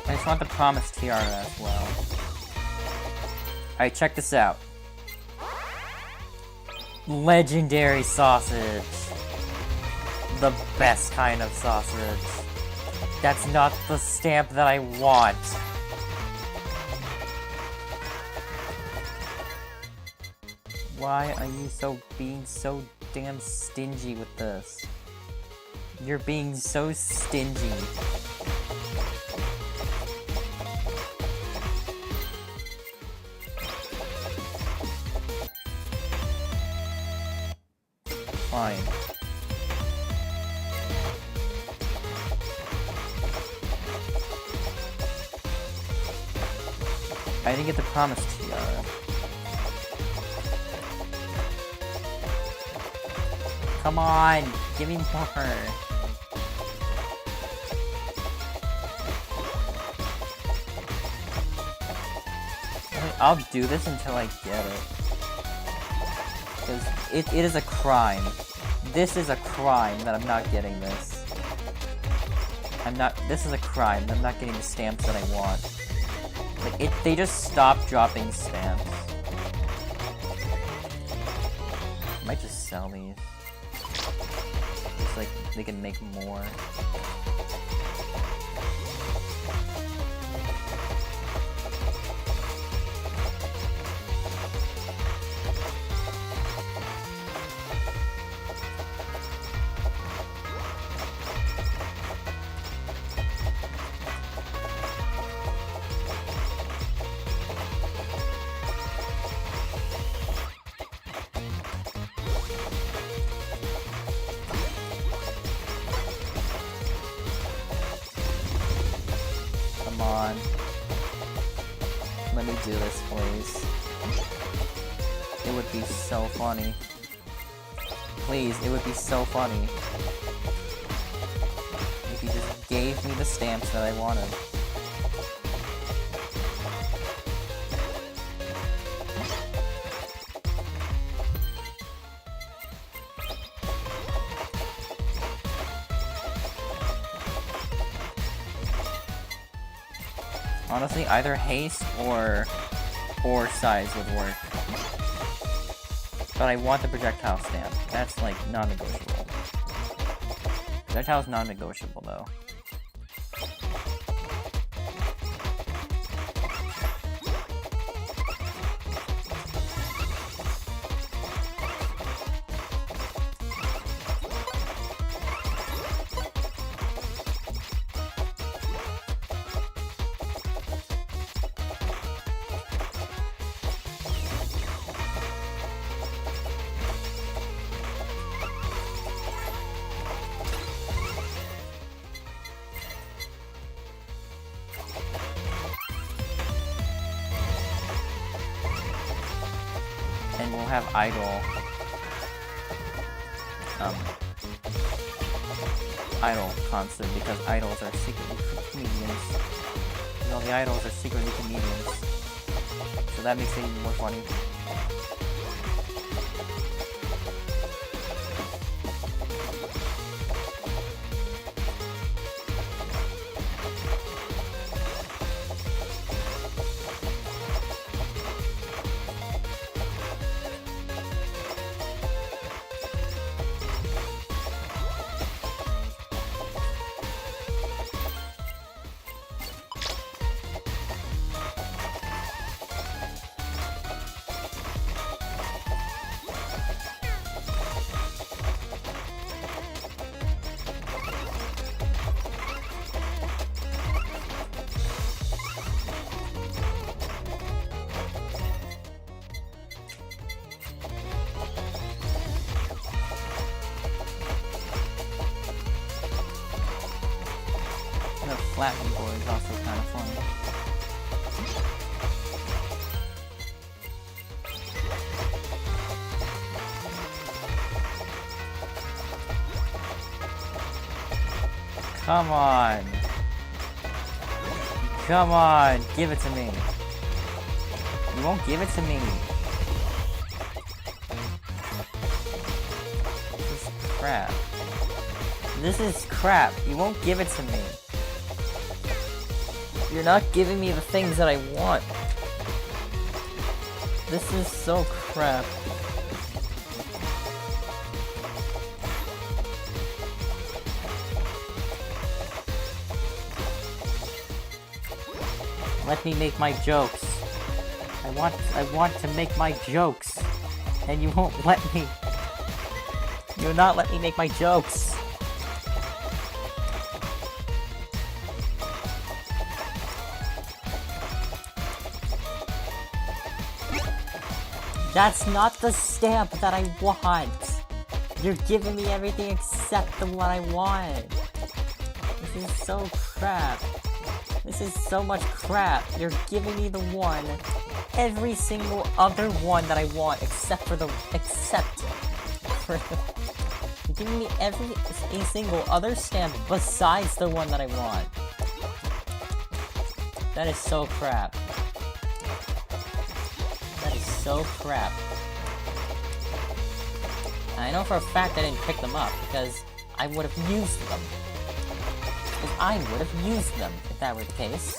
I just want the promised tiara as well. Alright, check this out. Legendary sausage. The best kind of sausage. That's not the stamp that I want. Why are you being so damn stingy with this? You're being so stingy. Fine. I didn't get the promised tiara. Come on, give me more. I'll do this until I get it. Because it is a crime. This is a crime that I'm not getting this. This is a crime that I'm not getting the stamps that I want. Like, they just stopped dropping stamps. I might just sell these. Just like, they can make more. Let me do this, please. It would be so funny. Please, it would be so funny. If you just gave me the stamps that I wanted. Honestly, either haste or size would work. But I want the projectile stamp. That's like non-negotiable. Projectile's non-negotiable though. And we'll have idle constant because idols are secretly comedians. You know, the idols are secretly comedians. So that makes it even more funny. The flatten board is also kind of fun. Come on! Come on! Give it to me! You won't give it to me! This is crap. This is crap! You won't give it to me! You're not giving me the things that I want. This is so crap. Let me make my jokes. I want to make my jokes. And you won't let me. You'll not let me make my jokes. That's not the stamp that I want! You're giving me everything except the one I want! This is so crap. This is so much crap. You're giving me the one, every single other one that I want except for the, you're giving me a single other stamp besides the one that I want. That is so crap. That is so crap. And I know for a fact I didn't pick them up because I would have used them. Because I would have used them if that were the case.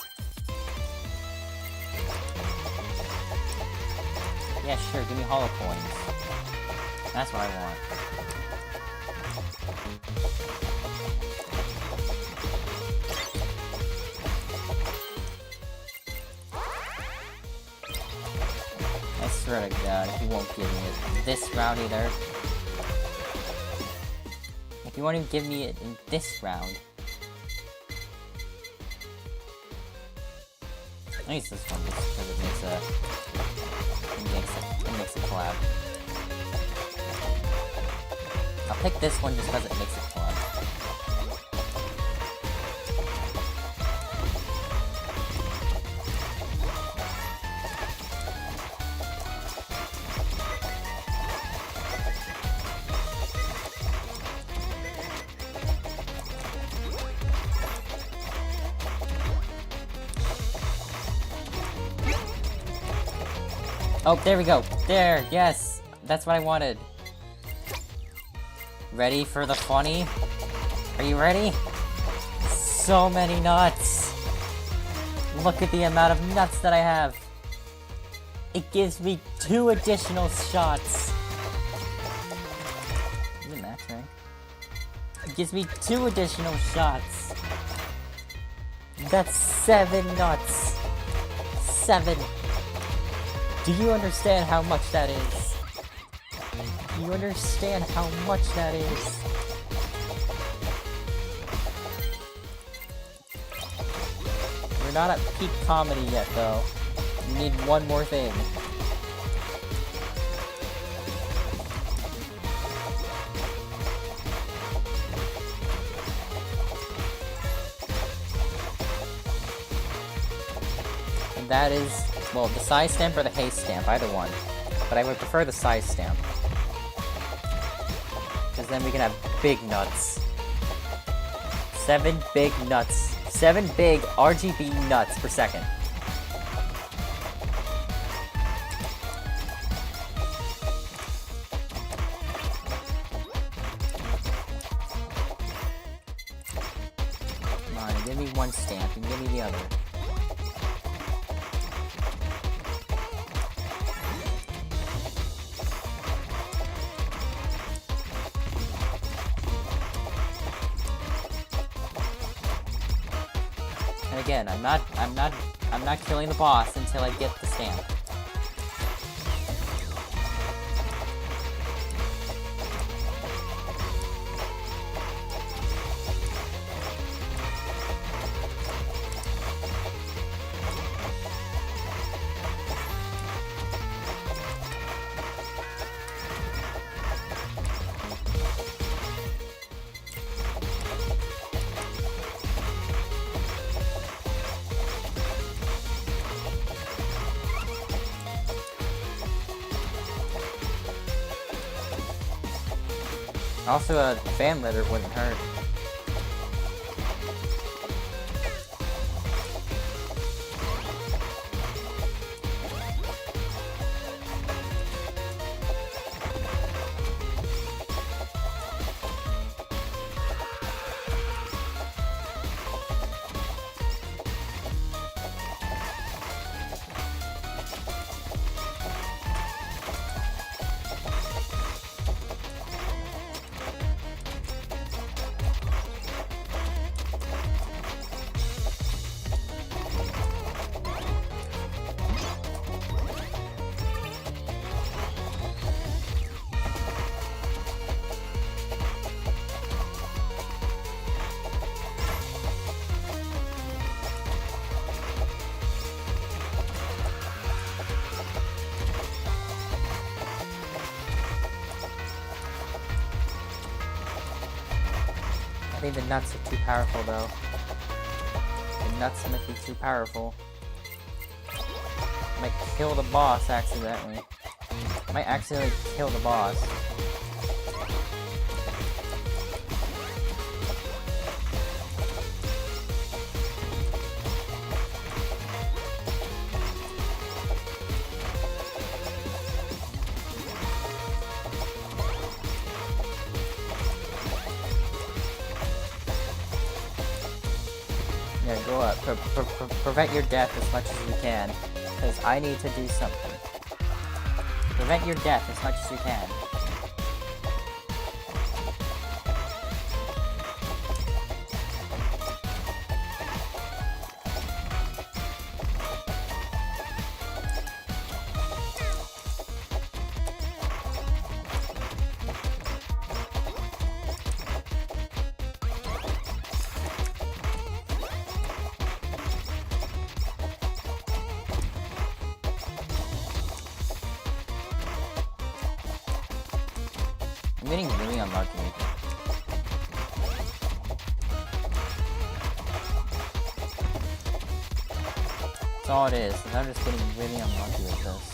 Yeah, sure, give me holo coins. That's what I want. I swear to God, if you won't give me it this round either. If you won't even give me it in this round. I use this one just because it makes a collab. I'll pick this one just because it makes a collab. Oh, there we go. There, yes. That's what I wanted. Ready for the funny? Are you ready? So many nuts. Look at the amount of nuts that I have. It gives me 2 additional shots. Is it max rank? gives me 2 additional shots. That's 7 nuts. 7. Do you understand how much that is? Do you understand how much that is? We're not at peak comedy yet, though. We need one more thing. And that is, well, the size stamp or the haste stamp, either one. But I would prefer the size stamp. Because then we can have big nuts. 7 big nuts. 7 big RGB nuts per second. Come on, give me one stamp and give me the other. And again, I'm not killing the boss until I get the stamp. Also, a fan litter wouldn't hurt. I think the nuts are too powerful, though. The nuts might be too powerful. Might kill the boss accidentally. Might accidentally kill the boss. Yeah, go up. Prevent your death as much as you can, because I need to do something. Prevent your death as much as you can. I'm getting really unlucky. That's all it is. I'm just getting really unlucky with this.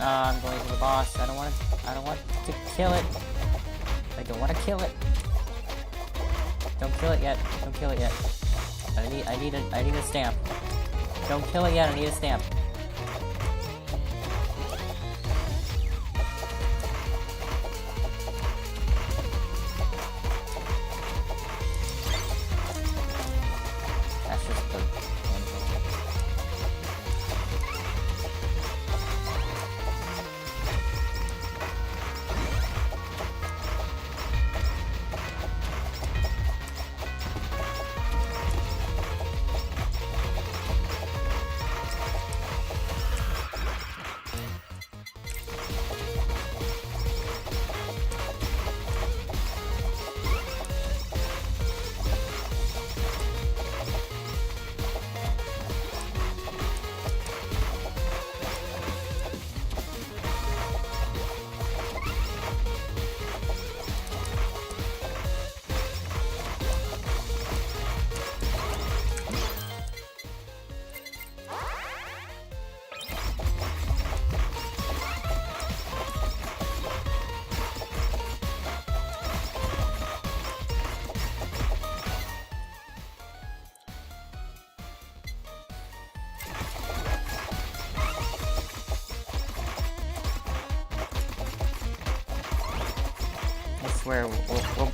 I'm going to the boss. I don't want to kill it. I don't want to kill it. Don't kill it yet. Don't kill it yet. I need a stamp. Don't kill it yet. I need a stamp. That's just the where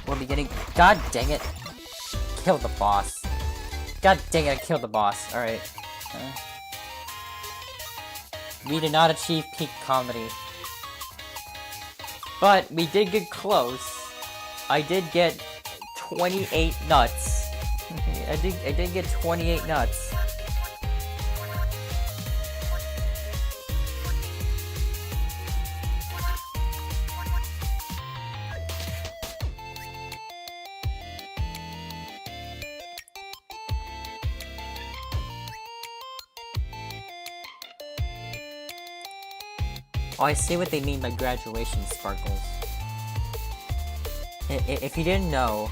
we'll be getting. God dang it! Kill the boss. God dang it! I killed the boss. All right. We did not achieve peak comedy, but we did get close. I did get 28 nuts. I did get 28 nuts. Oh, I see what they mean by graduation sparkles. If you didn't know,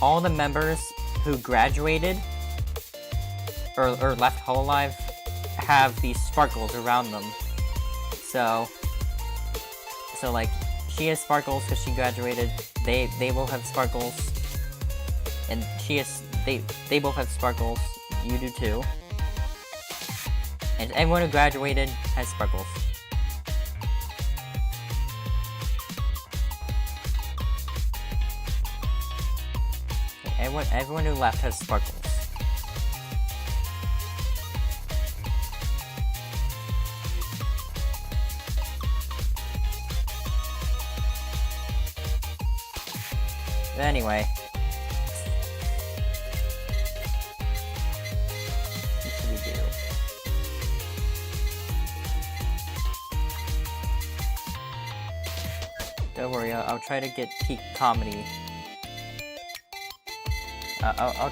all the members who graduated or left Hololive have these sparkles around them. So like, she has sparkles because she graduated. They will have sparkles, and they both have sparkles. You do too. And everyone who graduated has sparkles. Everyone who left has sparkles. Anyway. What should we do? Don't worry, I'll try to get peak comedy. I'll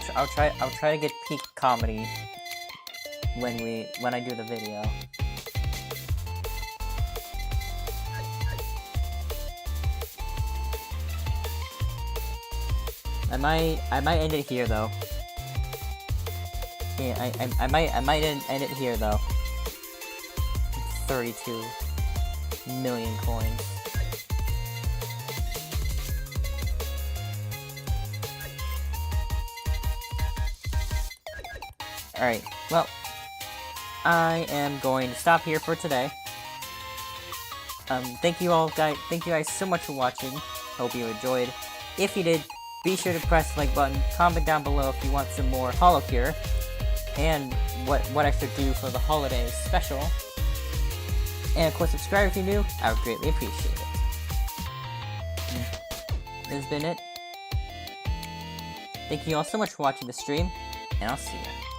try to get peak comedy when I do the video. I might end it here though. Yeah, I might end it here though. 32 million coins. Alright, well, I am going to stop here for today. Thank you guys so much for watching. Hope you enjoyed. If you did, be sure to press the like button, comment down below if you want some more Holocure, and what I should do for the holidays special. And of course, subscribe if you're new. I would greatly appreciate it. This has been it. Thank you all so much for watching the stream, and I'll see you.